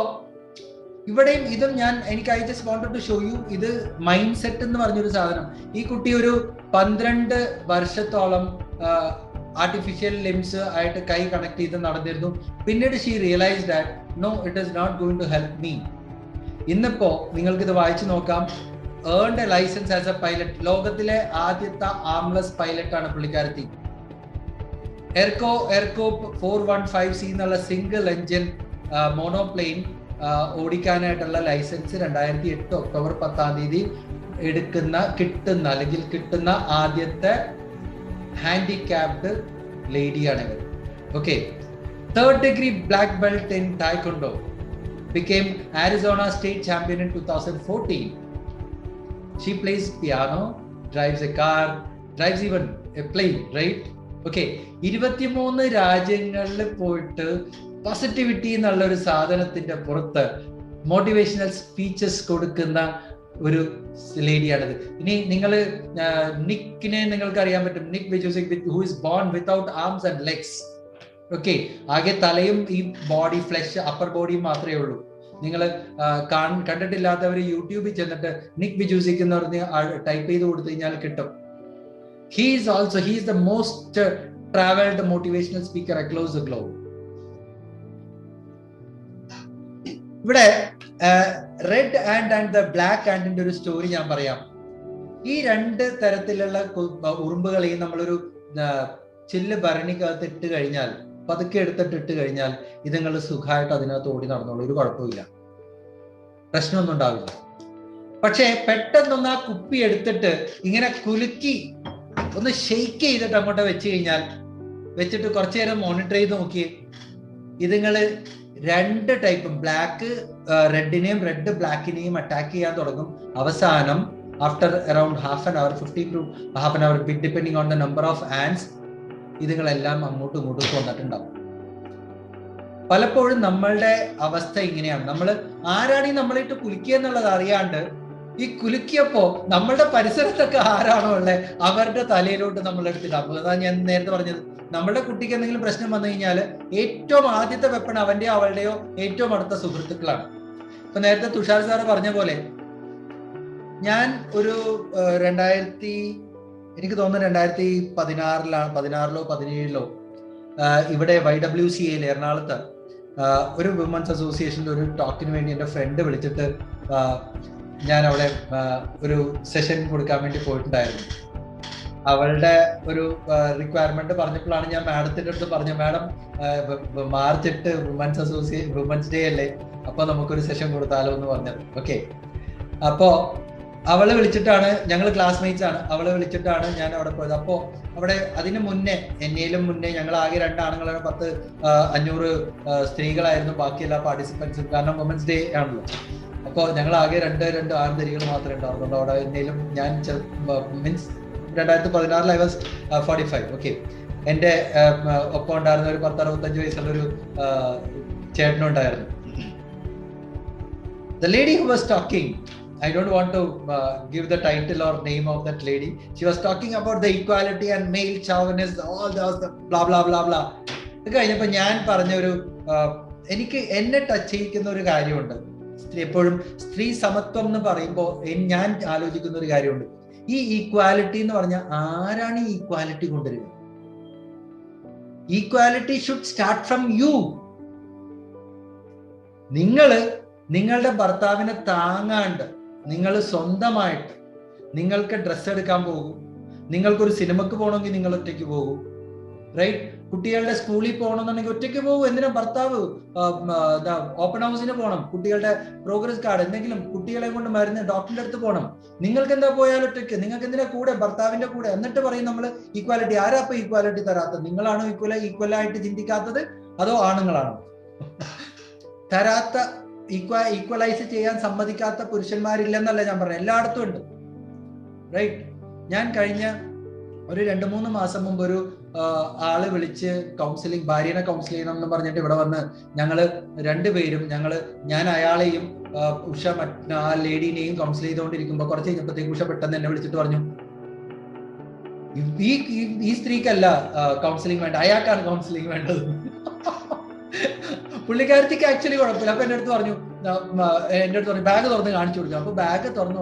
ഇവിടെയും ഇതും എനിക്ക് I just wanted to show you, ഇത് മൈൻഡ് സെറ്റ് എന്ന് പറഞ്ഞൊരു സാധനം. ഈ കുട്ടി ഒരു 12 വർഷത്തോളം ആർട്ടിഫിഷ്യൽ ലിംസ് ആയിട്ട് കൈ കണക്ട് ചെയ്ത് നടന്നിരുന്നു. പിന്നീട് she realise that no, it is not going to help me. ഇന്നിപ്പോ നിങ്ങൾക്ക് ഇത് വായിച്ചു നോക്കാം. Earned a licence as a pilot. ലോകത്തിലെ ആദ്യത്തെ ആംലെസ് പൈലറ്റ് ആണ് പുള്ളിക്കാരത്തി. എർക്കോ 415C എന്നുള്ള സിംഗിൾ എഞ്ചിൻ മോണോപ്ലെയിൻ ഓടിക്കാനായിട്ടുള്ള ലൈസൻസ് 2008 ഒക്ടോബർ 10 കിട്ടുന്ന ആദ്യത്തെ ഹാൻഡിക്യാപ്ഡ് ലേഡിയാണ് ഇവർ. Okay, 3rd degree black belt in Taekwondo, became Arizona state champion in 2014. She plays piano, drives a car, drives even a plane, right? Okay, 23 രാജ്യങ്ങളിൽ പോയിട്ട് positivity എന്നുള്ള ഒരു സാധനത്തിന്റെ പുറത്ത് മോട്ടിവേഷണൽ സ്പീച്ചസ് കൊടുക്കുന്ന ഒരു ലേഡിയാണിത്. ഇനി നിങ്ങൾ നിക്കിനെ നിങ്ങൾക്ക് അറിയാൻ പറ്റും. Nick Vujicic, who is born without arms and legs. Okay, ആകെ തലയും ഈ ബോഡി ഫ്ലഷ് അപ്പർ ബോഡിയും മാത്രമേ ഉള്ളൂ. നിങ്ങൾ കണ്ടിട്ടില്ലാത്തവർ യൂട്യൂബിൽ ചെന്നിട്ട് നിക് വിജൂസിക് എന്ന് പറഞ്ഞ് ടൈപ്പ് ചെയ്ത് കൊടുത്തു കഴിഞ്ഞാൽ കിട്ടും. He is the most travelled motivational speaker across the globe. ഇവിടെ red ant and the black ആൻഡിന്റെ ഒരു സ്റ്റോറി ഞാൻ പറയാം. ഈ രണ്ട് തരത്തിലുള്ള ഉറുമ്പുകളെയും നമ്മളൊരു ചില്ല് ഭരണിക്കകത്ത് ഇട്ട് കഴിഞ്ഞാൽ, പതുക്കെ എടുത്തിട്ട് ഇട്ട് കഴിഞ്ഞാൽ ഇതുങ്ങൾ സുഖമായിട്ട് അതിനകത്ത് ഓടി നടന്നോളൂ, ഒരു കുഴപ്പമില്ല, പ്രശ്നമൊന്നും ഉണ്ടാവില്ല. പക്ഷെ പെട്ടെന്നൊന്ന് ആ കുപ്പി എടുത്തിട്ട് ഇങ്ങനെ കുലുക്കി ഒന്ന് ഷെയ്ക്ക് ചെയ്തിട്ട് അങ്ങോട്ട് വെച്ച് കഴിഞ്ഞാൽ, വെച്ചിട്ട് കുറച്ചു നേരം മോണിറ്റർ ചെയ്ത് നോക്കിയേ, ഇതുങ്ങള് രണ്ട് ടൈപ്പും റെഡിനെയും റെഡ് ബ്ലാക്കിനെയും അറ്റാക്ക് ചെയ്യാൻ തുടങ്ങും. അവസാനം after around half an hour 15 to half an hour depending on the number of ants, ഇതുങ്ങളെല്ലാം അങ്ങോട്ടും ഇങ്ങോട്ടും വന്നിട്ടുണ്ടാവും. പലപ്പോഴും നമ്മളുടെ അവസ്ഥ ഇങ്ങനെയാണ്. നമ്മൾ ആരാണ് ഈ നമ്മളിട്ട് കുലുക്കിയ എന്നുള്ളത് അറിയാണ്ട് ഈ കുലുക്കിയപ്പോ നമ്മളുടെ പരിസരത്തൊക്കെ ആരാണോ ഉള്ളത് അവരുടെ തലയിലോട്ട് നമ്മൾ എടുത്തിടാം. അതാണ് ഞാൻ നേരത്തെ പറഞ്ഞത്. നമ്മളുടെ കുട്ടിക്ക് എന്തെങ്കിലും പ്രശ്നം വന്നു കഴിഞ്ഞാൽ ഏറ്റവും ആദ്യത്തെ വെപ്പൺ അവന്റെയോ അവളുടെയോ ഏറ്റവും അടുത്ത സുഹൃത്തുക്കളാണ്. ഇപ്പൊ നേരത്തെ തുഷാർ സാറ് പറഞ്ഞ പോലെ, ഞാൻ ഒരു എനിക്ക് തോന്നുന്നു 2016-ലോ 17-ലോ ഇവിടെ YWCA എറണാകുളത്ത് ഒരു വിമൻസ് അസോസിയേഷൻ്റെ ഒരു ടോക്കിന് വേണ്ടി എൻ്റെ ഫ്രണ്ട് വിളിച്ചിട്ട് ഞാൻ അവളെ ഒരു സെഷൻ കൊടുക്കാൻ വേണ്ടി പോയിട്ടുണ്ടായിരുന്നു. അവളുടെ ഒരു റിക്വയർമെന്റ് പറഞ്ഞപ്പോഴാണ് ഞാൻ മാഡത്തിന്റെ അടുത്ത് പറഞ്ഞു, മാഡം മാർച്ച് 8 വിമൻസ് ഡേ അല്ലേ, അപ്പൊ നമുക്കൊരു സെഷൻ കൊടുത്താലോ എന്ന് പറഞ്ഞത്. ഓക്കെ, അപ്പോ അവളെ വിളിച്ചിട്ടാണ്, ഞങ്ങൾ ക്ലാസ്മേറ്റ്സ് ആണ്, അവളെ വിളിച്ചിട്ടാണ് ഞാൻ അവിടെ പോയത്. അപ്പോ അവിടെ അതിന് മുന്നേ, എന്നേലും മുന്നേ ഞങ്ങൾ ആകെ 2 ആണുങ്ങളാണ്, 500 സ്ത്രീകളായിരുന്നു ബാക്കി എല്ലാ പാർട്ടിസിപ്പൻസും. കാരണം വുമൻസ് ഡേ ആണല്ലോ. അപ്പോൾ ഞങ്ങൾ ആകെ 2 ആൺതരികൾ മാത്രമേ ഉണ്ടായിരുന്നുള്ളൂ അവിടെ. എന്നേലും ഞാൻ മീൻസ് 2016 I was 45. ഓക്കെ, എൻ്റെ ഒപ്പം ഉണ്ടായിരുന്ന ഒരു 10-65 വയസ്സുള്ളൊരു ചേട്ടനുണ്ടായിരുന്നു. The lady who was talking, I don't want to give the title or name of that lady. She was talking about the equality and male chauvinism, all the blah blah blah blah. ഇത് കഴിഞ്ഞപ്പോൾ ഞാൻ പറഞ്ഞൊരു, എനിക്ക് എന്നെ touch ചെയ്യിക്കുന്ന ഒരു കാര്യമുണ്ട്. എപ്പോഴും സ്ത്രീ സമത്വം എന്ന് പറയുമ്പോൾ ഞാൻ ആലോചിക്കുന്ന ഒരു കാര്യമുണ്ട്. ഈ ഈക്വാലിറ്റി എന്ന് പറഞ്ഞാൽ ആരാണ് ഈ ഈക്വാലിറ്റി കൊണ്ടുവരിക? Equality should start from you. നിങ്ങളുടെ ഭർത്താവിനെ താങ്ങാണ്ട് നിങ്ങൾ സ്വന്തമായിട്ട് നിങ്ങൾക്ക് ഡ്രസ്സ് എടുക്കാൻ പോകും, നിങ്ങൾക്കൊരു സിനിമക്ക് പോകണമെങ്കിൽ നിങ്ങൾ ഒറ്റയ്ക്ക് പോകും, റൈറ്റ്? കുട്ടികളുടെ സ്കൂളിൽ പോകണമെന്നുണ്ടെങ്കിൽ ഒറ്റയ്ക്ക് പോകും. എന്തിനാ ഭർത്താവ് ഓപ്പൺ ഹൗസിന് പോകണം, കുട്ടികളുടെ പ്രോഗ്രസ് കാർഡ് എന്തെങ്കിലും, കുട്ടികളെ കൊണ്ട് മരുന്ന് ഡോക്ടറിന്റെ അടുത്ത് പോകണം. നിങ്ങൾക്ക് എന്താ പോയാലും ഒറ്റയ്ക്ക്, നിങ്ങൾക്ക് എന്തിനാ കൂടെ, ഭർത്താവിന്റെ കൂടെ? എന്നിട്ട് പറയും നമ്മൾ ഈക്വാലിറ്റി. ആരാ ഇപ്പൊ ഈക്വാലിറ്റി തരാത്തത്? നിങ്ങളാണോ ഈക്വലായിട്ട് ചിന്തിക്കാത്തത്, അതോ ആണുങ്ങളാണോ? തരാത്ത, ഈക്വലൈസ് ചെയ്യാൻ സമ്മതിക്കാത്ത പുരുഷന്മാരില്ലെന്നല്ല ഞാൻ പറഞ്ഞത്, എല്ലായിടത്തും ഉണ്ട്, റൈറ്റ്? ഞാൻ കഴിഞ്ഞ ഒരു 2-3 മാസം മുമ്പ് ഒരു ആള് വിളിച്ച് കൗൺസിലിംഗ്, ഭാര്യനെ കൗൺസിൽ ചെയ്യണം എന്ന് പറഞ്ഞിട്ട് ഇവിടെ വന്ന് ഞങ്ങള് 2 പേരും, ഞാൻ അയാളെയും ഉഷ ആ ലേഡീനെയും കൗൺസിൽ ചെയ്തുകൊണ്ടിരിക്കുമ്പോ കുറച്ച് കഴിഞ്ഞപ്പോഴത്തേക്ക് ഉഷ പെട്ടെന്ന് എന്നെ വിളിച്ചിട്ട് പറഞ്ഞു, ഈ സ്ത്രീക്കല്ല കൗൺസിലിംഗ് വേണ്ട, അയാൾക്കാണ് കൗൺസിലിംഗ് വേണ്ടത്. പുള്ളിക്കാരത്തിക്ക് ആക്ച്വലി കുഴപ്പമില്ല. അപ്പൊ എൻ്റെ അടുത്ത് പറഞ്ഞു ബാഗ് തുറന്ന് കാണിച്ചു കൊടുത്തു. അപ്പൊ ബാഗ് തുറന്നു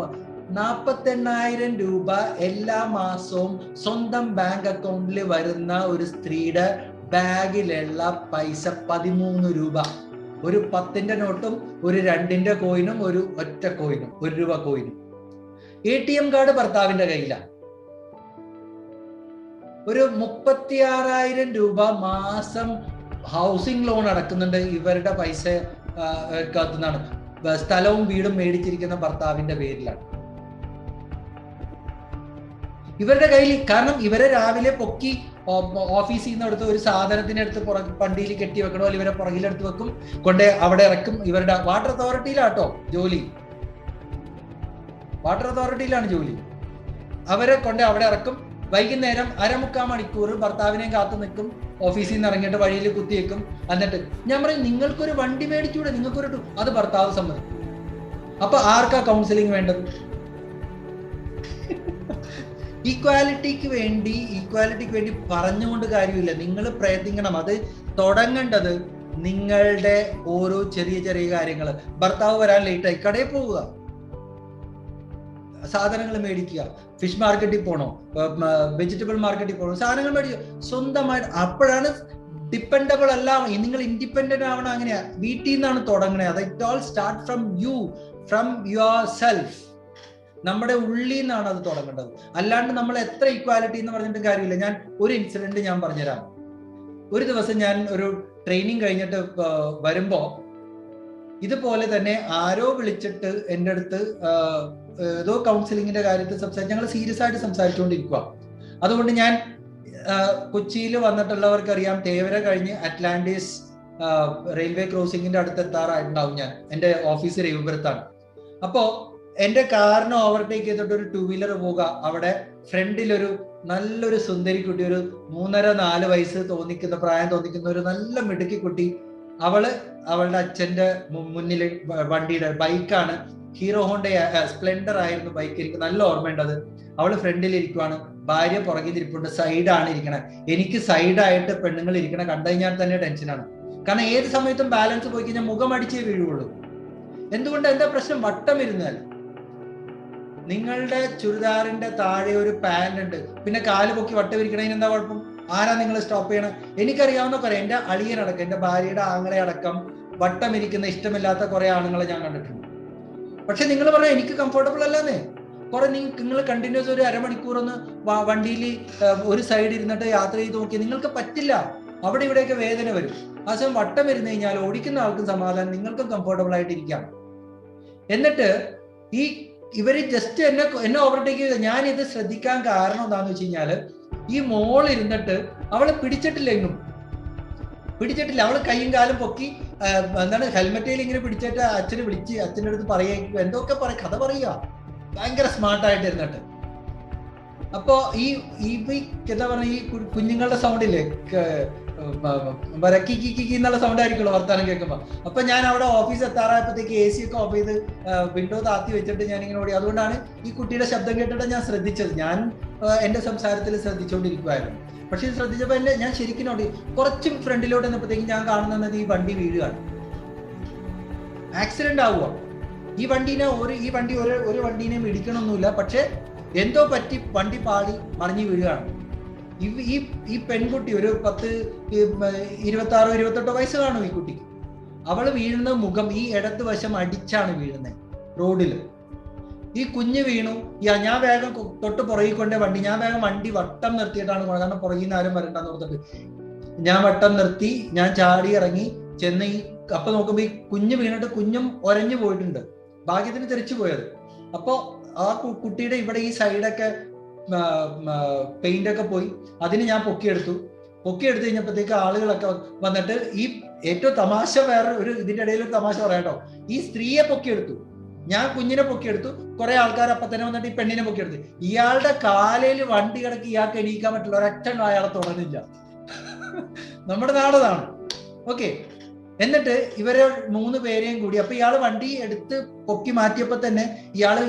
48,000 രൂപ എല്ലാ മാസവും സ്വന്തം ബാങ്ക് അക്കൗണ്ടിൽ വരുന്ന ഒരു സ്ത്രീയുടെ ബാഗിലുള്ള പൈസ 13 രൂപ. ഒരു 10ന്റെ നോട്ടും ഒരു 2ന്റെ കോയിനും ഒരു ഒറ്റ കോയിനും, 1 രൂപ കോയിനും. ATM കാർഡ് ഭർത്താവിന്റെ കയ്യിലാണ്. ഒരു 36,000 രൂപ മാസം ഹൗസിംഗ് ലോൺ അടക്കുന്നുണ്ട് ഇവരുടെ പൈസ കാത്തുനിന്നാണ്. സ്ഥലവും വീടും മേടിച്ചിരിക്കുന്ന ഭർത്താവിന്റെ പേരിലാണ്. ഇവരുടെ കയ്യിൽ, കാരണം ഇവരെ രാവിലെ പൊക്കി ഓഫീസിൽ നിന്ന് എടുത്ത് ഒരു സാധനത്തിനടുത്ത് വണ്ടിയിൽ കെട്ടി വെക്കണോ, അല്ലെങ്കിൽ ഇവരെ പുറകിലെടുത്ത് വെക്കും, കൊണ്ട് അവിടെ ഇറക്കും. ഇവരുടെ വാട്ടർ അതോറിറ്റിയിലാട്ടോ ജോലി, വാട്ടർ അതോറിറ്റിയിലാണ് ജോലി. അവരെ കൊണ്ട് അവിടെ ഇറക്കും. വൈകുന്നേരം 1/4 മണിക്കൂർ ഭർത്താവിനെയും കാത്തു നിൽക്കും. ഓഫീസിൽ നിന്ന് ഇറങ്ങിയിട്ട് വഴിയിൽ കുത്തിയേക്കും. എന്നിട്ട് ഞാൻ പറയും, നിങ്ങൾക്കൊരു വണ്ടി മേടിച്ചൂടെ, നിങ്ങൾക്കൊരു, അത് ഭർത്താവ് സമ്മതിക്കും. അപ്പൊ ആർക്കാ കൗൺസിലിംഗ് വേണ്ടത്? ഈക്വാലിറ്റിക്ക് വേണ്ടി പറഞ്ഞുകൊണ്ട് കാര്യമില്ല. നിങ്ങൾ പ്രയത്നിക്കണം. അത് തുടങ്ങേണ്ടത് നിങ്ങളുടെ ഓരോ ചെറിയ ചെറിയ കാര്യങ്ങൾ. ഭർത്താവ് വരാൻ ലേറ്റായി, കടയിൽ പോവുക, സാധനങ്ങൾ മേടിക്കുക, ഫിഷ് മാർക്കറ്റിൽ പോകണോ, വെജിറ്റബിൾ മാർക്കറ്റിൽ പോകണോ, സാധനങ്ങൾ മേടിക്കുക സ്വന്തമായിട്ട്. അപ്പോഴാണ് ഡിപ്പെൻഡബിൾ അല്ല, നിങ്ങൾ ഇൻഡിപെൻഡന്റ് ആവണം. അങ്ങനെയാ, വീട്ടിൽ നിന്നാണ് തുടങ്ങണേ. അത് it all start from you, from yourself. നമ്മുടെ ഉള്ളിൽ നിന്നാണ് അത് തുടങ്ങേണ്ടത്. അല്ലാണ്ട് നമ്മൾ എത്ര ഇക്വാലിറ്റി എന്ന് പറഞ്ഞിട്ട് കാര്യമില്ല. ഞാൻ ഒരു ഇൻസിഡന്റ് ഞാൻ പറഞ്ഞുതരാം. ഒരു ദിവസം ഞാൻ ഒരു ട്രെയിനിങ് കഴിഞ്ഞിട്ട് വരുമ്പോ ഇതുപോലെ തന്നെ ആരോ വിളിച്ചിട്ട് എൻ്റെ അടുത്ത് ഏതോ കൗൺസിലിങ്ങിന്റെ കാര്യത്തിൽ സംസാരിച്ച്, ഞങ്ങൾ സീരിയസ് ആയിട്ട് സംസാരിച്ചുകൊണ്ടിരിക്കുക. അതുകൊണ്ട് ഞാൻ കൊച്ചിയിൽ വന്നിട്ടുള്ളവർക്കറിയാം, തേവര കഴിഞ്ഞ് അറ്റ്ലാന്റിസ് റെയിൽവേ ക്രോസിംഗിന്റെ അടുത്ത് എത്താറായിട്ടുണ്ടാവും. ഞാൻ എൻ്റെ ഓഫീസ് രവിപുരത്താണ്. അപ്പോ എന്റെ കാറിന് ഓവർടേക്ക് ചെയ്തിട്ട് ഒരു 2 വീലർ പോവുക. അവിടെ ഫ്രണ്ടിലൊരു നല്ലൊരു സുന്ദരി കുട്ടി, ഒരു 3.5-4 വയസ്സ് പ്രായം തോന്നിക്കുന്ന ഒരു നല്ല മിടുക്കി കുട്ടി. അവളുടെ അച്ഛന്റെ മുന്നിൽ വണ്ടിയുടെ ബൈക്കാണ്, ഹീറോ ഹോണ്ട സ്പ്ലെൻഡർ ആയിരുന്നു ബൈക്ക്, എനിക്ക് നല്ല ഓർമ്മയുണ്ട് അത്. അവള് ഫ്രണ്ടിൽ ഇരിക്കുവാണ്, ഭാര്യ പുറകിൽ ഇരിപ്പുണ്ട്, സൈഡാണ് ഇരിക്കണേ. എനിക്ക് സൈഡായിട്ട് പെണ്ണുങ്ങൾ ഇരിക്കണ കണ്ടുകഴിഞ്ഞാൽ തന്നെ ടെൻഷനാണ്. കാരണം ഏത് സമയത്തും ബാലൻസ് പോയി കഴിഞ്ഞാൽ മുഖം അടിച്ചേ വീഴുള്ളൂ. എന്തുകൊണ്ട്? എന്താ പ്രശ്നം? വട്ടം ഇരുന്നാൽ. നിങ്ങളുടെ ചുരിദാറിന്റെ താഴെ ഒരു പാന്റ് ഉണ്ട്, പിന്നെ കാല് പൊക്കി വട്ടം ഇരിക്കണതിന് എന്താ കുഴപ്പം? ആരാ നിങ്ങൾ സ്റ്റോപ്പ് ചെയ്യണം? എനിക്കറിയാവുന്ന കുറെ, എന്റെ അളിയനടക്കം, എന്റെ ഭാര്യയുടെ ആങ്ങളെ അടക്കം വട്ടം ഇരിക്കുന്ന ഇഷ്ടമില്ലാത്ത കുറെ ആണുങ്ങളെ ഞാൻ കണ്ടിട്ടുണ്ട്. പക്ഷെ നിങ്ങൾ പറഞ്ഞാൽ എനിക്ക് കംഫർട്ടബിൾ അല്ലെന്നേ. കുറെ നിങ്ങൾ കണ്ടിന്യൂസ് ഒരു അരമണിക്കൂർ ഒന്ന് വണ്ടിയിൽ ഒരു സൈഡ് ഇരുന്നിട്ട് യാത്ര ചെയ്ത് നോക്കിയാൽ നിങ്ങൾക്ക് പറ്റില്ല. അവിടെ ഇവിടെയൊക്കെ വേദന വരും. ആ സമയം വട്ടം ഇരുന്ന് കഴിഞ്ഞാൽ ഓടിക്കുന്ന ആൾക്കും സമാധാനം, നിങ്ങൾക്കും കംഫർട്ടബിൾ ആയിട്ട് ഇരിക്കാം. എന്നിട്ട് ഇവര് ജസ്റ്റ് എന്നെ ഓവർടേക്ക് ചെയ്ത്, ഞാൻ ഇത് ശ്രദ്ധിക്കാൻ കാരണം എന്താന്ന് വെച്ച് കഴിഞ്ഞാല്, ഈ മോൾ ഇരുന്നിട്ട് അവളെ പിടിച്ചിട്ടില്ല, എങ്ങും പിടിച്ചിട്ടില്ല. അവള് കൈയും കാലും പൊക്കി ഹെൽമെറ്റിൽ ഇങ്ങനെ പിടിച്ചിട്ട് അച്ഛനെ വിളിച്ച് അച്ഛൻ്റെ അടുത്ത് എന്തൊക്കെ കഥ പറയുക, ഭയങ്കര സ്മാർട്ടായിട്ട് ഇരുന്നിട്ട്. അപ്പോ എന്താ പറഞ്ഞ, ഈ കുഞ്ഞുങ്ങളുടെ സൗണ്ട് ഇല്ലേ, കിക്കി എന്നുള്ള സൗണ്ട് ആയിരിക്കുമല്ലോ വർത്താനം കേൾക്കുമ്പോ. അപ്പൊ ഞാൻ അവിടെ ഓഫീസ് എത്താറായപ്പോഴത്തേക്ക് AC ഒക്കെ ഓഫ് ചെയ്ത് വിൻഡോ താത്തി വെച്ചിട്ട് ഞാൻ ഇങ്ങനെ ഓടി. അതുകൊണ്ടാണ് ഈ കുട്ടിയുടെ ശബ്ദം കേട്ടിട്ട് ഞാൻ ശ്രദ്ധിച്ചത്. ഞാൻ എന്റെ സംസാരത്തിൽ ശ്രദ്ധിച്ചുകൊണ്ടിരിക്കുവായിരുന്നു. പക്ഷെ ഇത് ശ്രദ്ധിച്ചപ്പോ ഞാൻ ശരിക്കും നോട്ടി. കുറച്ച് ഫ്രണ്ടിലോട്ട് വന്നപ്പോഴത്തേക്ക് ഞാൻ കാണുന്നത് ഈ വണ്ടി വീഴുകയാണ്, ആക്സിഡന്റ് ആവുക. ഈ വണ്ടി ഒരു വണ്ടീനെ ഇടിക്കണമൊന്നുമില്ല, പക്ഷെ എന്തോ പറ്റി വണ്ടി പാളി മറിഞ്ഞു വീഴുകയാണ്. ഈ പെൺകുട്ടി ഒരു 26-28 വയസ്സ് കാണും ഈ കുട്ടിക്ക്. അവള് വീഴുന്ന മുഖം ഈ ഇടത് വശം അടിച്ചാണ് വീഴുന്നത് റോഡില്. ഈ കുഞ്ഞ് വീണു. ഞാൻ വേഗം തൊട്ട് പുറകിൽ കൊണ്ടേ ഞാൻ വേഗം വണ്ടി വട്ടം നിർത്തിയിട്ടാണ് പോകുന്നത്. കാരണം പുറകിൽ നിന്ന് ആരും വരണ്ടെന്ന് ഓർത്തിട്ട് ഞാൻ വട്ടം നിർത്തി, ഞാൻ ചാടി ഇറങ്ങി ചെന്ന് അപ്പൊ നോക്കുമ്പോ ഈ കുഞ്ഞ് വീണിട്ട് കുഞ്ഞും ഒരഞ്ഞു പോയിട്ടുണ്ട്, ഭാഗ്യത്തിന് തെറിച്ചു പോയത്. അപ്പൊ ആ കുട്ടിയുടെ ഇവിടെ ഈ സൈഡൊക്കെ പെയിന്റ് ഒക്കെ പോയി. അതിന് ഞാൻ പൊക്കിയെടുത്തു കഴിഞ്ഞപ്പോഴത്തേക്ക് ആളുകളൊക്കെ വന്നിട്ട് ഈ ഏറ്റവും തമാശ, വേറെ ഒരു ഇതിന്റെ ഇടയിൽ ഒരു തമാശ പറയാട്ടോ, ഈ സ്ത്രീയെ പൊക്കിയെടുത്തു, ഞാൻ കുഞ്ഞിനെ പൊക്കിയെടുത്തു. കുറെ ആൾക്കാർ അപ്പൊ തന്നെ വന്നിട്ട് ഈ പെണ്ണിനെ പൊക്കിയെടുത്തു. ഇയാളുടെ കാലയിൽ വണ്ടി കിടക്കി ഇയാൾക്ക് എണീക്കാൻ പറ്റില്ല, ഒരൊറ്റ അയാളെ തുടങ്ങില്ല. നമ്മുടെ നാടതാണ്. ഓക്കെ. എന്നിട്ട് ഇവരെ 3 പേരെയും കൂടി, അപ്പൊ ഇയാള് വണ്ടി എടുത്ത് പൊക്കി മാറ്റിയപ്പോ തന്നെ ഇയാള്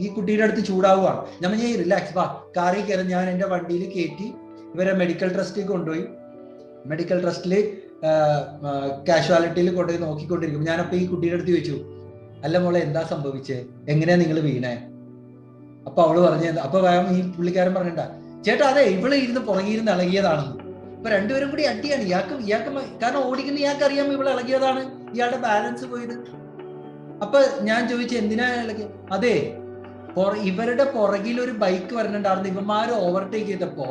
ഈ കുട്ടിയുടെ അടുത്ത് ചൂടാവുകയാണ്. ഞാൻ റിലാക്സ്, വാ കാറിൽ കയറി. ഞാൻ എന്റെ വണ്ടിയിൽ കയറ്റി ഇവരെ മെഡിക്കൽ ട്രസ്റ്റിൽ കൊണ്ടുപോയി. മെഡിക്കൽ ട്രസ്റ്റില് കാഷ്വാലിറ്റിയിൽ കൊണ്ടുപോയി നോക്കിക്കൊണ്ടിരിക്കും. ഞാനപ്പോ ഈ കുട്ടിയുടെ അടുത്ത് ചോദിച്ചു, അല്ല മോളെ എന്താ സംഭവിച്ചേ, എങ്ങനെയാ നിങ്ങൾ വീണേ? അപ്പൊ അവള് പറഞ്ഞു, അപ്പൊ ഈ പുള്ളിക്കാരൻ പറഞ്ഞിട്ടാ, ചേട്ടാ അതെ ഇവള് ഇരുന്ന് പുറകിരുന്ന് ഇളകിയതാണെന്ന്. അപ്പൊ രണ്ടുപേരും കൂടി അടിയാണ്. ഇയാൾക്ക് കാരണം ഓടിക്കുന്ന ഇയാൾക്ക് അറിയാം ഇവള് ഇളകിയതാണ്, ഇയാളുടെ ബാലൻസ് പോയത്. അപ്പൊ ഞാൻ ചോദിച്ചു എന്തിനാ ഇളകി? അതെ ഇവരുടെ പുറകിൽ ഒരു ബൈക്ക് വരുന്നുണ്ടായിരുന്നു. ഇവന്മാര് ഓവർടേക്ക് ചെയ്തപ്പോ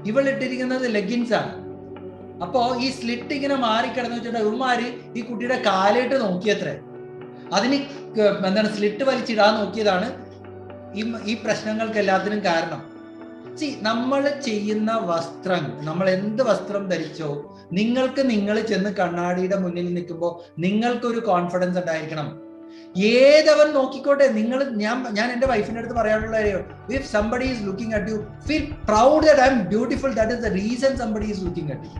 ഇവളിട്ടിരിക്കുന്നത് ലെഗിൻസ് ആണ്. അപ്പോ ഈ സ്ലിറ്റ് ഇങ്ങനെ മാറിക്കിടന്ന് വെച്ചിട്ട് ഇവന്മാര് ഈ കുട്ടിയുടെ കാലിട്ട് നോക്കിയത്രേ. അതിന് സ്ലിറ്റ് വലിച്ചിടാൻ നോക്കിയതാണ് ഈ പ്രശ്നങ്ങൾക്ക് എല്ലാത്തിനും കാരണം. നമ്മൾ ചെയ്യുന്ന വസ്ത്രം, നമ്മൾ എന്ത് വസ്ത്രം ധരിച്ചോ, നിങ്ങൾ ചെന്ന് കണ്ണാടിയുടെ മുന്നിൽ നിൽക്കുമ്പോൾ നിങ്ങൾക്കൊരു കോൺഫിഡൻസ് ഉണ്ടായിരിക്കണം. ഏതവൻ നോക്കിക്കോട്ടെ, ഞാൻ എന്റെ വൈഫിന്റെ അടുത്ത് പറയാനുള്ള കാര്യം, if somebody is looking at you, feel proud that I am beautiful. That is the reason somebody is looking at you.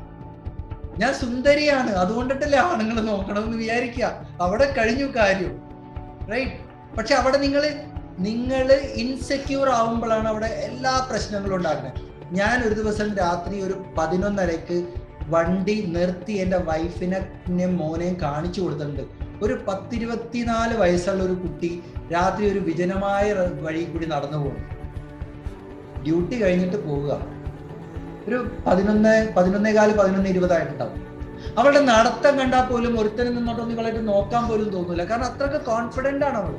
ഞാൻ സുന്ദരിയാണ്, അതുകൊണ്ടിട്ടല്ലേ ആണുങ്ങൾ നോക്കണമെന്ന് വിചാരിക്കുക. അവിടെ കഴിഞ്ഞു കാര്യം, റൈറ്റ്? പക്ഷെ അവിടെ നിങ്ങൾ ഇൻസെക്യൂർ ആവുമ്പോഴാണ് അവിടെ എല്ലാ പ്രശ്നങ്ങളും ഉണ്ടാകുന്നത്. ഞാൻ ഒരു ദിവസം രാത്രി ഒരു 11:30 വണ്ടി നിർത്തി എൻ്റെ വൈഫിനെ മോനെയും കാണിച്ചു കൊടുത്തിട്ടുണ്ട്. ഒരു 10-24 വയസ്സുള്ള ഒരു കുട്ടി രാത്രി ഒരു വിജനമായ വഴി കൂടി നടന്നു പോകും. ഡ്യൂട്ടി കഴിഞ്ഞിട്ട് പോവുക, ഒരു 11:15 ആയിട്ടുണ്ടാവും. അവളുടെ നടത്തം കണ്ടാൽ പോലും ഒരുത്തനും നിന്നോട്ടൊന്നും ഇവളായിട്ട് നോക്കാൻ പോലും തോന്നില്ല. കാരണം അത്രക്ക് കോൺഫിഡന്റ് ആണ് അവൾ.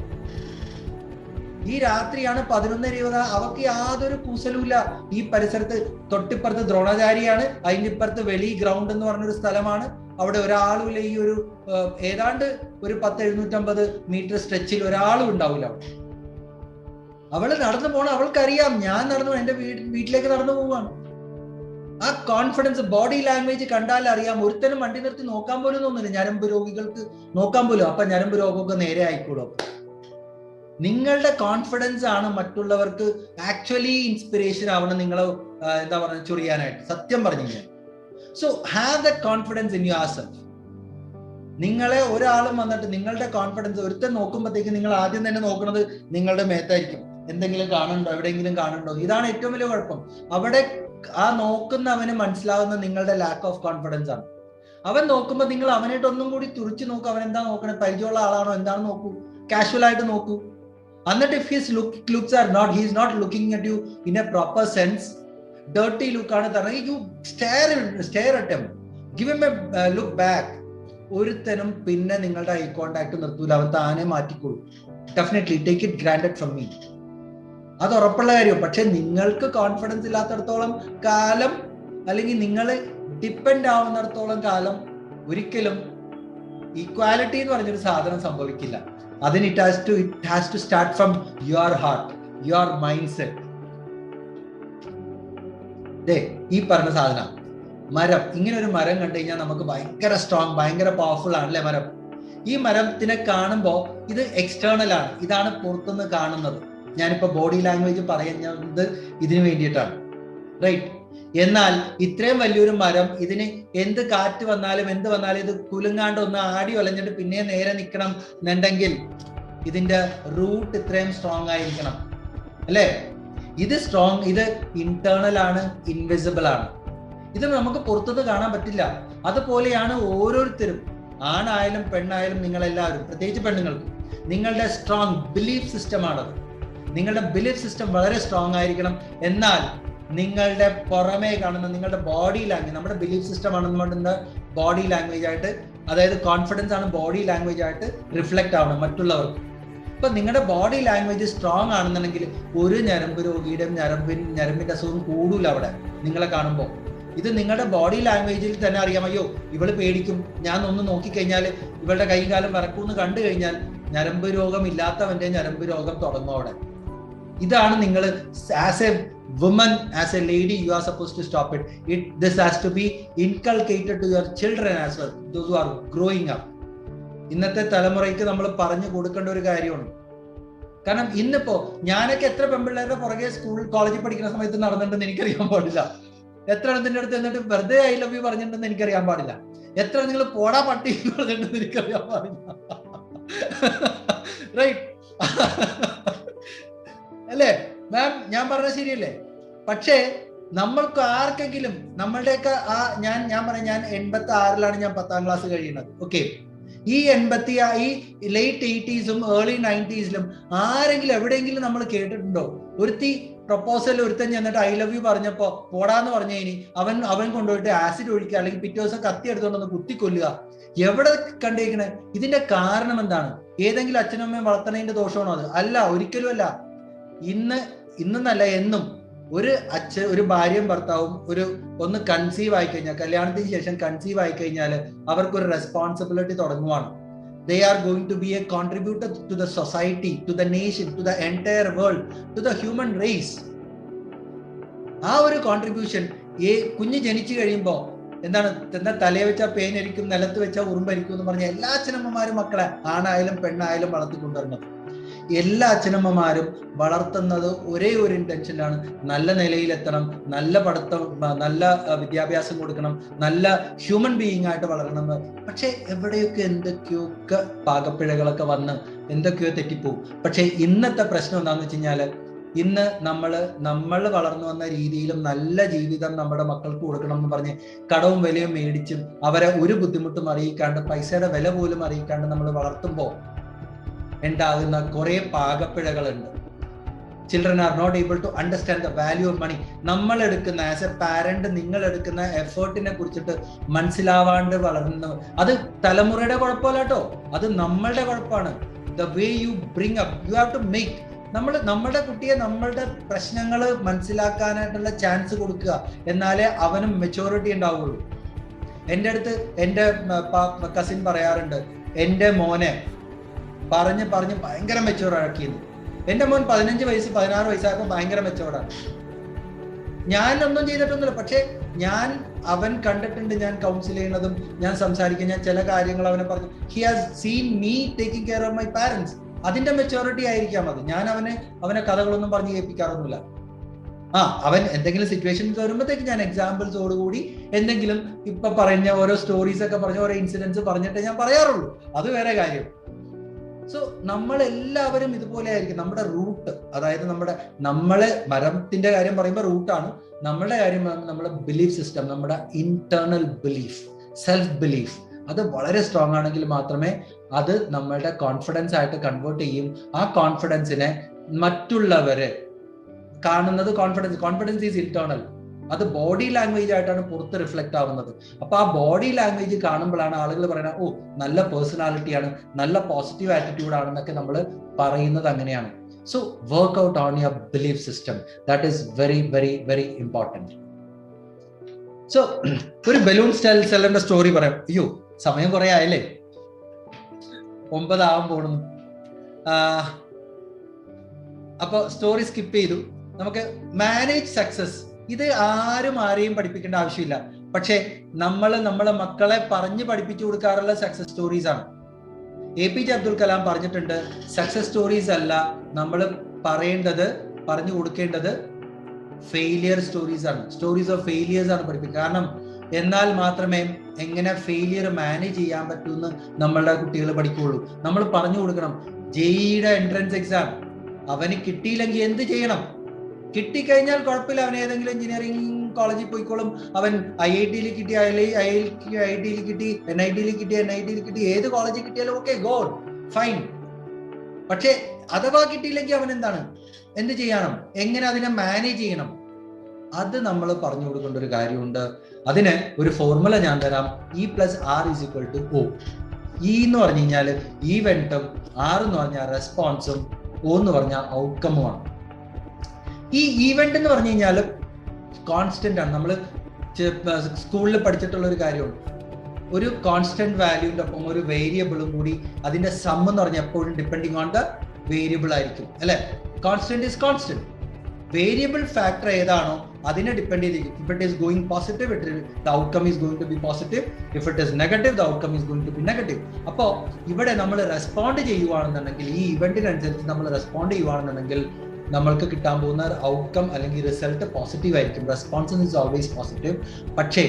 ഈ രാത്രിയാണ് 11:20. അവർക്ക് യാതൊരു കൂസലുമില്ല. ഈ പരിസരത്ത് തൊട്ടിപ്പുറത്ത് ദ്രോണാചാരിയാണ്, അതിൻ്റെ ഇപ്പുറത്ത് വെളി ഗ്രൗണ്ട് എന്ന് പറഞ്ഞൊരു സ്ഥലമാണ്. അവിടെ ഒരാളുമില്ല. ഈ ഒരു ഏതാണ്ട് ഒരു 1000-750 മീറ്റർ സ്ട്രെച്ചിൽ ഒരാളും ഉണ്ടാവില്ല. അവള് നടന്നു പോണ അവൾക്കറിയാം, ഞാൻ നടന്നു എന്റെ വീട്ടിലേക്ക് നടന്നു പോവാണ്. ആ കോൺഫിഡൻസ് ബോഡി ലാംഗ്വേജ് കണ്ടാൽ അറിയാം. ഒരുത്തനും വണ്ടി നിർത്തി നോക്കാൻ പോലും തോന്നില്ല. ഞരമ്പ് രോഗികൾക്ക് നോക്കാൻ പോലും. അപ്പൊ ഞരമ്പ് രോഗമൊക്കെ നേരെ ആയിക്കോളും. നിങ്ങളുടെ കോൺഫിഡൻസ് ആണ് മറ്റുള്ളവർക്ക് ആക്ച്വലി ഇൻസ്പിറേഷൻ ആവണം നിങ്ങളെ എന്താ പറയുക ചൊറിയാനായിട്ട്. സത്യം പറഞ്ഞു കഴിഞ്ഞാൽ so have that confidence in your self. നിങ്ങളെ ഒരാളും വന്നിട്ട് നിങ്ങളുടെ കോൺഫിഡൻസ് ഒരുത്തൻ നോക്കുമ്പോഴത്തേക്ക് നിങ്ങൾ ആദ്യം തന്നെ നോക്കുന്നത് നിങ്ങളുടെ മേത്തായിരിക്കും. എന്തെങ്കിലും കാണുന്നുണ്ടോ, എവിടെയെങ്കിലും കാണുന്നുണ്ടോ. ഇതാണ് ഏറ്റവും വലിയ കുഴപ്പം. അവിടെ ആ നോക്കുന്നവന് മനസ്സിലാവുന്ന നിങ്ങളുടെ ലാക്ക് ഓഫ് കോൺഫിഡൻസ് ആണ്. അവൻ നോക്കുമ്പോൾ നിങ്ങൾ അവനായിട്ട് ഒന്നും കൂടി തുറിച്ചു നോക്കൂ. അവൻ എന്താ നോക്കണേ, പരിചയമുള്ള ആളാണോ എന്താണെന്ന് നോക്കൂ, കാഷ്വൽ ആയിട്ട് നോക്കൂ. എന്നിട്ട് if his looks are not, he is not looking at you in a proper sense, dirty look ആണ് തരുന്നത്, you stare at him, give him a look back. ഒരുത്തനും പിന്നെ നിങ്ങളുടെ ഐ കോണ്ടാക്ട് നിർത്തൂല. അവൻ താനെ മാറ്റിക്കോളൂ. Definitely take it granted from me. അത് ഉറപ്പുള്ള കാര്യം. പക്ഷെ നിങ്ങൾക്ക് കോൺഫിഡൻസ് ഇല്ലാത്തടത്തോളം കാലം, അല്ലെങ്കിൽ നിങ്ങൾ ഡിപ്പെൻഡ് ആവുന്നിടത്തോളം കാലം ഒരിക്കലും ഈക്വാലിറ്റി എന്ന് പറഞ്ഞൊരു സാധനം സംഭവിക്കില്ല. അതിന് it has to start from your heart, your mindset. ഈ പറഞ്ഞ സാധനം മരം, ഇങ്ങനെ ഒരു മരം കണ്ടു കഴിഞ്ഞാൽ നമുക്ക് ഭയങ്കര സ്ട്രോങ്, ഭയങ്കര പവർഫുൾ ആണല്ലേ മരം. ഈ മരത്തിനെ കാണുമ്പോൾ ഇത് എക്സ്റ്റേണൽ ആണ്, ഇതാണ് പുറത്തുനിന്ന് കാണുന്നത്. ഞാനിപ്പോ ബോഡി ലാംഗ്വേജ് പറയുന്നത് ഇതിനു വേണ്ടിയിട്ടാണ്, റൈറ്റ്? എന്നാൽ ഇത്രയും വലിയൊരു മരം, ഇതിന് എന്ത് കാറ്റ് വന്നാലും എന്ത് വന്നാലും ഇത് കുലുങ്ങാണ്ട് ഒന്ന് ആടി ഒലഞ്ഞിട്ട് പിന്നെ നേരെ നിൽക്കണം എന്നുണ്ടെങ്കിൽ ഇതിന്റെ റൂട്ട് ഇത്രയും സ്ട്രോങ് ആയിരിക്കണം, അല്ലേ? ഇത് സ്ട്രോങ്, ഇത് ഇന്റേണൽ ആണ്, ഇൻവിസിബിൾ ആണ്. ഇത് നമുക്ക് പുറത്തുനിന്ന് കാണാൻ പറ്റില്ല. അതുപോലെയാണ് ഓരോരുത്തരും, ആണായാലും പെണ്ണായാലും, നിങ്ങളെല്ലാവരും, പ്രത്യേകിച്ച് പെണ്ണുങ്ങൾക്ക്, നിങ്ങളുടെ സ്ട്രോങ് ബിലീഫ് സിസ്റ്റം ആണത്. നിങ്ങളുടെ ബിലീഫ് സിസ്റ്റം വളരെ സ്ട്രോങ് ആയിരിക്കണം. എന്നാൽ നിങ്ങളുടെ പുറമേ കാണുന്ന നിങ്ങളുടെ ബോഡി ലാംഗ്വേജ്, നമ്മുടെ ബിലീഫ് സിസ്റ്റം ആണെന്നുകൊണ്ട് ബോഡി ലാംഗ്വേജ് ആയിട്ട്, അതായത് കോൺഫിഡൻസ് ആണ് ബോഡി ലാംഗ്വേജ് ആയിട്ട് റിഫ്ലക്ട് ആവണം മറ്റുള്ളവർക്ക്. ഇപ്പൊ നിങ്ങളുടെ ബോഡി ലാംഗ്വേജ് സ്ട്രോങ് ആണെന്നുണ്ടെങ്കിൽ ഒരു ഞരമ്പ് രോഗിയുടെ ഞരമ്പിന്റെ അസുഖം കൂടൂല അവിടെ നിങ്ങളെ കാണുമ്പോൾ. ഇത് നിങ്ങളുടെ ബോഡി ലാംഗ്വേജിൽ തന്നെ അറിയാം. അയ്യോ ഇവള് പേടിക്കും, ഞാൻ ഒന്ന് നോക്കിക്കഴിഞ്ഞാൽ ഇവളുടെ കൈ കാലം വരക്കൂന്ന് കണ്ടു കഴിഞ്ഞാൽ ഞരമ്പ് രോഗം ഇല്ലാത്തവന്റെ ഞരമ്പ് രോഗം തുടങ്ങും അവിടെ. ഇതാണ് നിങ്ങൾ as A woman, as a lady, you are supposed to stop it. This has to be inculcated to your children as well, those who are growing up. ഇന്നത്തെ തലമുറയ്ക്ക് നമ്മൾ പറഞ്ഞു കൊടുക്കേണ്ട ഒരു കാര്യമാണ്. കാരണം ഇന്നിപ്പോ ഞാനൊക്കെ എത്ര പെൺപിള്ളേരുടെ പുറകെ സ്കൂൾ കോളേജിൽ പഠിക്കുന്ന സമയത്ത് നടന്നിട്ടുണ്ടെന്ന് എനിക്കറിയാൻ പാടില്ല. എത്ര എണ്ണത്തിന്റെ അടുത്ത് എന്നിട്ട് വെറുതെ ഐ ലവ് യു പറഞ്ഞിട്ടുണ്ടെന്ന് എനിക്കറിയാൻ പാടില്ല. എത്ര നിങ്ങൾ പോടാ പട്ടി പറഞ്ഞിട്ടുണ്ടെന്ന് എനിക്കറിയാൻ പാടില്ല, റൈറ്റ്? അല്ലേ മാം? ഞാൻ പറഞ്ഞത് ശരിയല്ലേ? പക്ഷേ നമ്മൾക്ക് ആർക്കെങ്കിലും നമ്മളുടെയൊക്കെ ഞാൻ പറയാം, ഞാൻ 86-ലാണ് ഞാൻ 10ാം ക്ലാസ് കഴിയുന്നത്. ഓക്കെ, ഈ ലേറ്റ് 80s ഏർലി 90s ആരെങ്കിലും എവിടെയെങ്കിലും നമ്മൾ കേട്ടിട്ടുണ്ടോ ഒരുത്തി പ്രപ്പോസൽ ഒരുത്തൻ ചെന്നിട്ട് ഐ ലവ് യു പറഞ്ഞപ്പോ പോടാന്ന് പറഞ്ഞു കഴിഞ്ഞ് അവൻ കൊണ്ടുപോയിട്ട് ആസിഡ് ഒഴിക്കുക, അല്ലെങ്കിൽ പിറ്റേ ദിവസം കത്തി എടുത്തുകൊണ്ടൊന്ന് കുത്തിക്കൊല്ലുക? എവിടെ കണ്ടേക്കണേ? ഇതിന്റെ കാരണം എന്താണ്? ഏതെങ്കിലും അച്ഛനും അമ്മയും വളർത്തണതിന്റെ ദോഷമാണോ അത്? അല്ല, ഒരിക്കലും അല്ല. ഇന്നല്ല എന്നും ഒരു ഭാര്യയും ഭർത്താവും ഒന്ന് കൺസീവ് ആയി കഴിഞ്ഞാൽ, കല്യാണത്തിന് ശേഷം കൺസീവ് ആയി കഴിഞ്ഞാൽ അവർക്കൊരു responsibility തുടങ്ങുവാണ്. They are going to be a contributor to the society, to the nation, to the entire world, to the human race. ആ ഒരു കോൺട്രിബ്യൂഷൻ കുഞ്ഞ് ജനിച്ചു കഴിയുമ്പോൾ എന്താ തലയെ വെച്ചാൽ പേനരിക്കും, നിലത്ത് വെച്ചാൽ ഉറുമ്പരിക്കും എന്ന് പറഞ്ഞ എല്ലാ അച്ഛനമ്മമാരും മക്കളെ, ആണായാലും പെണ്ണായാലും വളർത്തിക്കൊണ്ടുവരുന്നത്. എല്ലാ അച്ഛനമ്മമാരും വളർത്തുന്നത് ഒരേ ഒരു ഇന്റൻഷനിലാണ്: നല്ല നിലയിലെത്തണം, നല്ല പഠിത്തം, നല്ല വിദ്യാഭ്യാസം കൊടുക്കണം, നല്ല ഹ്യൂമൻ ബീയിങ് ആയിട്ട് വളരണം. പക്ഷെ എവിടെയൊക്കെ എന്തൊക്കെയൊക്കെ പാകപ്പിഴകളൊക്കെ വന്ന് എന്തൊക്കെയോ തെറ്റിപ്പോവും. പക്ഷെ ഇന്നത്തെ പ്രശ്നം എന്താണെന്ന് വെച്ച് കഴിഞ്ഞാൽ ഇന്ന് നമ്മൾ വളർന്നു വന്ന രീതിയിലും നല്ല ജീവിതം നമ്മുടെ മക്കൾക്ക് കൊടുക്കണം എന്ന് പറഞ്ഞ് കടവും വിലയും മേടിച്ചും അവരെ ഒരു ബുദ്ധിമുട്ടും അറിയിക്കാണ്ട് പൈസയുടെ വില പോലും അറിയിക്കാണ്ട് നമ്മൾ വളർത്തുമ്പോൾ ഉണ്ടാകുന്ന കുറെ പാകപ്പിഴകളുണ്ട്. Children are not able to understand the value of money. നമ്മൾ എടുക്കുന്ന ആസ് എ പാരന്റ് നിങ്ങൾ എടുക്കുന്ന എഫേർട്ടിനെ കുറിച്ചിട്ട് മനസ്സിലാവാണ്ട് വളർന്നു. അത് തലമുറയുടെ കുഴപ്പമല്ല കേട്ടോ, അത് നമ്മളുടെ കുഴപ്പമാണ്. The way you bring up, you have to make. നമ്മുടെ കുട്ടിയെ നമ്മളുടെ പ്രശ്നങ്ങൾ മനസ്സിലാക്കാനായിട്ടുള്ള ചാൻസ് കൊടുക്കുക, എന്നാലേ അവനും മെച്ചൂരിറ്റി ഉണ്ടാവുള്ളൂ. എൻ്റെ അടുത്ത് എൻ്റെ കസിൻ പറയാറുണ്ട്, എൻ്റെ മോനെ പറഞ്ഞ് ഭയങ്കര മെച്ചൂർ ആക്കിയെന്ന്. എൻ്റെ മോൻ 15 വയസ്സ് 16 വയസ്സായപ്പോൾ ഭയങ്കര മെച്ചോർഡാണ്. ഞാനൊന്നും ചെയ്തിട്ടൊന്നുമില്ല, പക്ഷെ അവൻ കണ്ടിട്ടുണ്ട്, ഞാൻ കൗൺസിൽ ചെയ്യുന്നതും ഞാൻ സംസാരിക്കും, ഞാൻ ചില കാര്യങ്ങൾ അവനെ പറഞ്ഞു. He has seen me taking care of my parents. അതിന്റെ മെച്ചോറിറ്റി ആയിരിക്കാം അത്. ഞാൻ അവനെ കഥകളൊന്നും പറഞ്ഞ് കേൾപ്പിക്കാറൊന്നുമില്ല. അവൻ എന്തെങ്കിലും സിറ്റുവേഷൻസ് വരുമ്പോഴത്തേക്ക് ഞാൻ എക്സാമ്പിൾസോടുകൂടി എന്തെങ്കിലും ഇപ്പൊ പറഞ്ഞ ഓരോ സ്റ്റോറീസ് ഒക്കെ പറഞ്ഞ ഓരോ ഇൻസിഡൻസ് പറഞ്ഞിട്ടേ ഞാൻ പറയാറുള്ളൂ. അത് വേറെ കാര്യം. സോ നമ്മളെല്ലാവരും ഇതുപോലെ ആയിരിക്കും. നമ്മുടെ റൂട്ട്, അതായത് നമ്മള് മരത്തിന്റെ കാര്യം പറയുമ്പോൾ റൂട്ടാണ്, നമ്മളുടെ കാര്യം നമ്മുടെ ബിലീഫ് സിസ്റ്റം, നമ്മുടെ ഇന്റേണൽ ബിലീഫ്, സെൽഫ് ബിലീഫ്, അത് വളരെ സ്ട്രോങ് ആണെങ്കിൽ മാത്രമേ അത് നമ്മളുടെ കോൺഫിഡൻസ് ആയിട്ട് കൺവേർട്ട് ചെയ്യും. ആ കോൺഫിഡൻസിനെ മറ്റുള്ളവര് കാണുന്നത്, കോൺഫിഡൻസ് ഈസ് ഇന്റേണൽ, അത് ബോഡി ലാംഗ്വേജ് ആയിട്ടാണ് പുറത്ത് റിഫ്ലക്ട് ആവുന്നത്. അപ്പൊ ആ ബോഡി ലാംഗ്വേജ് കാണുമ്പോഴാണ് ആളുകൾ പറയുന്നത്, ഓ നല്ല പേഴ്സണാലിറ്റിയാണ്, നല്ല പോസിറ്റീവ് ആറ്റിറ്റ്യൂഡ് ആണെന്നൊക്കെ നമ്മൾ പറയുന്നത്. അങ്ങനെയാണ്. So work out on your belief system, that is very very very important. So ഒരു ബലൂൺ സെല്ലറിന്റെ സ്റ്റോറി പറയാം. അയ്യോ സമയം കുറെ ആയല്ലേ, 9 ആവാൻ പോകുന്നു. അപ്പൊ സ്റ്റോറി സ്കിപ്പ് ചെയ്തു. നമുക്ക് മാനേജ് സക്സസ്, ഇത് ആരെയും പഠിപ്പിക്കേണ്ട ആവശ്യമില്ല. പക്ഷെ നമ്മളെ മക്കളെ പറഞ്ഞ് പഠിപ്പിച്ചു കൊടുക്കാറുള്ള സക്സസ് സ്റ്റോറീസ് ആണ്. APJ അബ്ദുൽ കലാം പറഞ്ഞിട്ടുണ്ട്, സക്സസ് സ്റ്റോറീസ് അല്ല നമ്മൾ പറഞ്ഞു കൊടുക്കേണ്ടത് ഫെയിലിയർ സ്റ്റോറീസ് ആണ്. സ്റ്റോറീസ് ഓഫ് ഫെയിലിയേഴ്സ് ആണ് പഠിപ്പിക്കുക. കാരണം എന്നാൽ മാത്രമേ എങ്ങനെ ഫെയിലിയർ മാനേജ് ചെയ്യാൻ പറ്റുമെന്ന് നമ്മളുടെ കുട്ടികൾ പഠിക്കുകയുള്ളൂ. നമ്മൾ പറഞ്ഞു കൊടുക്കണം. ജെഇയുടെ എൻട്രൻസ് എക്സാം അവന് കിട്ടിയില്ലെങ്കിൽ എന്ത് ചെയ്യണം? കിട്ടിക്കഴിഞ്ഞാൽ കുഴപ്പമില്ല, അവൻ ഏതെങ്കിലും എഞ്ചിനീയറിംഗ് കോളേജിൽ പോയിക്കോളും. അവൻ IIT-യിൽ കിട്ടി, IIT-യിൽ കിട്ടി, NIT-യിൽ കിട്ടി, ഏത് കോളേജിൽ കിട്ടിയാലും ഓക്കെ, ഗോഡ് ഫൈൻ. പക്ഷെ അഥവാ കിട്ടിയില്ലെങ്കിൽ അവൻ എന്ത് ചെയ്യണം, എങ്ങനെ അതിനെ മാനേജ് ചെയ്യണം, അത് നമ്മൾ പറഞ്ഞു കൊടുക്കേണ്ട ഒരു കാര്യമുണ്ട്. അതിന് ഒരു ഫോർമുല ഞാൻ തരാം. E+R = O. E എന്ന് പറഞ്ഞു കഴിഞ്ഞാൽ ഈവെന്റും, R എന്ന് പറഞ്ഞാൽ റെസ്പോൺസും, O എന്ന് പറഞ്ഞാൽ ഔട്ട്കമുമാണ്. ഈ ഈവെന്റ് എന്ന് പറഞ്ഞു കഴിഞ്ഞാൽ കോൺസ്റ്റന്റ് ആണ്. നമ്മൾ സ്കൂളിൽ പഠിച്ചിട്ടുള്ള ഒരു കാര്യമുണ്ട്. ഒരു കോൺസ്റ്റന്റ് വാല്യൂന്റെ ഒപ്പം ഒരു വേരിയബിളും കൂടി, അതിന്റെ സം എന്ന് പറഞ്ഞാൽ എപ്പോഴും ഡിപ്പെൻഡിങ് ഓൺ ദ വേരിയബിൾ ആയിരിക്കും, അല്ലെ? Constant is constant. Variable factor ഏതാണോ അതിനെ ഡിപ്പെൻഡ് ചെയ്തിരിക്കും. If it is going positive, the outcome is going to be positive. If it is negative, the outcome is going to be negative. അപ്പോൾ ഇവിടെ നമ്മൾ respond ചെയ്യുവാണെന്നുണ്ടെങ്കിൽ, ഈ ഇവന്റിനനുസരിച്ച് നമ്മൾ റെസ്പോണ്ട് ചെയ്യുവാണെന്നുണ്ടെങ്കിൽ നമ്മൾക്ക് കിട്ടാൻ പോകുന്ന ഔട്ട്കം അല്ലെങ്കിൽ റിസൾട്ട് പോസിറ്റീവ് ആയിരിക്കും. Response is always positive. പക്ഷേ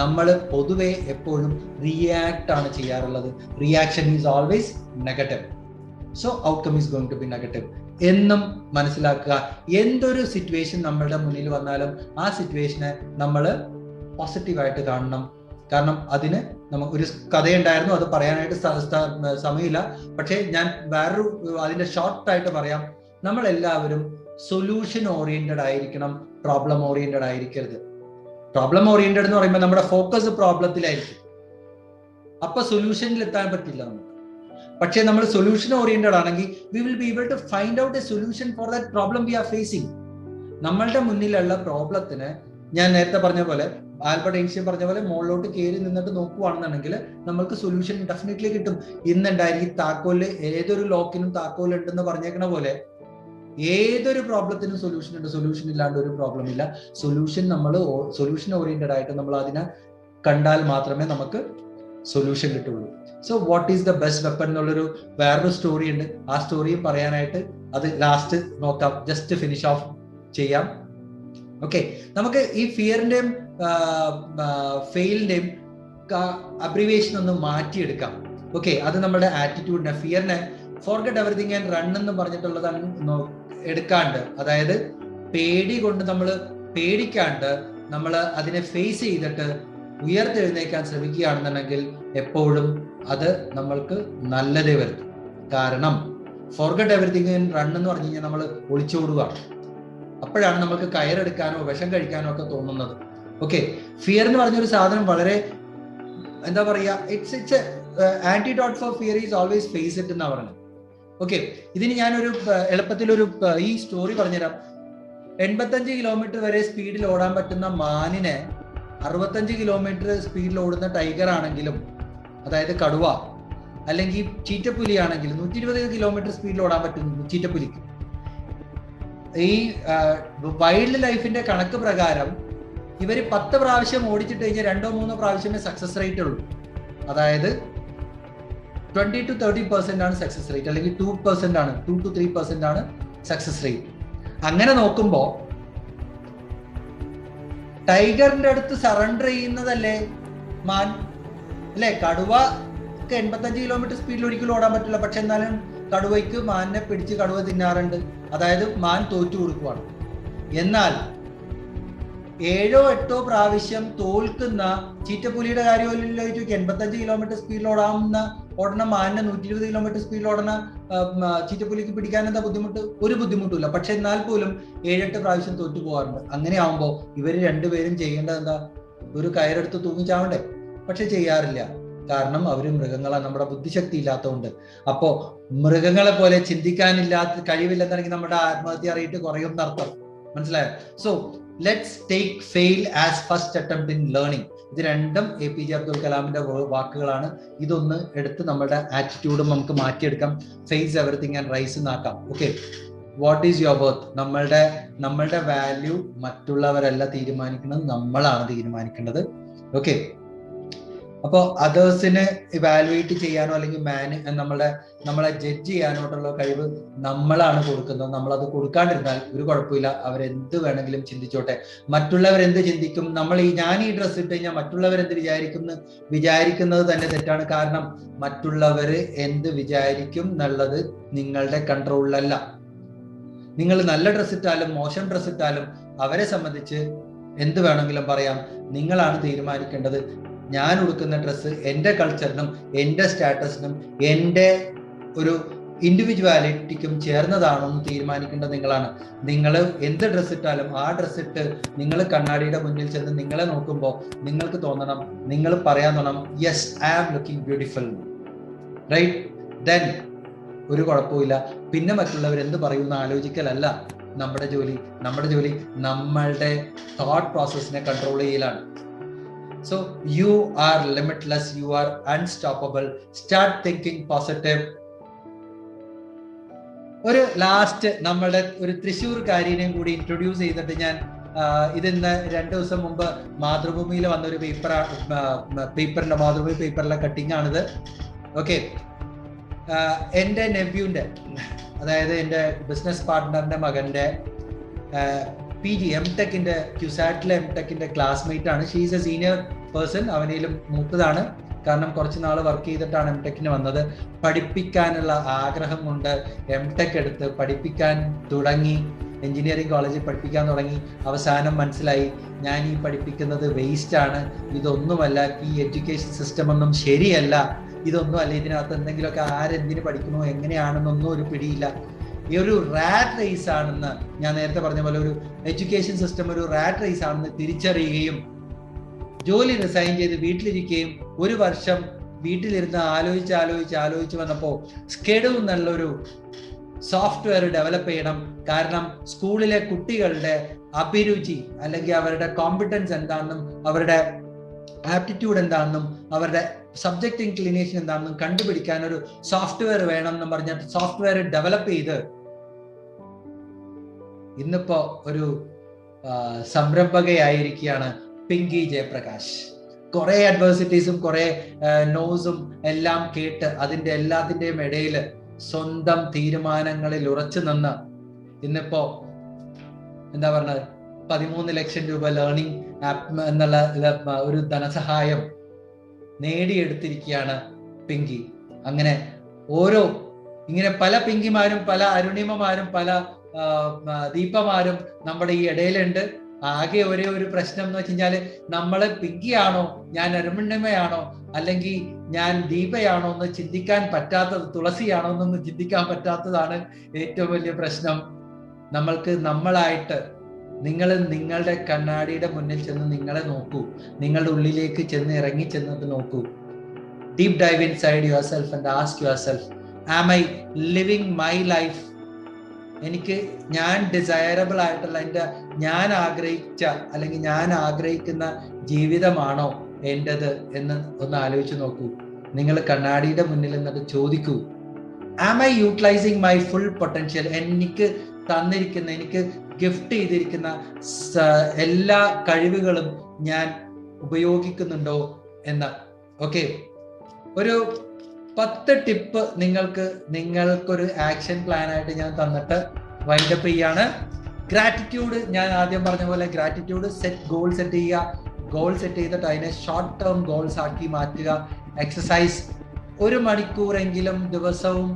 നമ്മൾ പൊതുവെ എപ്പോഴും റിയാക്ട് ആണ് ചെയ്യാറുള്ളത്. Reaction is always negative. So outcome is going to be negative എന്നും മനസ്സിലാക്കുക. എന്തൊരു സിറ്റുവേഷൻ നമ്മളുടെ മുന്നിൽ വന്നാലും ആ സിറ്റുവേഷനെ നമ്മൾ പോസിറ്റീവായിട്ട് കാണണം. കാരണം അതിന് നമുക്കൊരു കഥയുണ്ടായിരുന്നു, അത് പറയാനായിട്ട് സമയമില്ല. പക്ഷേ ഞാൻ അതിന്റെ ഷോർട്ടായിട്ട് പറയാം. നമ്മളെല്ലാവരും സൊല്യൂഷൻ ഓറിയന്റഡ് ആയിരിക്കണം, പ്രോബ്ലം ഓറിയന്റഡ് ആയിരിക്കരുത്. പ്രോബ്ലം ഓറിയന്റഡ് എന്ന് പറയുമ്പോൾ നമ്മുടെ ഫോക്കസ് പ്രോബ്ലത്തിലായിരിക്കും. അപ്പൊ സൊല്യൂഷനിൽ എത്താൻ പറ്റില്ല നമുക്ക്. പക്ഷേ നമ്മൾ സൊല്യൂഷൻ ഓറിയന്റഡ് ആണെങ്കിൽ we will be able to find out a solution for that problem we are facing. നമ്മളുടെ മുന്നിലുള്ള പ്രോബ്ലത്തിന്, ഞാൻ നേരത്തെ പറഞ്ഞ പോലെ, ആൽബർട്ട് ഐൻസ്റ്റീൻ പറഞ്ഞ പോലെ, മുകളിലോട്ട് കയറി നിന്നിട്ട് നോക്കുവാണെന്നുണ്ടെങ്കിൽ നമ്മൾക്ക് സൊല്യൂഷൻ ഡെഫിനറ്റ്ലി കിട്ടും. ഇന്നുണ്ടായിരിക്കും താക്കോല്, ഏതൊരു ലോക്കിനും താക്കോൽ ഉണ്ടെന്ന് പറഞ്ഞേക്കണ പോലെ ഏതൊരു പ്രോബ്ലത്തിനും സൊല്യൂഷൻ ഉണ്ട്. സൊല്യൂഷൻ ഇല്ലാണ്ട് ഒരു പ്രോബ്ലം ഇല്ല. സൊല്യൂഷൻ ഓറിയന്റഡ് ആയിട്ട് നമ്മൾ അതിനെ കണ്ടാൽ മാത്രമേ നമുക്ക് സൊല്യൂഷൻ കിട്ടുള്ളൂ. So what is the best weapon എന്നുള്ളൊരു വേറൊരു സ്റ്റോറി ഉണ്ട്. ആ സ്റ്റോറിയും പറയാനായിട്ട് അത് ലാസ്റ്റ് നോക്കാം, ജസ്റ്റ് ഫിനിഷ് ഓഫ് ചെയ്യാം. ഓക്കെ, നമുക്ക് ഈ ഫിയറിന്റെയും ഫെയിലിന്റെയും അബ്രിവേഷൻ ഒന്ന് മാറ്റിയെടുക്കാം. ഓക്കെ, അത് നമ്മുടെ ആറ്റിറ്റ്യൂഡിനെ, ഫിയറിനെ ഫോർഗെറ്റ് എവറിത്തിങ് ആൻഡ് റൺ എന്ന് പറഞ്ഞിട്ടുള്ളത് എടുക്കാണ്ട്, അതായത് പേടി കൊണ്ട് നമ്മൾ പേടിക്കാണ്ട് നമ്മൾ അതിനെ ഫേസ് ചെയ്തിട്ട് ഉയർത്തെഴുന്നേക്കാൻ ശ്രമിക്കുകയാണെന്നുണ്ടെങ്കിൽ എപ്പോഴും അത് നമ്മൾക്ക് നല്ലതേ വരും. കാരണം ഫോർഗെറ്റ് എവറിത്തിങ് ആൻഡ് റൺ എന്ന് പറഞ്ഞു കഴിഞ്ഞാൽ നമ്മൾ ഒളിച്ചോടുകയാണ്. അപ്പോഴാണ് നമുക്ക് കയറെടുക്കാനോ വിഷം കഴിക്കാനോ ഒക്കെ തോന്നുന്നത്. ഓക്കെ, ഫിയർ എന്ന് പറഞ്ഞൊരു സാധനം വളരെ എന്താ പറയാ, it's antidote for fear is always face it എന്നാ പറഞ്ഞത്. ഓക്കെ, ഇതിന് ഞാനൊരു എളുപ്പത്തിലൊരു ഈ സ്റ്റോറി പറഞ്ഞുതരാം. 85 കിലോമീറ്റർ വരെ സ്പീഡിൽ ഓടാൻ പറ്റുന്ന മാനിനെ 65 കിലോമീറ്റർ സ്പീഡിൽ ഓടുന്ന ടൈഗർ ആണെങ്കിലും, അതായത് കടുവ അല്ലെങ്കിൽ ചീറ്റപ്പുലി ആണെങ്കിലും 120 കിലോമീറ്റർ സ്പീഡിൽ ഓടാൻ പറ്റുന്നു ചീറ്റപ്പുലിക്ക്. ഈ വൈൽഡ് ലൈഫിന്റെ കണക്ക് പ്രകാരം ഇവർ 10 പ്രാവശ്യം ഓടിച്ചിട്ട് കഴിഞ്ഞാൽ 2-3 പ്രാവശ്യമേ സക്സസ് റേറ്റ് ഉള്ളൂ. അതായത് 20 to 30% ആണ് സക്സസ് റേറ്റ്, അല്ലെങ്കിൽ 2% ആണ്, 2 to 3% ആണ് സക്സസ് റേറ്റ്. അങ്ങനെ നോക്കുമ്പോ ടൈഗറിന്റെ അടുത്ത് സറണ്ടർ ചെയ്യുന്നതല്ലേ മാൻ, അല്ലെ? കടുവക്ക് 85 കിലോമീറ്റർ സ്പീഡിൽ ഒരിക്കലും ഓടാൻ പറ്റില്ല. പക്ഷെ എന്നാലും കടുവയ്ക്ക് മാനിനെ പിടിച്ച് കടുവ തിന്നാറുണ്ട്. അതായത് മാൻ തോറ്റു കൊടുക്കുവാണ്. എന്നാൽ 7-8 പ്രാവശ്യം തോൽക്കുന്ന ചീറ്റപ്പുലിയുടെ കാര്യമല്ലോ. 85 കിലോമീറ്റർ സ്പീഡിൽ ഓടണ മാനിനെ 120 കിലോമീറ്റർ സ്പീഡിൽ ഓടണ ചീറ്റപ്പുലിക്ക് പിടിക്കാൻ എന്താ ബുദ്ധിമുട്ട്? ഒരു ബുദ്ധിമുട്ടില്ല. പക്ഷെ എന്നാൽ പോലും 7-8 പ്രാവശ്യം തോറ്റു പോകാറുണ്ട്. അങ്ങനെ ആവുമ്പോ ഇവര് രണ്ടുപേരും ചെയ്യേണ്ടത് എന്താ? ഒരു കയറെടുത്ത് തൂങ്ങിച്ചാവണ്ടേ? പക്ഷെ ചെയ്യാറില്ല. കാരണം അവര് മൃഗങ്ങളാണ്, നമ്മുടെ ബുദ്ധിശക്തി ഇല്ലാത്തതുകൊണ്ട്. അപ്പോ മൃഗങ്ങളെ പോലെ ചിന്തിക്കാനില്ലാത്ത കഴിവില്ലെന്നുണ്ടെങ്കിൽ നമ്മുടെ ആത്മഹത്യ റേറ്റ് കുറയും എന്നർത്ഥം. മനസ്സിലായോ? So let's take fail as first attempt in learning. ഇത് രണ്ടും APJ അബ്ദുൽ കലാമിന്റെ വാക്കുകളാണ്. ഇതൊന്ന് എടുത്ത് നമ്മുടെ ആറ്റിറ്റ്യൂഡും നമുക്ക് മാറ്റിയെടുക്കാം. ഫേസ് എവറിത്തിങ് ആൻഡ് റൈസ് എന്നാക്കാം. Okay, what is your worth? നമ്മളുടെ വാല്യൂ മറ്റുള്ളവരല്ല തീരുമാനിക്കുന്നത്, നമ്മളാണ് തീരുമാനിക്കേണ്ടത്. ഓക്കെ, അപ്പോൾ അതേഴ്സിനെ ഇവാലുവേറ്റ് ചെയ്യാനോ അല്ലെങ്കിൽ നമ്മളെ ജഡ്ജ് ചെയ്യാനോട്ടുള്ള കഴിവ് നമ്മളാണ് കൊടുക്കുന്നത്. നമ്മളത് കൊടുക്കാണ്ടിരുന്നാൽ ഒരു കുഴപ്പമില്ല. അവരെന്ത് വേണമെങ്കിലും ചിന്തിച്ചോട്ടെ. മറ്റുള്ളവരെന്ത് ചിന്തിക്കും, ഞാൻ ഈ ഡ്രസ്സ് ഇട്ട് കഴിഞ്ഞാൽ മറ്റുള്ളവരെന്ത് വിചാരിക്കുന്നത് തന്നെ തെറ്റാണ്. കാരണം മറ്റുള്ളവര് എന്ത് വിചാരിക്കും എന്നുള്ളത് നിങ്ങളുടെ കൺട്രോളിലല്ല. നിങ്ങൾ നല്ല ഡ്രസ്സ് ഇട്ടാലും മോശം ഡ്രസ്സ് ഇട്ടാലും അവരെ സംബന്ധിച്ച് എന്ത് വേണമെങ്കിലും പറയാം. നിങ്ങളാണ് തീരുമാനിക്കേണ്ടത്. ഞാൻ ഉടുക്കുന്ന ഡ്രസ്സ് എൻ്റെ കൾച്ചറിനും എൻ്റെ സ്റ്റാറ്റസിനും എൻ്റെ ഒരു ഇൻഡിവിജ്വാലിറ്റിക്കും ചേർന്നതാണോ എന്ന് തീരുമാനിക്കേണ്ടത് നിങ്ങളാണ്. നിങ്ങൾ എന്ത് ഡ്രസ്സ് ഇട്ടാലും ആ ഡ്രസ്സ് ഇട്ട് നിങ്ങൾ കണ്ണാടിയുടെ മുന്നിൽ ചെന്ന് നിങ്ങളെ നോക്കുമ്പോൾ നിങ്ങൾക്ക് തോന്നണം, നിങ്ങൾ പറയാൻ തോന്നണം, yes I am looking beautiful, right? Then ഒരു കുഴപ്പമില്ല. പിന്നെ മറ്റുള്ളവർ എന്ത് പറയുന്ന ആലോചിക്കലല്ല നമ്മുടെ ജോലി. നമ്മളുടെ തോട്ട് പ്രോസസ്സിനെ കൺട്രോൾ ചെയ്യലാണ്. So you are limitless, you are unstoppable. Start thinking positive. ഒരു ലാസ്റ്റ് നമ്മളുടെ ഒരു തൃശ്ശൂർക്കാരിനെയും കൂടി ഇൻട്രൊഡ്യൂസ് ചെയ്തിട്ട് ഞാൻ ഇതിന്ന് 2 ദിവസം മുമ്പ് മാതൃഭൂമിയിൽ വന്ന ഒരു പേപ്പറിന്റെ മാതൃഭൂമി പേപ്പറിലെ കട്ടിങ് ആണിത്. ഓക്കെ, എൻ്റെ നെവ്യൂന്റെ, അതായത് എൻ്റെ ബിസിനസ് പാർട്ട്ണറിന്റെ മകന്റെ PG M.Techന്റെ ക്യുസാറ്റിലെ M.Techന്റെ ക്ലാസ്മേറ്റ് ആണ്. She is a senior person. അവനേലും മൂത്തതാണ്. കാരണം കുറച്ച് നാൾ വർക്ക് ചെയ്തിട്ടാണ് M.Techന് വന്നത്. പഠിപ്പിക്കാനുള്ള ആഗ്രഹം കൊണ്ട് M.Tech എടുത്ത് പഠിപ്പിക്കാൻ തുടങ്ങി. എഞ്ചിനീയറിംഗ് കോളേജിൽ പഠിപ്പിക്കാൻ തുടങ്ങി. അവസാനം മനസ്സിലായി, ഞാൻ ഈ പഠിപ്പിക്കുന്നത് വേസ്റ്റ് ആണ്, ഇതൊന്നുമല്ല, ഈ എഡ്യൂക്കേഷൻ സിസ്റ്റം ഒന്നും ശരിയല്ല, ഇതൊന്നുമല്ല, ഇതിനകത്ത് എന്തെങ്കിലുമൊക്കെ ആരെന്തിന് പഠിക്കണോ എങ്ങനെയാണെന്നൊന്നും ഒരു പിടിയില്ല. ഈ ഒരു റാറ്റ് റേസ് ആണെന്ന് ഞാൻ നേരത്തെ പറഞ്ഞ പോലെ ഒരു എഡ്യൂക്കേഷൻ സിസ്റ്റം ഒരു റാറ്റ് റേസ് ആണെന്ന് തിരിച്ചറിയുകയും ജോലി റിസൈൻ ചെയ്ത് വീട്ടിലിരിക്കുകയും 1 വർഷം വീട്ടിലിരുന്ന് ആലോചിച്ച് വന്നപ്പോൾ സ്കെഡു എന്നുള്ളൊരു സോഫ്റ്റ്വെയർ ഡെവലപ്പ് ചെയ്യണം. കാരണം സ്കൂളിലെ കുട്ടികളുടെ അഭിരുചി അല്ലെങ്കിൽ അവരുടെ കോമ്പിറ്റൻസ് എന്താണെന്നും അവരുടെ ആപ്റ്റിറ്റ്യൂഡ് എന്താണെന്നും അവരുടെ സബ്ജക്ട് ഇൻക്ലിനേഷൻ എന്താണെന്നും കണ്ടുപിടിക്കാൻ ഒരു സോഫ്റ്റ്വെയർ വേണം എന്ന് പറഞ്ഞിട്ട് സോഫ്റ്റ്വെയർ ഡെവലപ്പ് ചെയ്ത് ഇന്നിപ്പോ ഒരു സംരംഭകയായിരിക്കുകയാണ് പിങ്കി ജയപ്രകാശ്. കുറെ അഡ്വേഴ്സിറ്റീസും കുറെ നോസും എല്ലാം കേട്ട് അതിന്റെ എല്ലാത്തിന്റെയും ഇടയിൽ സ്വന്തം തീരുമാനങ്ങളിൽ ഉറച്ചു നിന്ന് ഇന്നിപ്പോ എന്താ പറഞ്ഞത് 13 ലക്ഷം രൂപ ലേണിംഗ് ആപ്പ് എന്നുള്ള ഒരു ധനസഹായം നേടിയെടുത്തിരിക്കുകയാണ് പിങ്കി. അങ്ങനെ ഓരോ ഇങ്ങനെ പല പിങ്കിമാരും പല അരുണിമമാരും പല ദീപമാരും നമ്മുടെ ഈ ഇടയിലുണ്ട്. ആകെ ഒരേ ഒരു പ്രശ്നം എന്ന് വെച്ച് കഴിഞ്ഞാല് നമ്മള് പിങ്കിയാണോ, ഞാൻ അരുണിമയാണോ, അല്ലെങ്കിൽ ഞാൻ ദീപയാണോ എന്ന് ചിന്തിക്കാൻ പറ്റാത്തത്, തുളസിയാണോ എന്നൊന്ന് ചിന്തിക്കാൻ പറ്റാത്തതാണ് ഏറ്റവും വലിയ പ്രശ്നം. നമ്മൾക്ക് നമ്മളായിട്ട്, നിങ്ങൾ നിങ്ങളുടെ കണ്ണാടിയുടെ മുന്നിൽ ചെന്ന് നിങ്ങളെ നോക്കൂ, നിങ്ങളുടെ ഉള്ളിലേക്ക് ചെന്ന് ഇറങ്ങി ചെന്നത് നോക്കൂ. Deep dive inside yourself and ask yourself, am I living my life? എനിക്ക് ഞാൻ ഡിസയറബിൾ ആയിട്ടുള്ള, ഞാൻ ആഗ്രഹിച്ച അല്ലെങ്കിൽ ഞാൻ ആഗ്രഹിക്കുന്ന ജീവിതമാണോ എൻ്റെത് എന്ന് ഒന്ന് ആലോചിച്ച് നോക്കൂ. നിങ്ങൾ കണ്ണാടിയുടെ മുന്നിൽ നിന്നിട്ട് ചോദിക്കൂ, am I utilising my full potential? എനിക്ക് തന്നിരിക്കുന്ന, എനിക്ക് ഗിഫ്റ്റ് ചെയ്തിരിക്കുന്ന എല്ലാ കഴിവുകളും ഞാൻ ഉപയോഗിക്കുന്നുണ്ടോ എന്ന്. ഓക്കെ, ഒരു 10 ടിപ്പ് നിങ്ങൾക്കൊരു ആക്ഷൻ പ്ലാൻ ആയിട്ട് ഞാൻ തന്നിട്ട് വൈൻഡപ്പ് ചെയ്യാണ്. ഗ്രാറ്റിറ്റ്യൂഡ്, ഞാൻ ആദ്യം പറഞ്ഞ പോലെ ഗ്രാറ്റിറ്റ്യൂഡ്, ഗോൾ സെറ്റ് ചെയ്യുക. ഗോൾ സെറ്റ് ചെയ്തിട്ട് അതിനെ ഷോർട്ട് ടേം ഗോൾസ് ആക്കി മാറ്റുക. എക്സസൈസ് 1 മണിക്കൂറെങ്കിലും ദിവസവും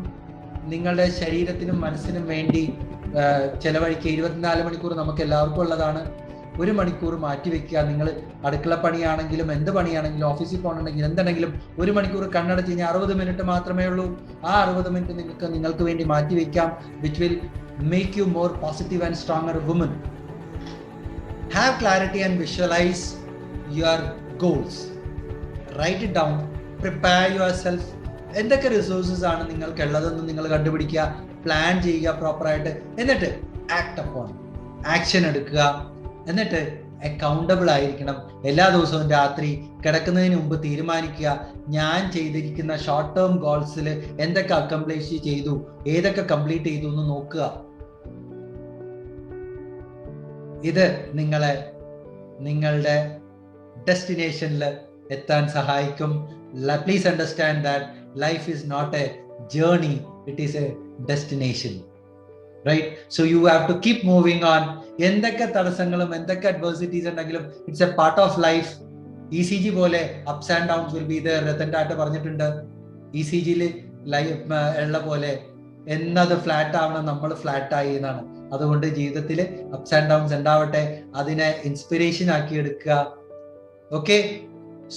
നിങ്ങളുടെ ശരീരത്തിനും മനസ്സിനും വേണ്ടി ചെലവഴിക്കുക. 24 മണിക്കൂർ നമുക്ക് എല്ലാവർക്കും ഉള്ളതാണ്. 1 മണിക്കൂർ മാറ്റിവെക്കുക. നിങ്ങൾ അടുക്കള പണിയാണെങ്കിലും എന്ത് പണിയാണെങ്കിലും ഓഫീസിൽ പോകണമെങ്കിലും എന്തുണ്ടെങ്കിലും 1 മണിക്കൂർ കണ്ണടച്ച് കഴിഞ്ഞാൽ 60 മിനിറ്റ് മാത്രമേ ഉള്ളൂ. ആ 60 മിനിറ്റ് നിങ്ങൾക്ക് വേണ്ടി മാറ്റിവെക്കാം. Which will make you more positive and stronger woman. Have clarity and visualise your goals. Write it down. Prepare yourself. എന്തൊക്കെ റിസോഴ്സസ് ആണ് നിങ്ങൾക്കുള്ളതെന്ന് നിങ്ങൾ കണ്ടുപിടിക്കുക, പ്ലാൻ ചെയ്യുക പ്രോപ്പറായിട്ട്. എന്നിട്ട് ആക്ട് അപ്പോൺ, ആക്ഷൻ എടുക്കുക. എന്നിട്ട് അക്കൗണ്ടബിൾ ആയിരിക്കണം. എല്ലാ ദിവസവും രാത്രി കിടക്കുന്നതിന് മുമ്പ് തീരുമാനിക്കുക, ഞാൻ ചെയ്തിരിക്കുന്ന ഷോർട്ട് ടേം ഗോൾസിൽ എന്തൊക്കെ അക്കംപ്ലിഷ് ചെയ്തു, ഏതൊക്കെ കംപ്ലീറ്റ് ചെയ്തു എന്ന് നോക്കുക. ഇത് നിങ്ങളെ നിങ്ങളുടെ ഡെസ്റ്റിനേഷനിൽ എത്താൻ സഹായിക്കും. Please understand that life is not a journey, it is a destination. Right? So you have to keep moving on. എന്തൊക്കെ തടസ്സങ്ങളും എന്തൊക്കെ അഡ്വേഴ്സിറ്റീസ് ഉണ്ടെങ്കിലും it's a part of life. ECG പോലെ ups and downs will be there. Ratan Tata പറഞ്ഞിട്ടുണ്ട്, ECGയിൽ life ഉള്ള പോലെ എന്നത് ഫ്ലാറ്റ് ആവണം, നമ്മൾ ഫ്ലാറ്റ് ആയി എന്നാണ്. അതുകൊണ്ട് ജീവിതത്തിൽ അപ്സ് ആൻഡ് ഡൗൺസ് ഉണ്ടാവട്ടെ, അതിനെ ഇൻസ്പിറേഷൻ ആക്കി എടുക്കുക. Okay,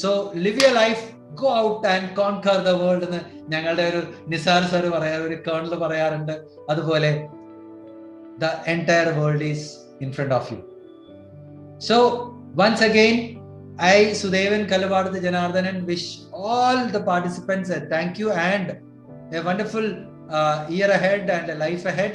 so live your life, go out and conquer the world എന്ന് ഞങ്ങളുടെ ഒരു നിസാർ സർ ഒരു കേണൽ പറയാറുണ്ട്. അതുപോലെ the entire world is in front of you. So once again, I Sudevan Kalavadathu Janardhanan wish all the participants a thank you and a wonderful year ahead and a life ahead.